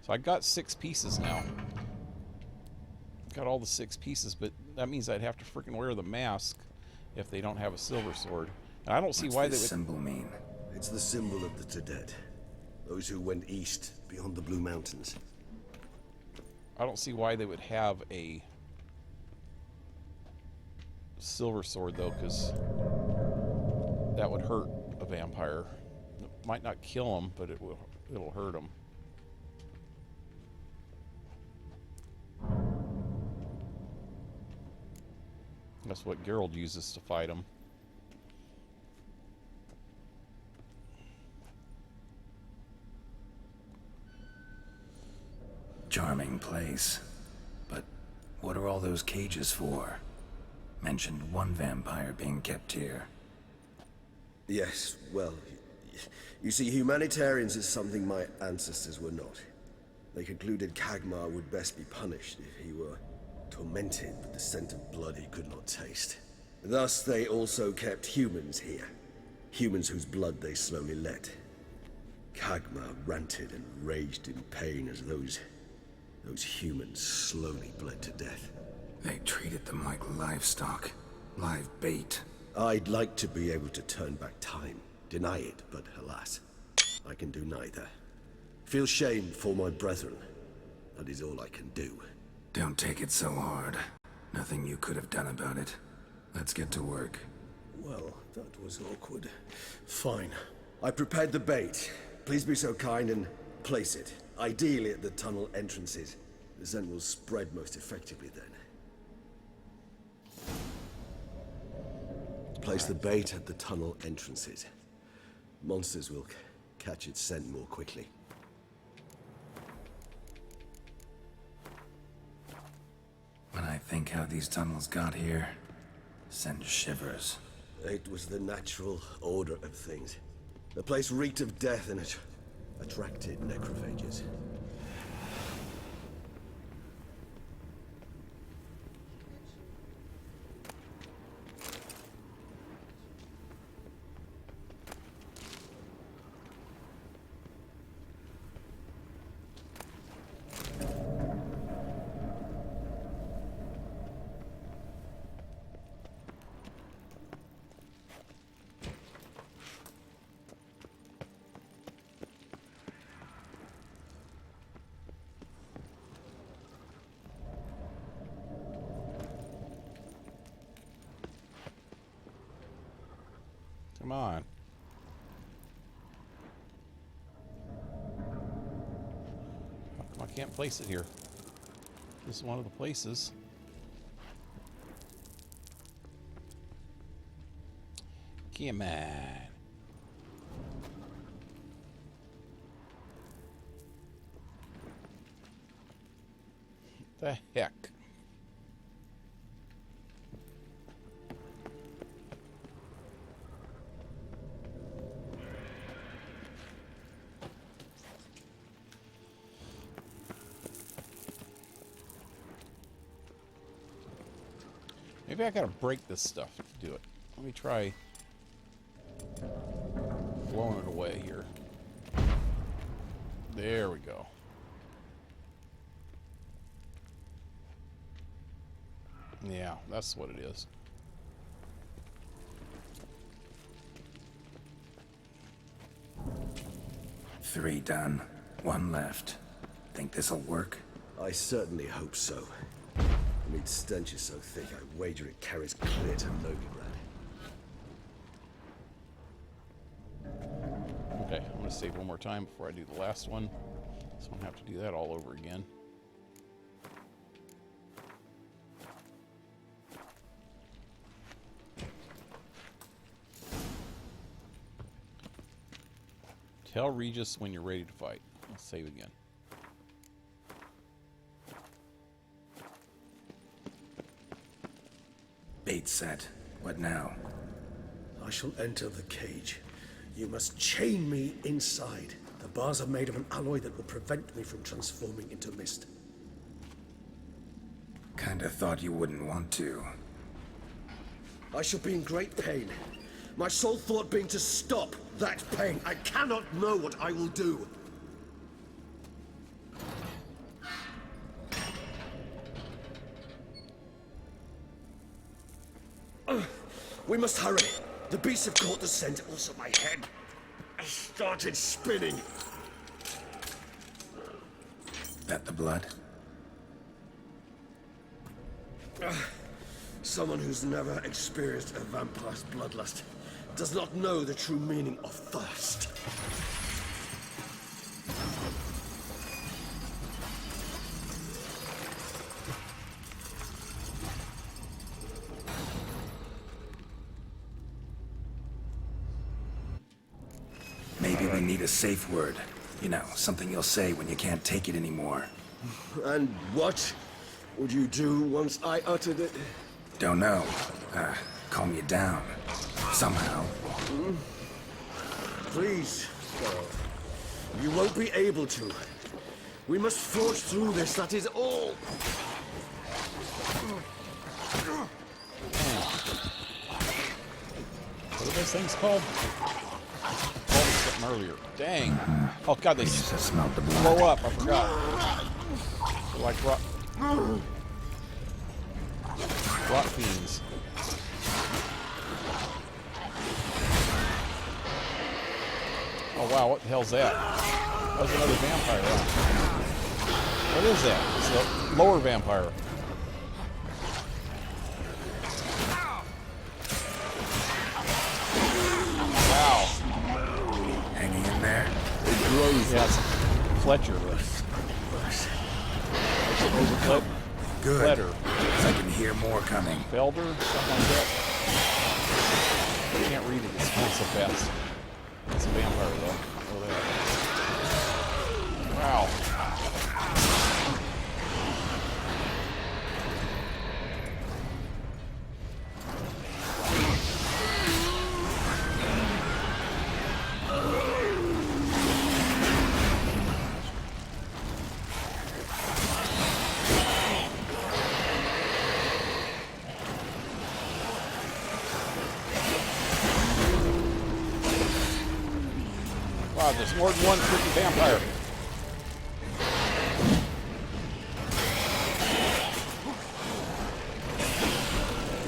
So I got 6 pieces now. Got all the 6 pieces, but that means I'd have to freaking wear the mask if they don't have a silver sword. And I don't see why they would. What's this symbol mean? It's the symbol of the Tadet. Those who went east beyond the Blue Mountains. I don't see why they would have a silver sword though, because that would hurt a vampire. It might not kill him, but it'll hurt him. That's what Geralt uses to fight him. Charming place. But what are all those cages for? Mentioned one vampire being kept here. Yes, well, you see, humanitarians is something my ancestors were not. They concluded Kagmar would best be punished if he were tormented with the scent of blood he could not taste. Thus, they also kept humans here. Humans whose blood they slowly let. Kagmar ranted and raged in pain as those humans slowly bled to death. They treated them like livestock. Live bait. I'd like to be able to turn back time. Deny it, but alas, I can do neither. Feel shame for my brethren. That is all I can do. Don't take it so hard. Nothing you could have done about it. Let's get to work. Well, that was awkward. Fine. I prepared the bait. Please be so kind and place it. Ideally at the tunnel entrances. The scent will spread most effectively then. Place the bait at the tunnel entrances. Monsters will catch its scent more quickly. When I think how these tunnels got here, send shivers. It was the natural order of things. The place reeked of death and it attracted necrophages. Come on. How come I can't place it here? This is one of the places. Come on. The heck? Maybe I gotta break this stuff to do it. Let me try blowing it away here. There we go. Yeah, that's what it is. Three done. One left. Think this'll work? I certainly hope so. The meat stench is so thick, I wager it carries clear to Novigrad. Okay, I'm gonna save one more time before I do the last one. So I'm gonna have to do that all over again. Tell Regis when you're ready to fight. Let's save again. Bait set. What now? I shall enter the cage. You must chain me inside. The bars are made of an alloy that will prevent me from transforming into mist. Kinda thought you wouldn't want to. I shall be in great pain. My sole thought being to stop that pain. I cannot know what I will do. We must hurry. The beasts have caught the scent. Also, my head has started spinning. That the blood? Someone who's never experienced a vampire's bloodlust does not know the true meaning of thirst. Maybe we need a safe word. You know, something you'll say when you can't take it anymore. And what would you do once I uttered it? Don't know. Calm you down. Somehow. Please, Thur. You won't be able to. We must forge through this, that is all. What are those things called? Something earlier. Dang. Oh god, they smelled the blood. Blow up, I forgot. They're like rot fiends. Oh wow, what the hell's that? That was another vampire. What is that? It's the lower vampire. Wow. Hanging in there? It grows. Yeah, it's Fletcher. Good. Fletter. I can hear more coming. Felder, something like that. I can't read it. It's going so fast. It's a vampire, though. Oh, there. Wow. Wow, there's more than one freaking vampire.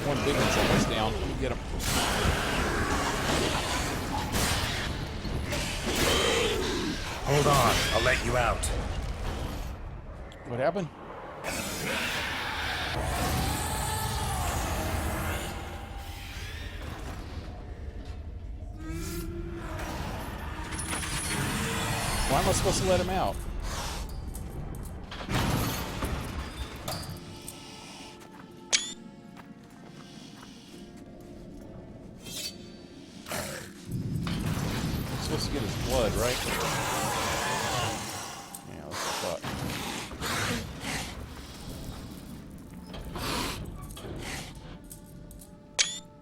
One big one's almost down. Let me get him. Hold on, I'll let you out. What happened? Why am I supposed to let him out? I'm supposed to get his blood, right? Yeah, that's what I thought.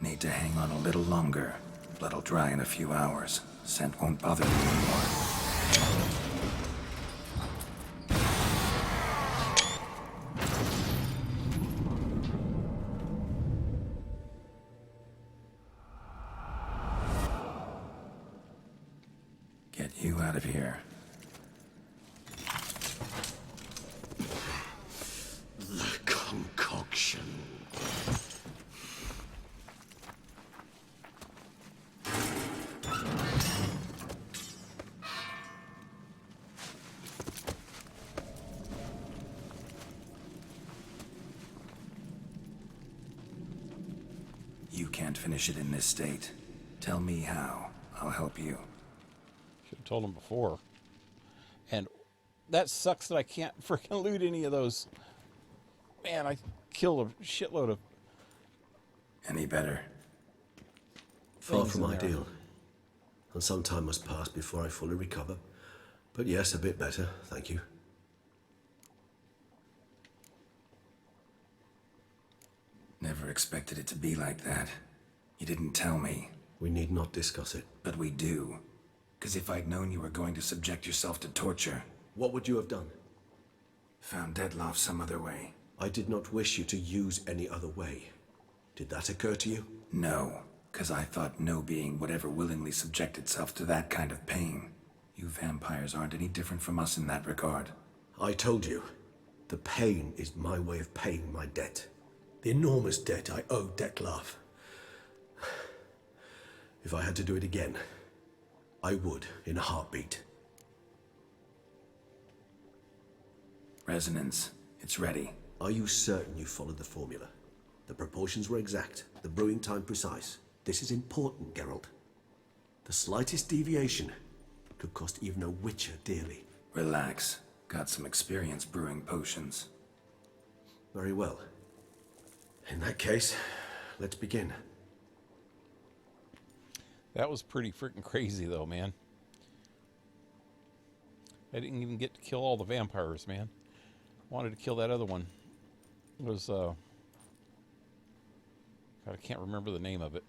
Need to hang on a little longer. Blood'll dry in a few hours. Scent won't bother you anymore. Get you out of here. The concoction. You can't finish it in this state. Tell me how. I'll help you. Should have told him before. And that sucks that I can't freaking loot any of those. Man, I killed a shitload of... Any better? Far from ideal. And some time must pass before I fully recover. But yes, a bit better, thank you. Never expected it to be like that. You didn't tell me. We need not discuss it. But we do. Because if I'd known you were going to subject yourself to torture... What would you have done? Found Dettlaff some other way. I did not wish you to use any other way. Did that occur to you? No, because I thought no being would ever willingly subject itself to that kind of pain. You vampires aren't any different from us in that regard. I told you, the pain is my way of paying my debt. The enormous debt I owe Dettlaff. If I had to do it again, I would in a heartbeat. Resonance. It's ready. Are you certain you followed the formula? The proportions were exact, the brewing time precise. This is important, Geralt. The slightest deviation could cost even a witcher dearly. Relax. Got some experience brewing potions. Very well. In that case, let's begin. That was pretty freaking crazy, though, man. I didn't even get to kill all the vampires, man. Wanted to kill that other one. It was, God, I can't remember the name of it.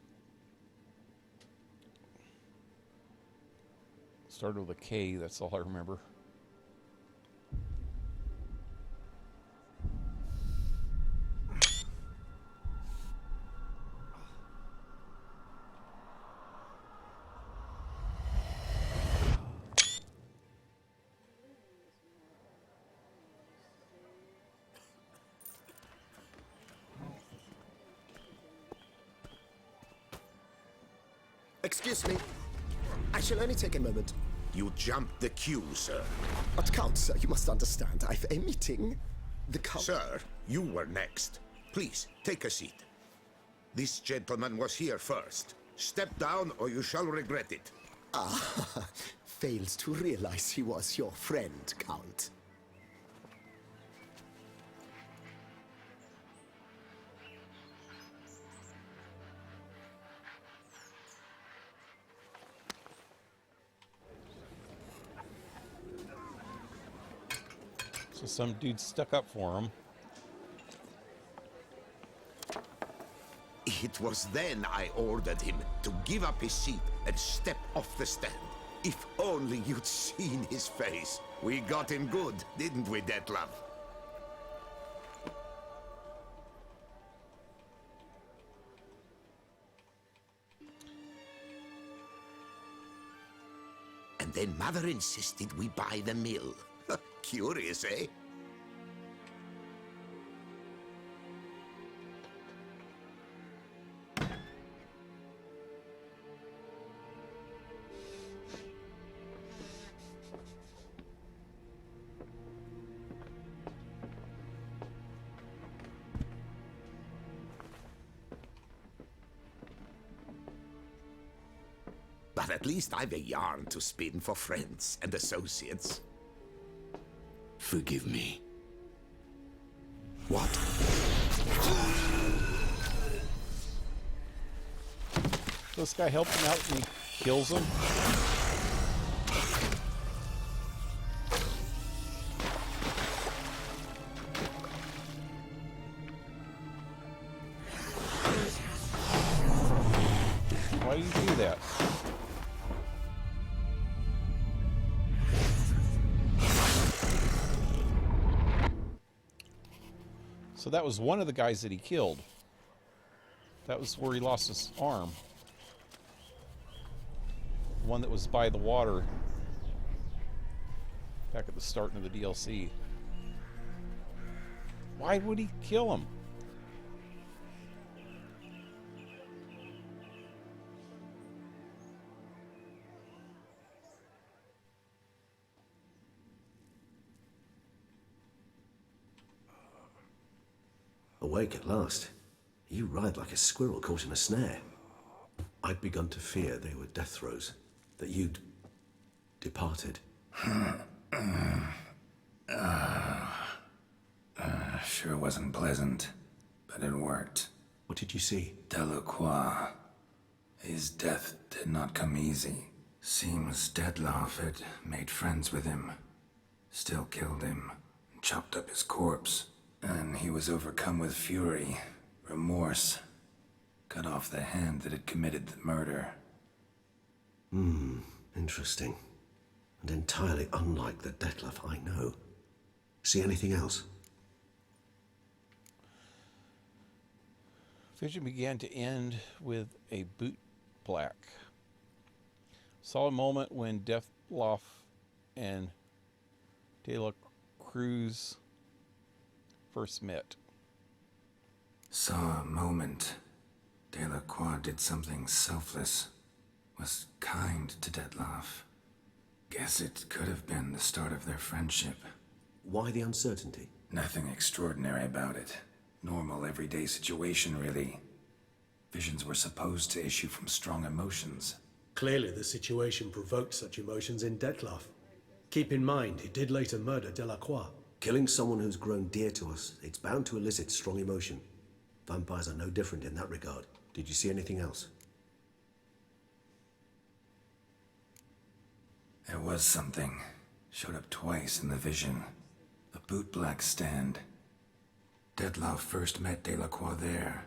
Started with a K, that's all I remember. Excuse me. I shall only take a moment. You jumped the queue, sir. But Count, sir, you must understand. I've a meeting. The Count... Sir, you were next. Please, take a seat. This gentleman was here first. Step down or you shall regret it. Ah, fails to realize he was your friend, Count. So some dude stuck up for him. It was then I ordered him to give up his seat and step off the stand. If only you'd seen his face. We got him good, didn't we, Dettlaff? And then Mother insisted we buy the mill. Curious, eh? But at least I've a yarn to spin for friends and associates. Forgive me. What? This guy helps him out and he kills him. Why do you do that? So that was one of the guys that he killed. That was where he lost his arm. One that was by the water back at the start of the DLC. Why would he kill him? Awake at last. You ride like a squirrel caught in a snare. I'd begun to fear they were death throes, that you'd departed. Sure wasn't pleasant, but it worked. What did you see? Delacroix. His death did not come easy. Seems Dettlaff had made friends with him, still killed him, and chopped up his corpse. And he was overcome with fury, remorse, cut off the hand that had committed the murder. Interesting. And entirely unlike the Dettlaff I know. See anything else? Vision began to end with a boot black. Saw a moment when Dettlaff and De La Cruz first met. Saw a moment. Delacroix did something selfless. Was kind to Dettlaff. Guess it could have been the start of their friendship. Why the uncertainty? Nothing extraordinary about it. Normal, everyday situation, really. Visions were supposed to issue from strong emotions. Clearly the situation provoked such emotions in Dettlaff. Keep in mind, he did later murder Delacroix. Killing someone who's grown dear to us, it's bound to elicit strong emotion. Vampires are no different in that regard. Did you see anything else? There was something. Showed up twice in the vision. A bootblack stand. Dettlaff first met Delacroix there.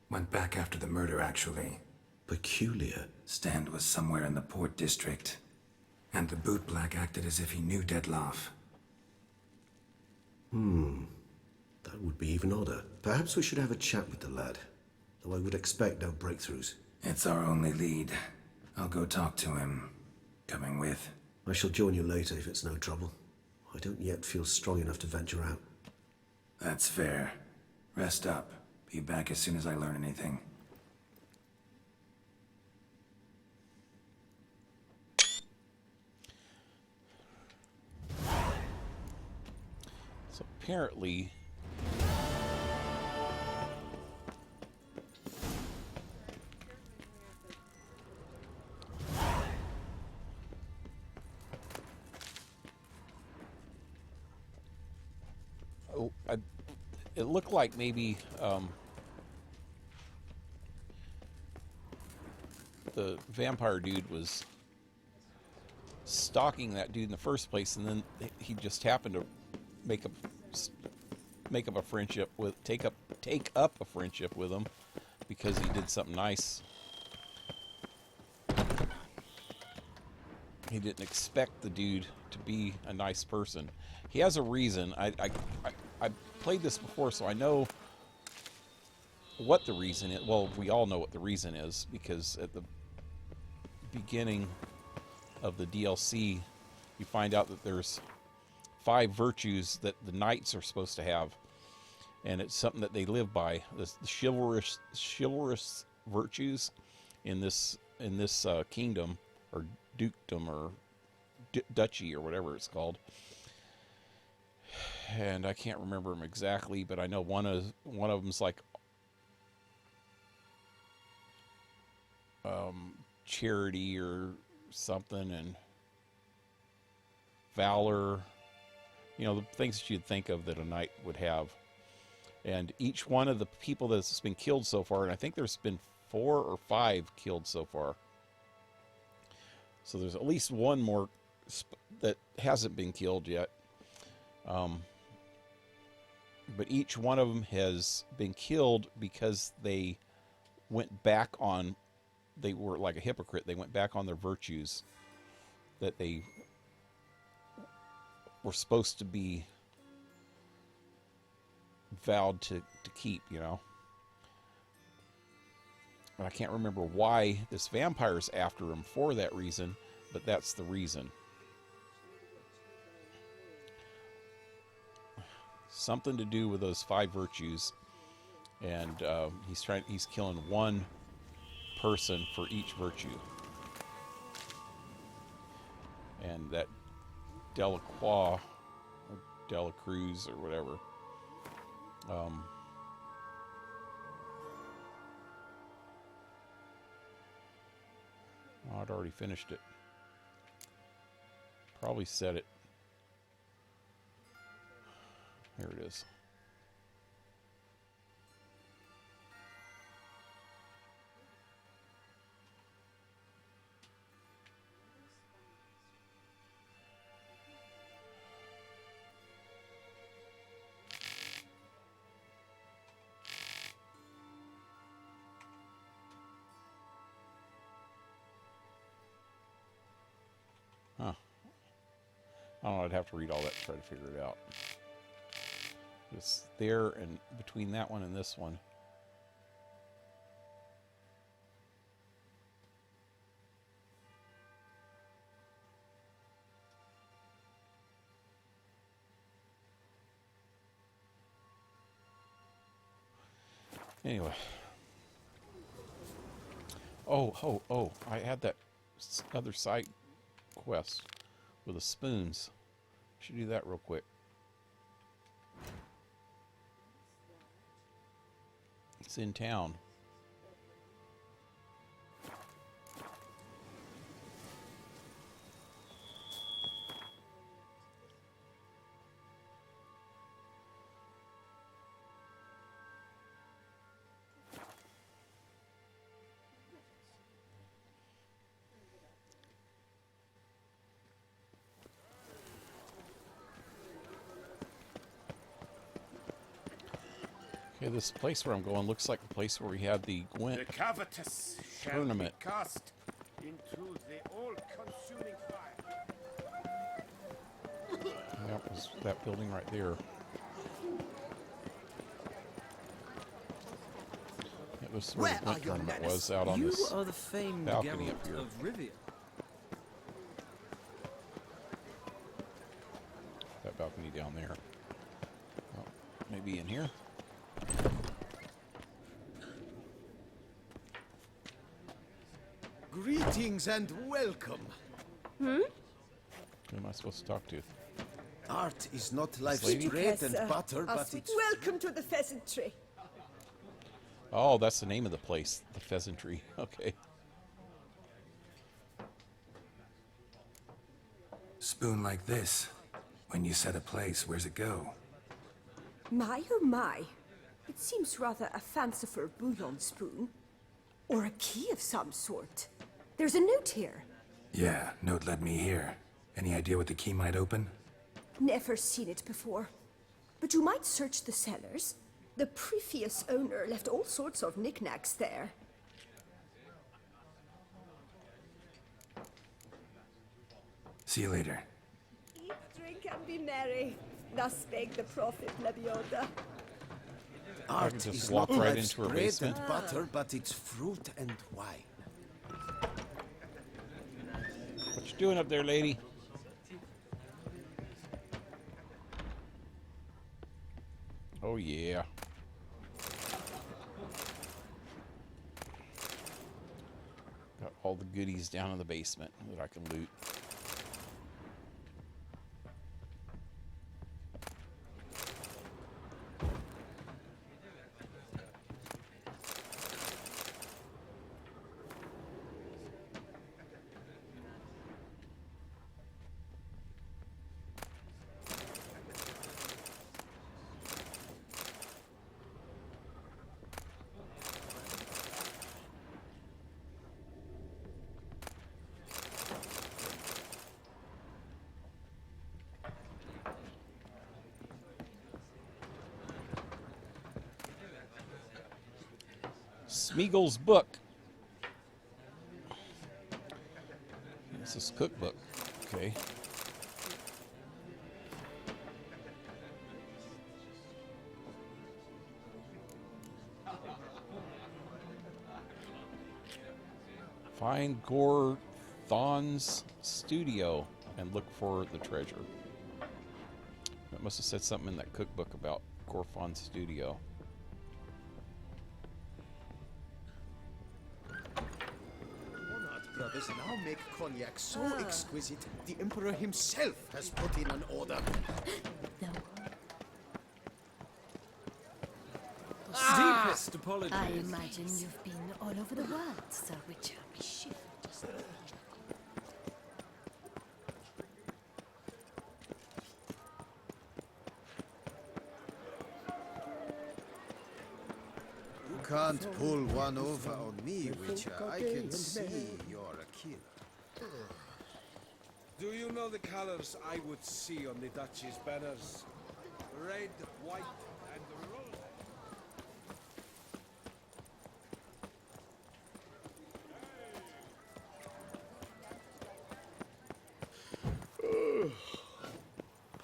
Went back after the murder, actually. Peculiar. Stand was somewhere in the port district. And the bootblack acted as if he knew Dettlaff. That would be even odder. Perhaps we should have a chat with the lad. Though I would expect no breakthroughs. It's our only lead. I'll go talk to him. Coming with? I shall join you later if it's no trouble. I don't yet feel strong enough to venture out. That's fair. Rest up. Be back as soon as I learn anything. So apparently it looked like maybe the vampire dude was stalking that dude in the first place, and then he just happened to make up a friendship with take up a friendship with him because he did something nice. He didn't expect the dude to be a nice person. He has a reason. I played this before, so I know what the reason is. Well, we all know what the reason is, because at the beginning of the DLC, you find out that there's 5 virtues that the knights are supposed to have, and it's something that they live by. The chivalrous virtues in this kingdom, or dukedom, or duchy, or whatever it's called. And I can't remember them exactly, but I know one of them's like charity or something, and valor, you know, the things that you'd think of that a knight would have. And each one of the people that's been killed so far, and I think there's been 4 or 5 killed so far. So there's at least one more that hasn't been killed yet. But each one of them has been killed because they went back on, they were like a hypocrite. They went back on their virtues that they were supposed to be vowed to keep, you know. And I can't remember why this vampire's after him for that reason, but that's the reason. Something to do with those 5 virtues, and he's killing one person for each virtue. And that Delacroix or Delacruz or whatever, I'd already finished it. Probably said it. Here it is. Huh. I don't know, I'd have to read all that to try to figure it out. It's there, and between that one and this one. Anyway. Oh, I had that other side quest with the spoons. Should do that real quick. It's in town. Okay, this place where I'm going looks like the place where we had the Gwent tournament. Cast into the all-consuming fire. That was that building right there. It was where the Gwent tournament was, out on this are the famed balcony up here. Of Rivia. That balcony down there. Oh, maybe in here. Greetings and welcome. Who am I supposed to talk to? Art is not life's lady? bread and butter, but it's... Welcome to the pheasantry. Oh, that's the name of the place, the Pheasantry. Okay. Spoon like this. When you set a place, where's it go? My oh my. It seems rather a fanciful bouillon spoon. Or a key of some sort. There's a note here. Yeah, note led me here. Any idea what the key might open? Never seen it before. But you might search the cellars. The previous owner left all sorts of knickknacks there. See you later. Eat, drink, and be merry. Thus spake the prophet Lebioda. I can just walk right into her basement. And butter, but it's fruit and wine. What you doing up there, lady? Oh yeah. Got all the goodies down in the basement that I can loot. Smeagol's book. This is cookbook. Okay. Find Gorthon's studio and look for the treasure. It must have said something in that cookbook about Gorthon's studio. Monarch brothers now make cognac so exquisite, the Emperor himself has put in an order. Deepest apologies. I imagine you've been all over the world, Sir Richard. You can't pull one over on me, Witcher. I can see you're a killer. Do you know the colors I would see on the Duchy's banners? Red, white, and rose.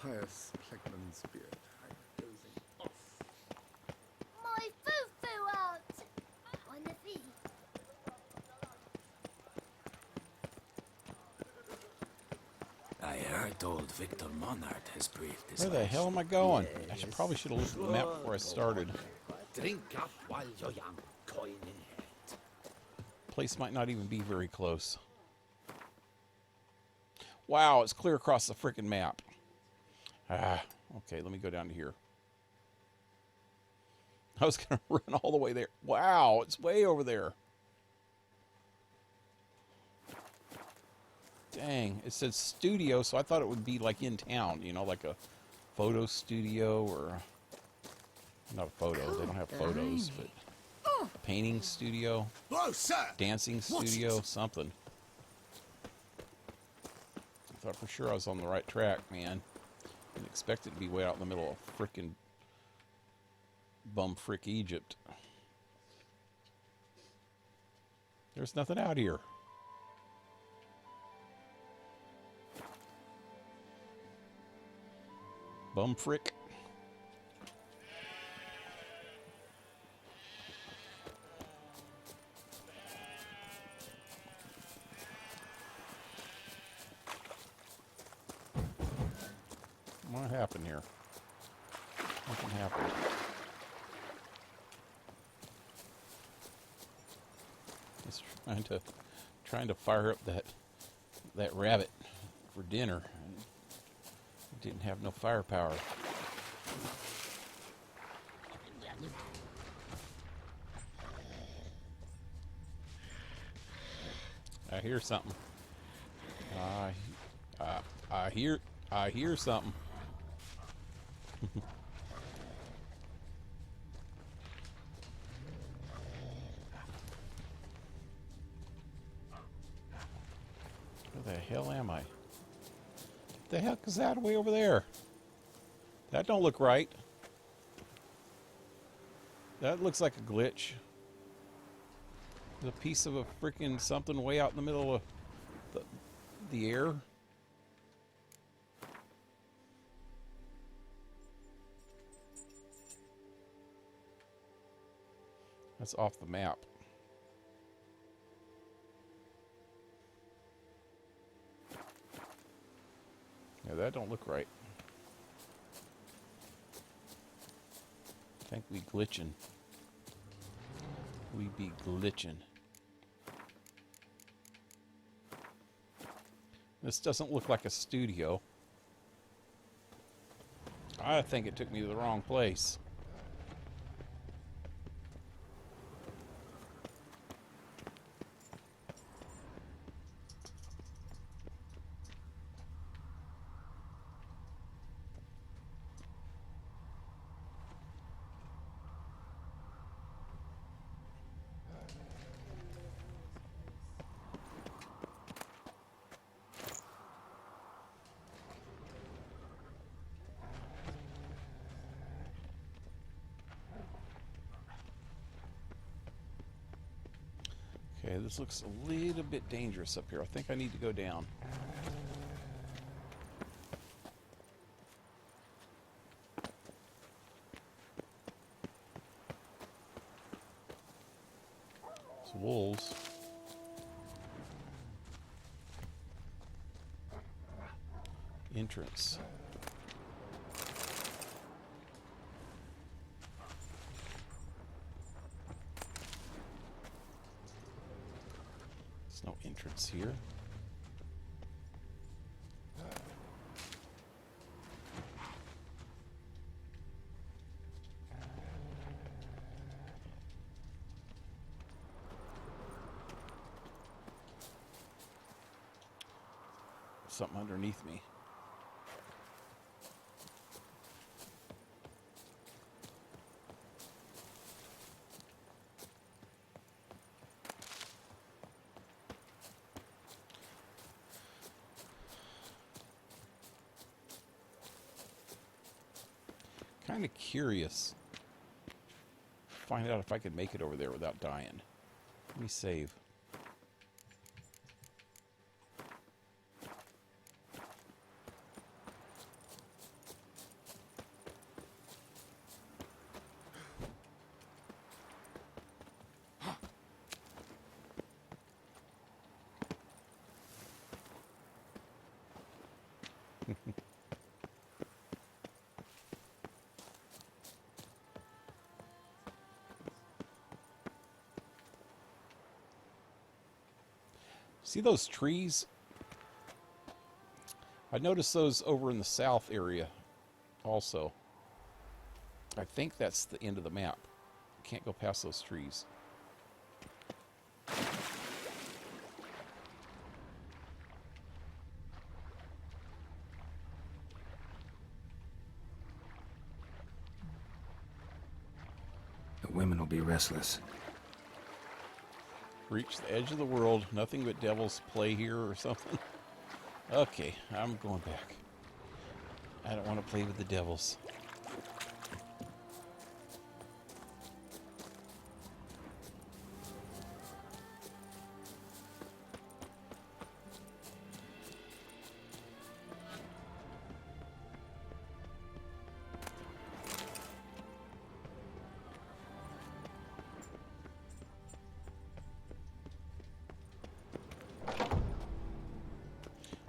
Pious Plegman's beard. I'm dozing off. My foo-foo out! On the feet. I heard old Victor Monard has breathed his Where the last. hell am I going? I probably should have looked at the map before I started. Drink up while you're young, coin in hand. Place might not even be very close. Wow, it's clear across the frickin' map. Ah, okay, let me go down to here. I was going to run all the way there. Wow, it's way over there. Dang, it said studio, so I thought it would be like in town, you know, like a photo studio or... Not a photo, they don't have photos, but... A painting studio. Oh, sir! Dancing studio, something. I thought for sure I was on the right track, man. Didn't expect it to be way out in the middle of frickin' bumfrick Egypt. There's nothing out here. Bumfrick. What happened here? Nothing happened. Just trying to fire up that rabbit for dinner. Didn't have no firepower. I hear something. I hear something. Where the hell am I? What the heck is that way over there? That don't look right. That looks like a glitch. There's a piece of a freaking something way out in the middle of the air. That's off the map. Yeah, that don't look right. I think we glitching. We be glitching. This doesn't look like a studio. I think it took me to the wrong place. Okay, this looks a little bit dangerous up here. I think I need to go down. It's wolves. Entrance. There's no entrance here. Something underneath me. Kind of curious. Find out if I could make it over there without dying. Let me save. See those trees? I noticed those over in the south area also. I think that's the end of the map. Can't go past those trees. The women will be restless. Reach the edge of the world. Nothing but devils play here or something. Okay, I'm going back. I don't want to play with the devils.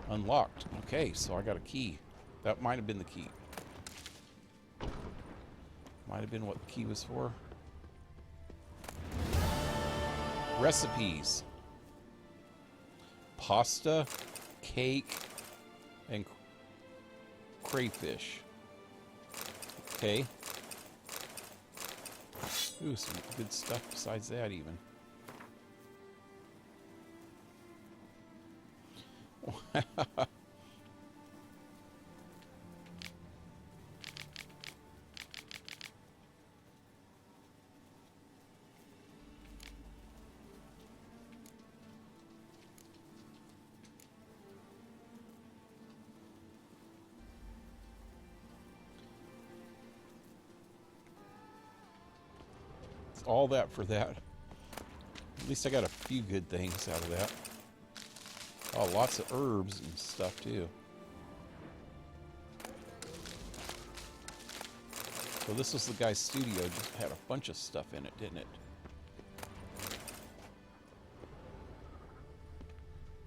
Unlocked. Okay, so I got a key. That might have been the key. Might have been what the key was for. Recipes. Pasta, cake, and crayfish. Okay. Ooh, some good stuff besides that even. It's all that for that. At least I got a few good things out of that. Oh, lots of herbs and stuff too. So this was the guy's studio, just had a bunch of stuff in it, didn't it?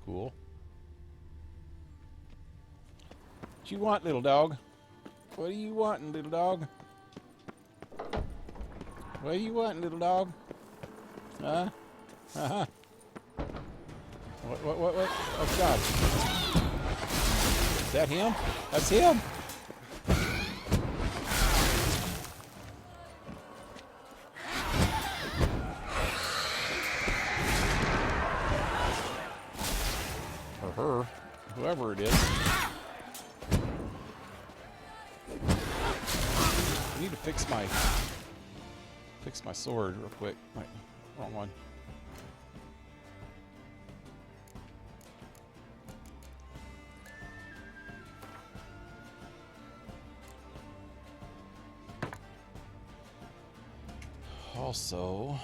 Cool. What you want, little dog? What are you wanting, little dog? What are you wanting, little dog? Huh? Uh-huh. What? Oh, God. Is that him? That's him! Or her. Whoever it is. I need to fix my sword real quick. Wait, wrong one. Also,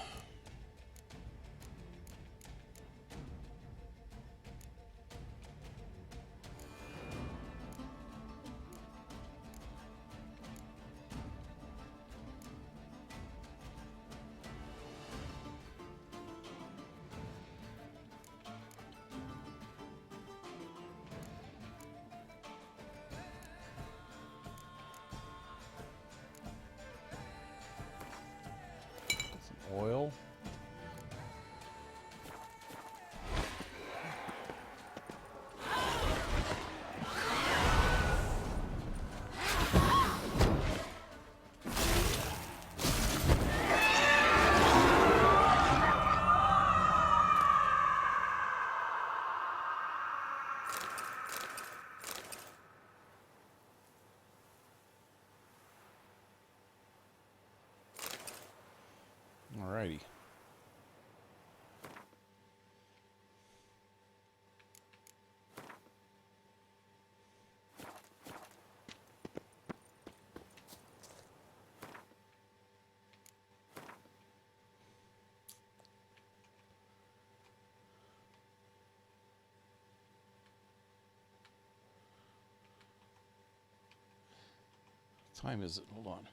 time is it? Hold on.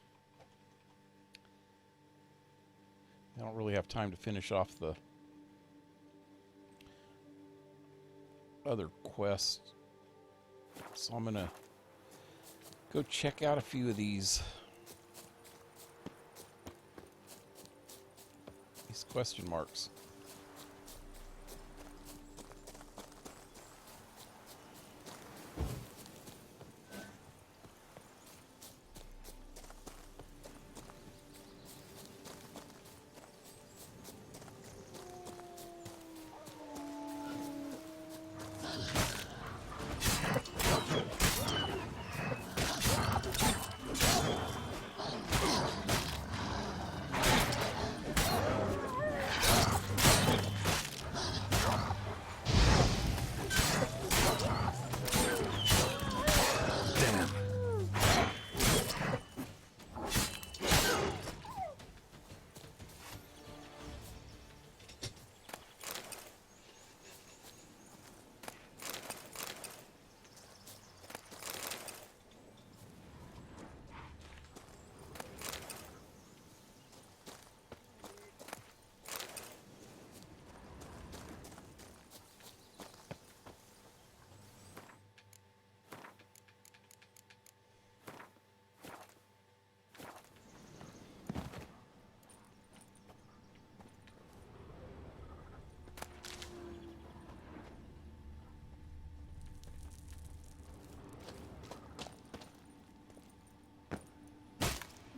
I don't really have time to finish off the other quest, so I'm gonna go check out a few of these question marks.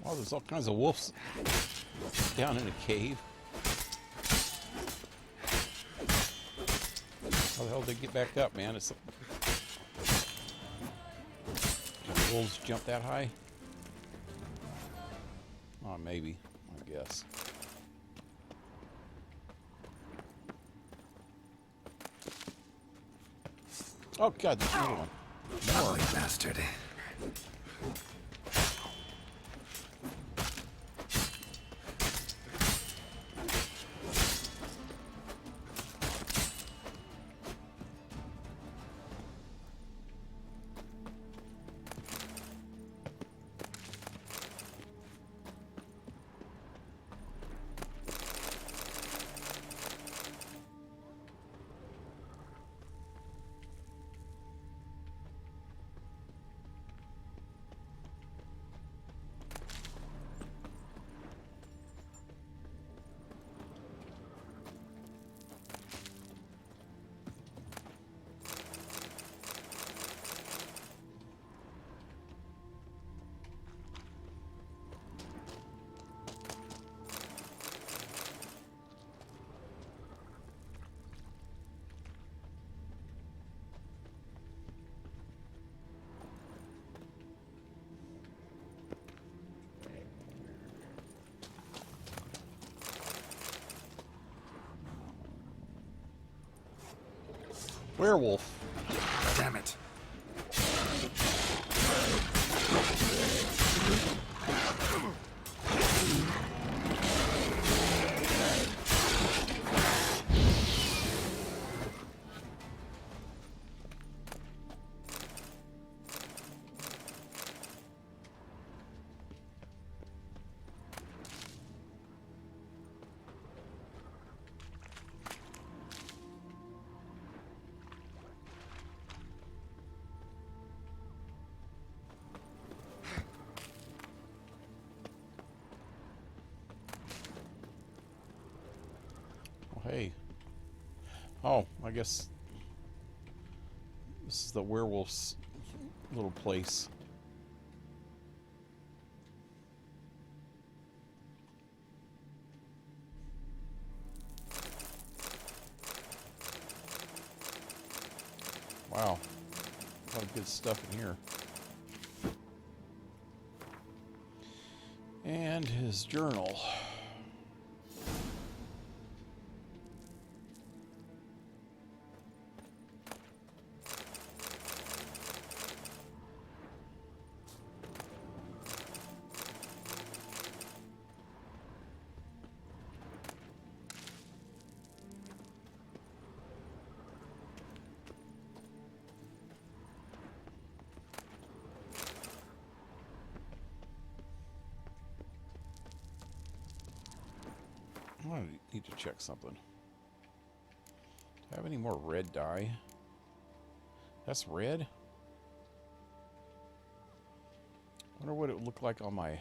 Oh, there's all kinds of wolves down in a cave. How the hell did they get back up, man? It's the wolves jump that high? Oh, maybe. I guess. Oh, God, there's another one. Ugly bastard. Werewolf. Damn it. Hey. Oh, I guess this is the werewolf's little place. Wow. A lot of good stuff in here. And his journal. I need to check something. Do I have any more red dye? That's red? I wonder what it would look like on my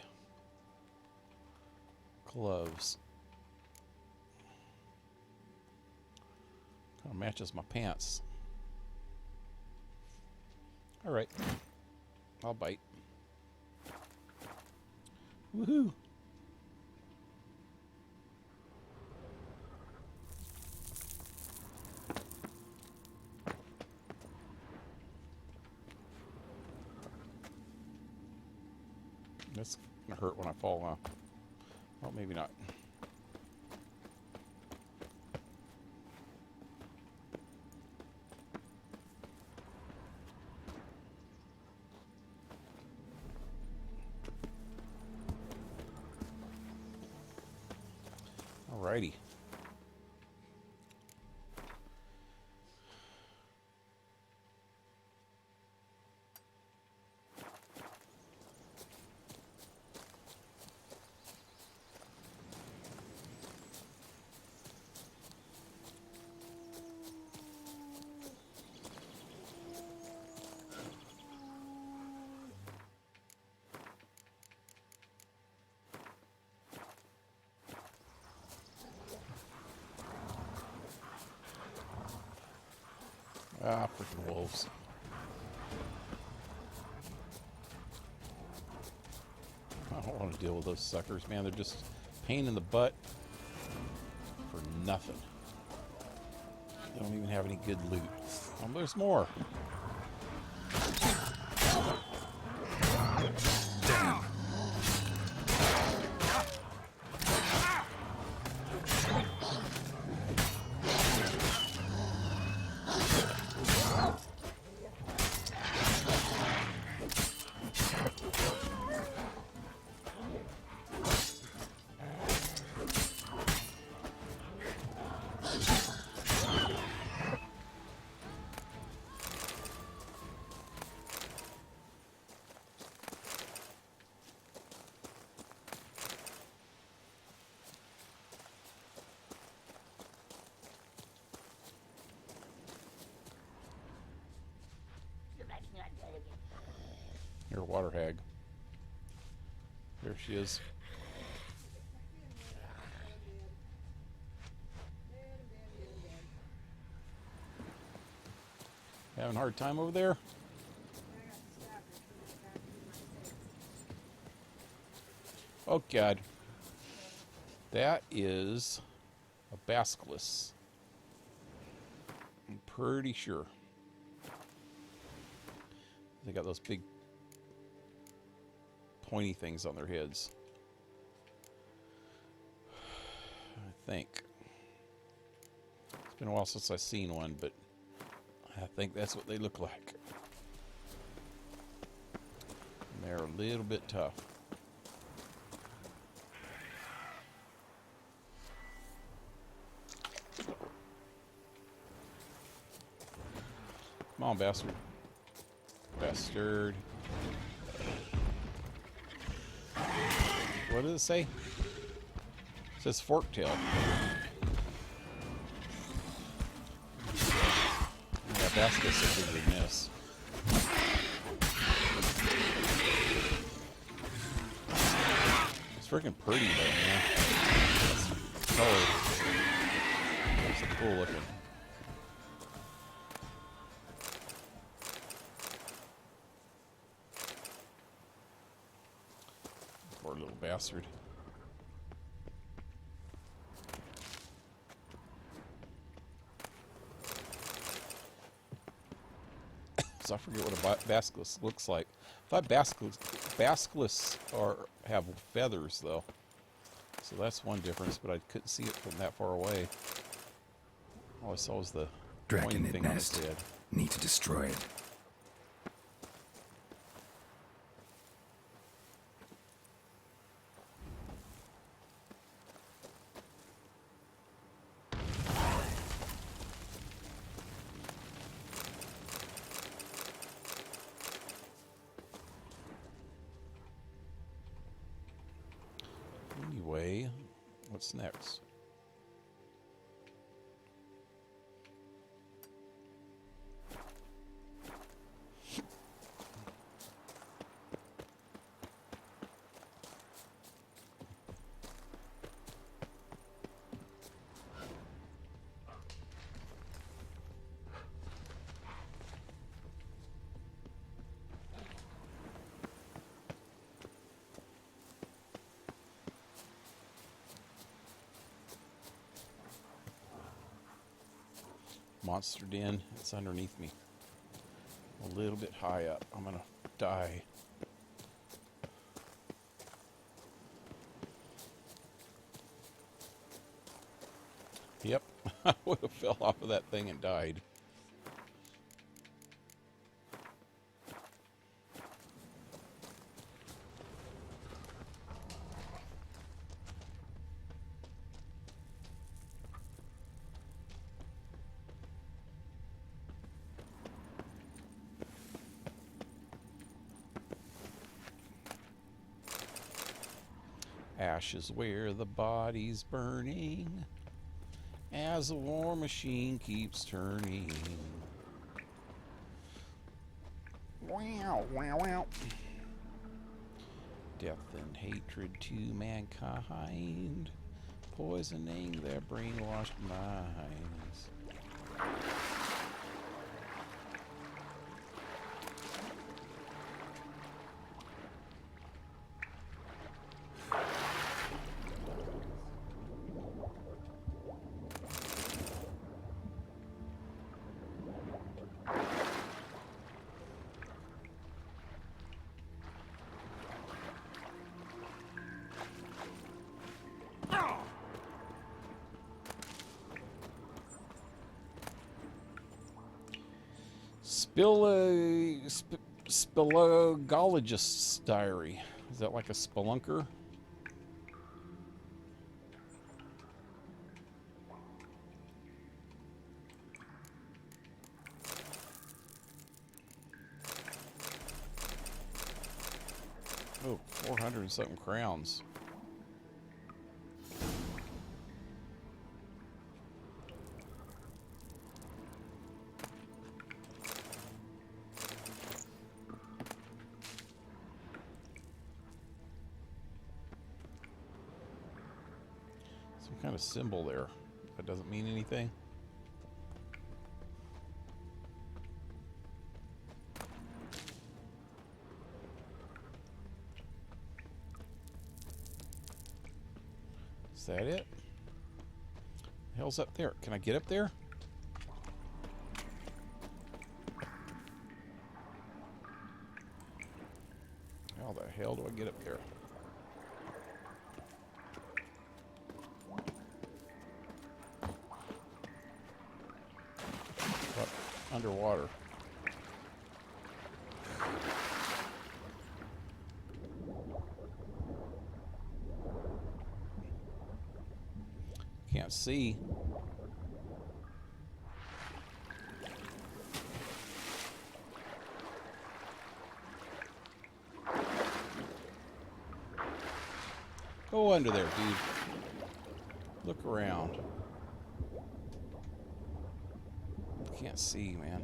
gloves. Kind of matches my pants. Alright. I'll bite. Woohoo! That's gonna hurt when I fall off. Well, maybe not. Alrighty. Ah, freaking wolves. I don't want to deal with those suckers, man. They're just pain in the butt for nothing. They don't even have any good loot. There's more. Damn. Here, water hag. There she is. Having a hard time over there? Oh God. That is a basilisk. I'm pretty sure. They got those big pointy things on their heads. I think. It's been a while since I've seen one, but I think that's what they look like. And they're a little bit tough. Come on, bastard. Bastard. What does it say? It says forktail. Yeah, basket's a big miss. It's freaking pretty though, man. That's color. That's so cool looking. Poor little bastard. So I forget what a basilisk looks like. I thought basilisks have feathers though, so that's one difference. But I couldn't see it from that far away. All I saw was the pointing thing on his head. Need to destroy it. Anyway, what's next? Monster den. It's underneath me. A little bit high up. I'm gonna die. Yep, I would have fell off of that thing and died. Ashes where the body's burning, as the war machine keeps turning. Wow, wow, wow. Death and hatred to mankind, poisoning their brainwashed minds. Spelogologist's diary. Is that like a spelunker? Oh, 400 and something crowns. Some kind of symbol there. That doesn't mean anything. Is that it? The hell's up there? Can I get up there? How the hell do I get up there? Up underwater. Can't see. Go under there, dude. Look around. Can't see, man.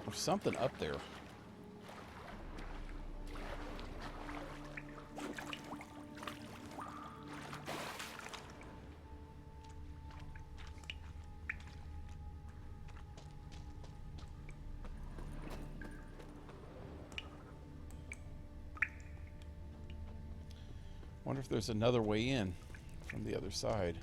There's something up there. Wonder if there's another way in from the other side.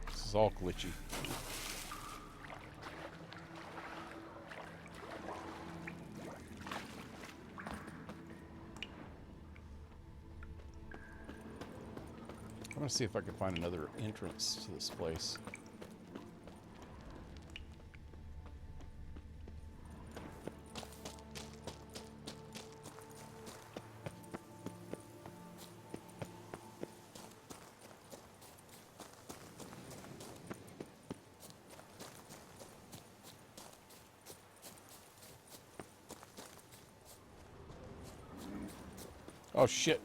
This is all glitchy. I'm gonna see if I can find another entrance to this place. Oh, shit.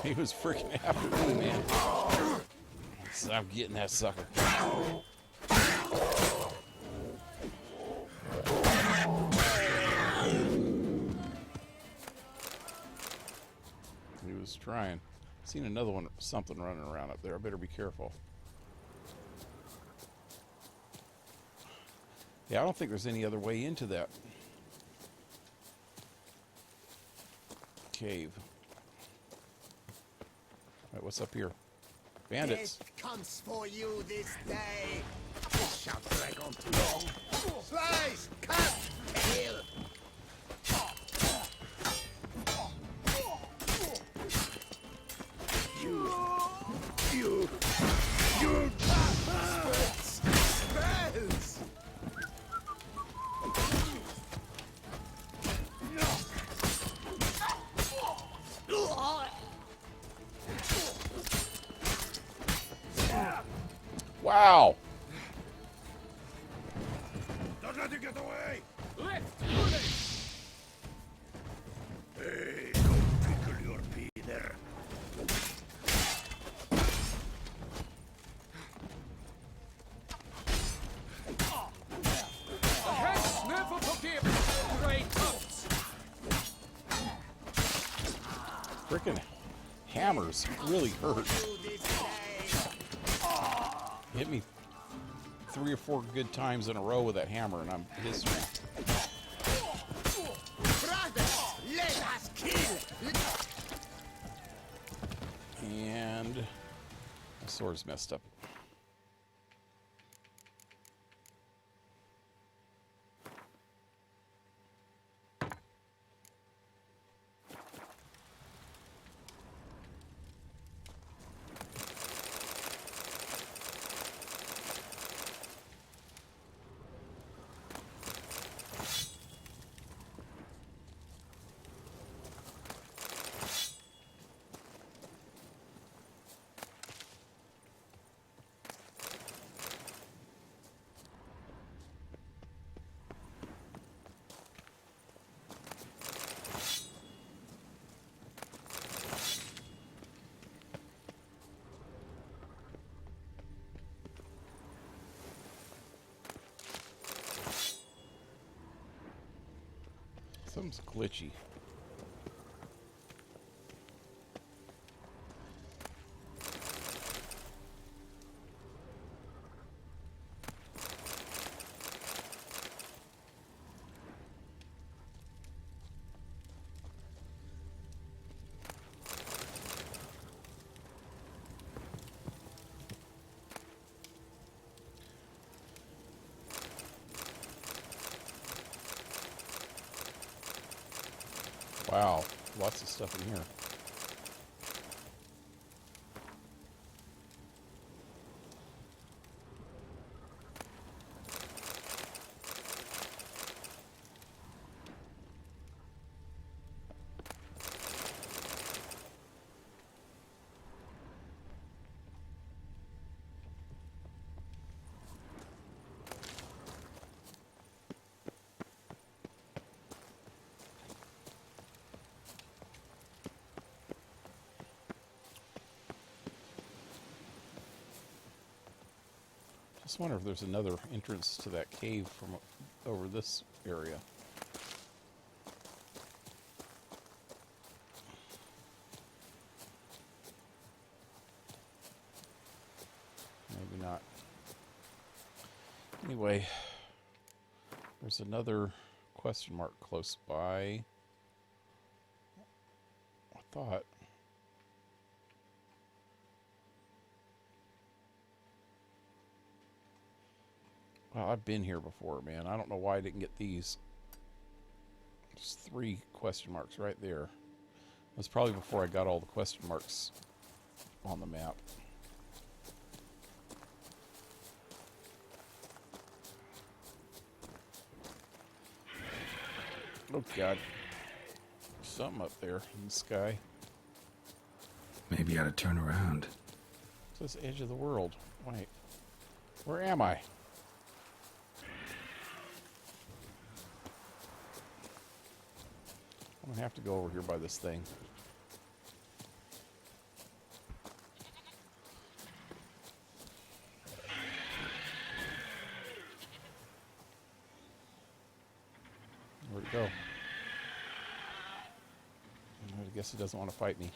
He was freaking after me, man. So I'm getting that sucker. He was trying. Seen another one, something running around up there. I better be careful. Yeah, I don't think there's any other way into that cave. Alright, what's up here? Bandits. Death comes for you this day. This shall drag on too long. Slice! Cut! Kill! You spells! Wow! Don't let him get away! Lift! Hey, don't tickle your Peter. The heads never forgive great tongues. Frickin' hammers really hurt. Hit me 3 or 4 good times in a row with that hammer, and I'm history. Brothers, let us kill! And my sword's messed up. Something's glitchy. Wow, lots of stuff in here. Just wonder if there's another entrance to that cave from over this area. Maybe not. Anyway, there's another question mark close by. I thought. Well, I've been here before, man. I don't know why I didn't get these. There's 3 question marks right there. That's probably before I got all the question marks on the map. Oh, God. Something up there in the sky. Maybe I ought to turn around. It says edge of the world. Wait. Where am I? I'm gonna have to go over here by this thing. Where'd it go? I guess he doesn't want to fight me.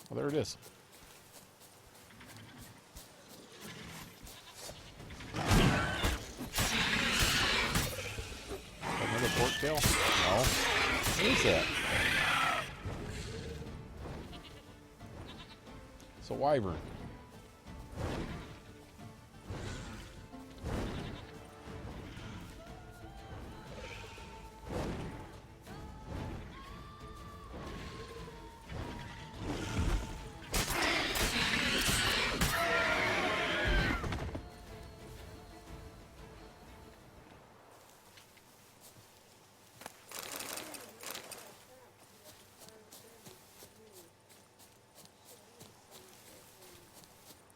Well, there it is. Another pork tail? No. What is that? It's a wyvern.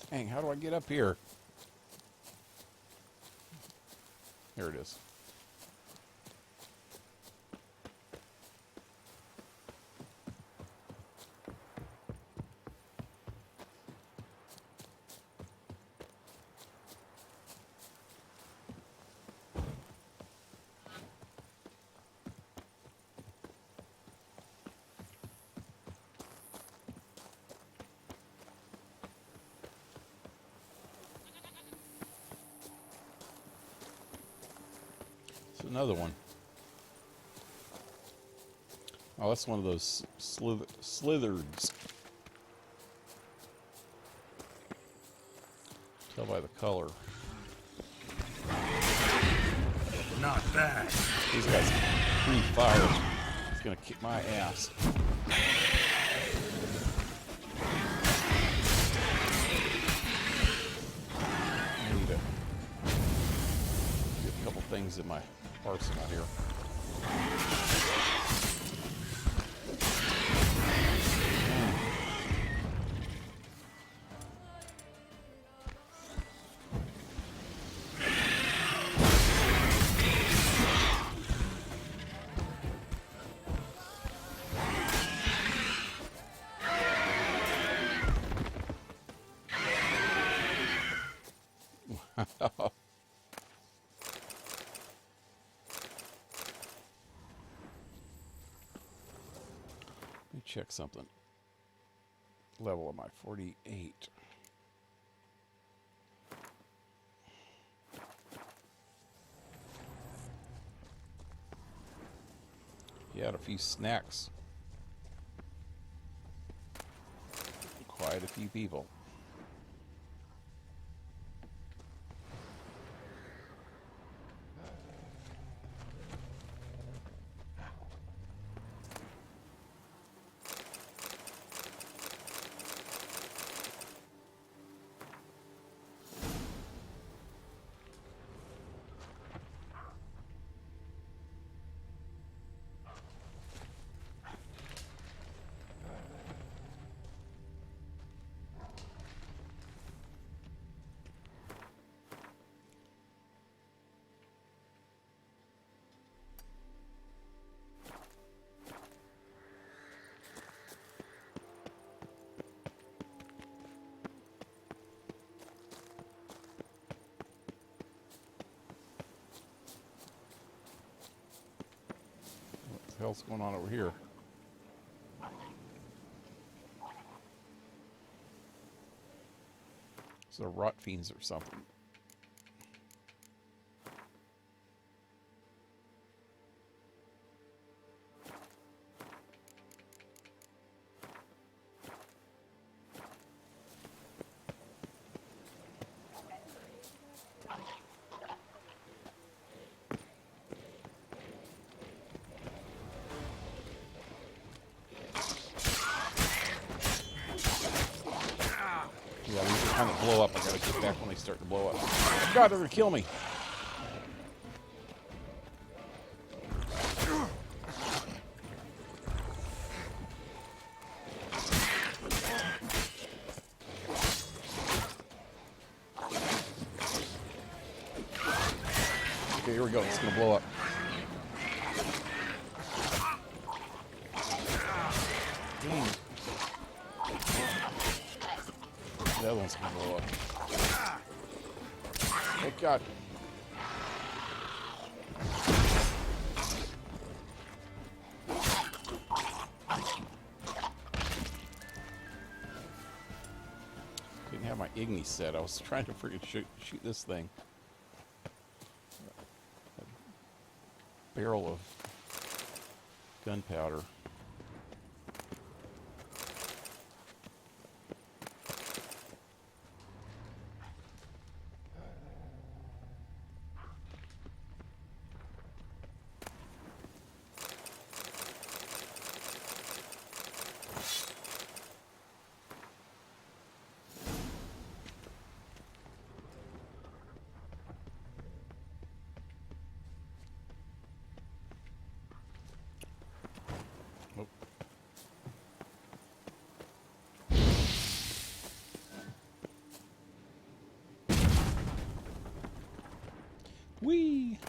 Dang, how do I get up here? There it is. Another one. Oh, that's one of those slithers. Tell by the color. Not bad. These guys breathe fire. It's gonna kick my ass. I need to get a couple things in my arsenal here. Check something. Level am I? 48. He had a few snacks. Quite a few people. What the hell's going on over here? It's a rot fiends or something. Yeah, these are kind of blow up. I gotta get back when they start to blow up. Oh God, they're gonna kill me. here we go. It's going to blow up. Dang. The other one's going to blow up. Oh, God. Didn't have my Igni set. I was trying to freaking shoot this thing. A barrel of gunpowder. Whee!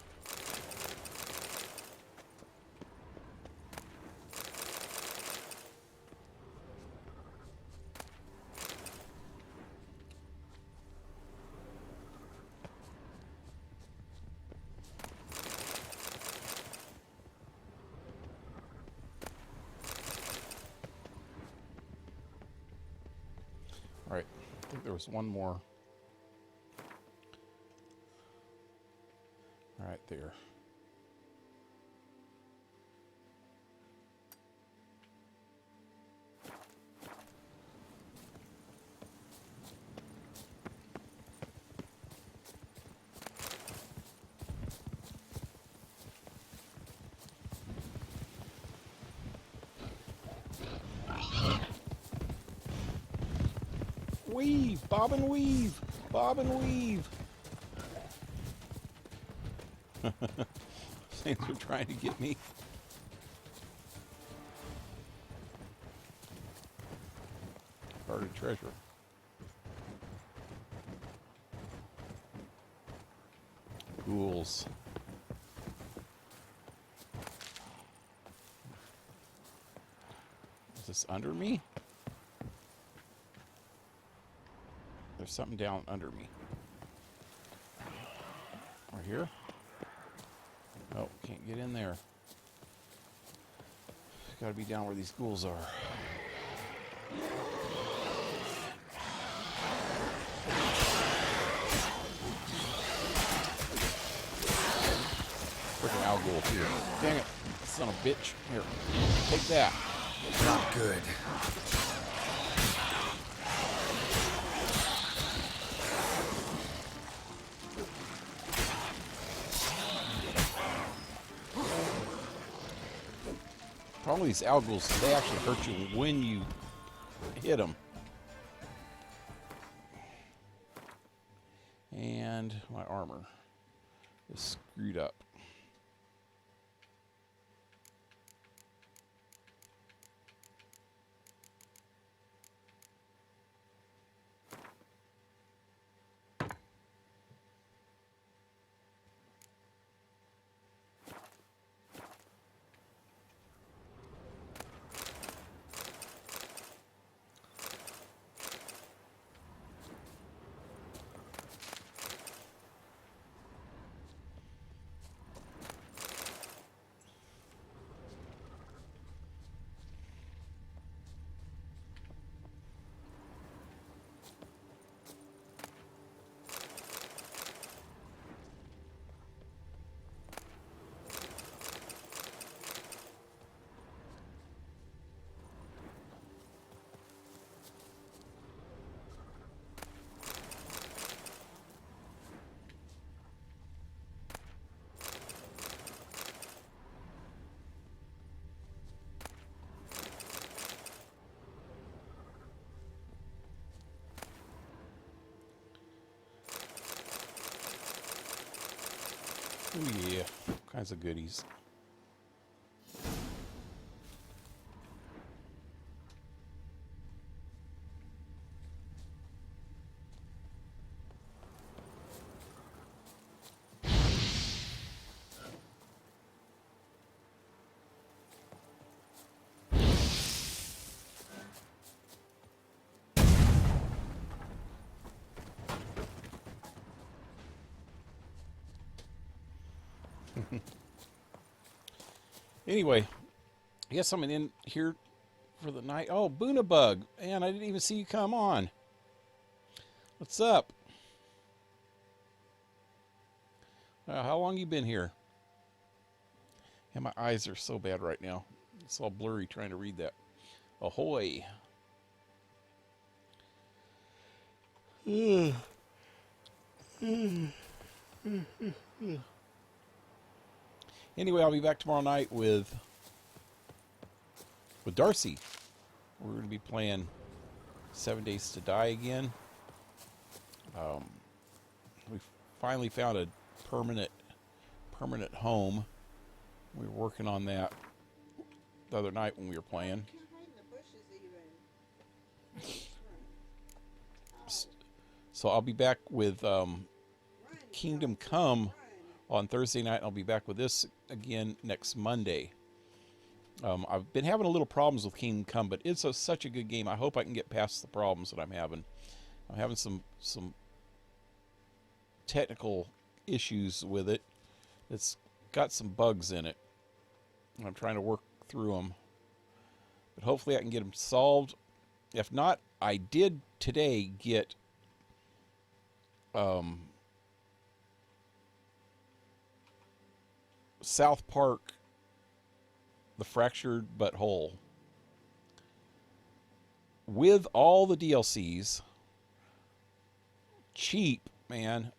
All right, I think there was one more. Right there. Weave, bob and weave, bob and weave. Things are trying to get me. Guarded treasure. Ghouls. Is this under me? There's something down under me. Or here? Oh, can't get in there. Gotta be down where these ghouls are. Freaking owl ghoul too. Dang it, son of a bitch. Here, take that. Not good. All these owl ghouls, they actually hurt you when you hit them. And my armor is screwed up. Oh yeah, all kinds of goodies. Anyway, I guess I'm in here for the night. Oh, TheBunaBug. Man, I didn't even see you come on. What's up? How long you been here? And my eyes are so bad right now. It's all blurry trying to read that. Ahoy. Anyway, I'll be back tomorrow night with Darcy. We're going to be playing 7 Days to Die again. We finally found a permanent home. We were working on that the other night when we were playing. So I'll be back with Kingdom Come on Thursday night. I'll be back with this again next Monday. I've been having a little problems with Kingdom Come, but it's such a good game. I hope I can get past the problems that I'm having. I'm having some technical issues with it. It's got some bugs in it. I'm trying to work through them. But hopefully I can get them solved. If not, I did today get South Park, The Fractured But Whole, with all the DLCs, cheap, man.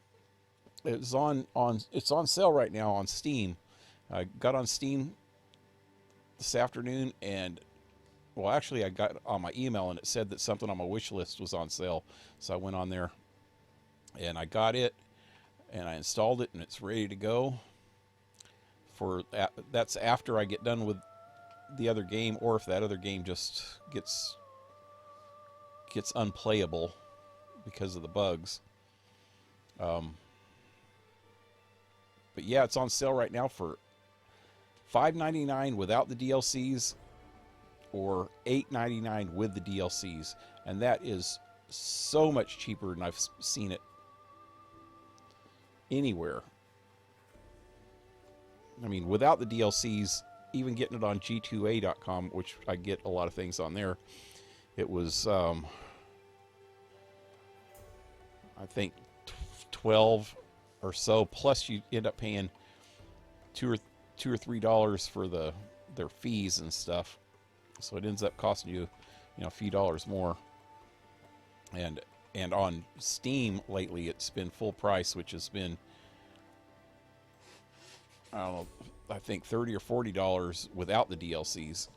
It's on sale right now on Steam. I got on Steam this afternoon, and well, actually I got on my email and it said that something on my wish list was on sale, so I went on there and I got it and I installed it and it's ready to go. That's after I get done with the other game, or if that other game just gets unplayable because of the bugs. But yeah, it's on sale right now for $5.99 without the DLCs, or $8.99 with the DLCs, and that is so much cheaper than I've seen it anywhere. I mean, without the DLCs, even getting it on g2a.com, which I get a lot of things on there, it was I think 12 or so, plus you end up paying $2 or $3 for their fees and stuff, so it ends up costing you a few dollars more. And on Steam lately it's been full price, which has been, I don't know, I think $30 or $40 without the DLCs.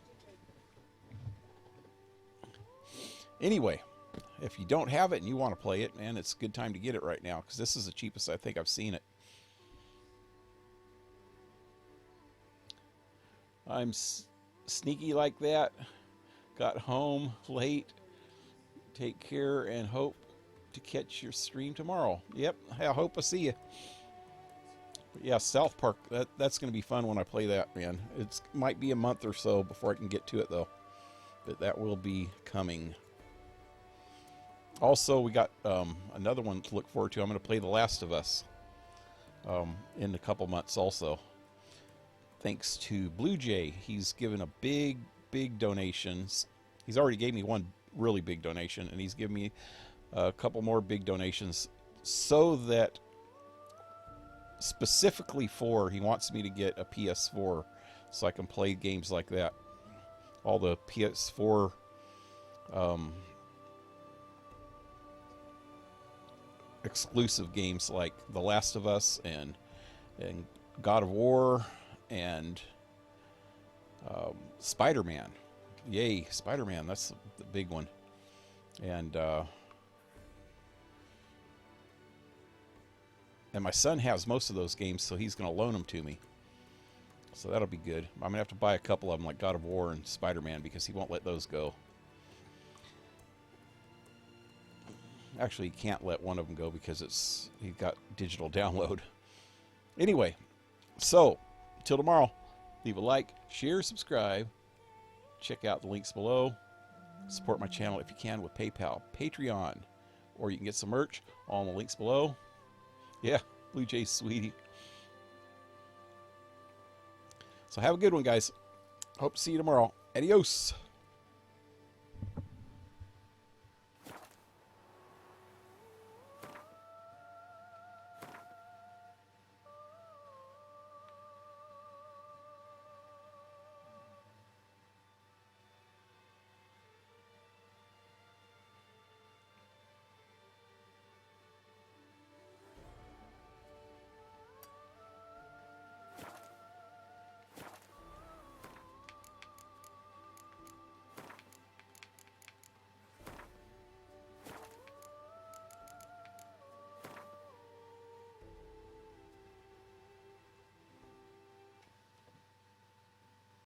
Anyway, if you don't have it and you want to play it, man, it's a good time to get it right now, because this is the cheapest I think I've seen it. I'm sneaky like that. Got home late. Take care and hope to catch your stream tomorrow. Yep, I hope I see you. But yeah, South Park, that's going to be fun when I play that, man. It might be a month or so before I can get to it, though. But that will be coming. Also, we got another one to look forward to. I'm going to play The Last of Us in a couple months also. Thanks to Blue Jay. He's given a big donations. He's already gave me one really big donation, and he's given me a couple more big donations, so that specifically he wants me to get a PS4 so I can play games like that. All the PS4 exclusive games like The Last of Us and God of War and Spider-Man. Yay, Spider-Man, that's the big one. And my son has most of those games, so he's going to loan them to me. So that'll be good. I'm going to have to buy a couple of them, like God of War and Spider-Man, because he won't let those go. Actually, he can't let one of them go because he's got digital download. Anyway, so till tomorrow, leave a like, share, subscribe. Check out the links below. Support my channel if you can with PayPal, Patreon, or you can get some merch. All in the links below. Yeah, Blue Jay's sweetie. So have a good one, guys. Hope to see you tomorrow. Adios.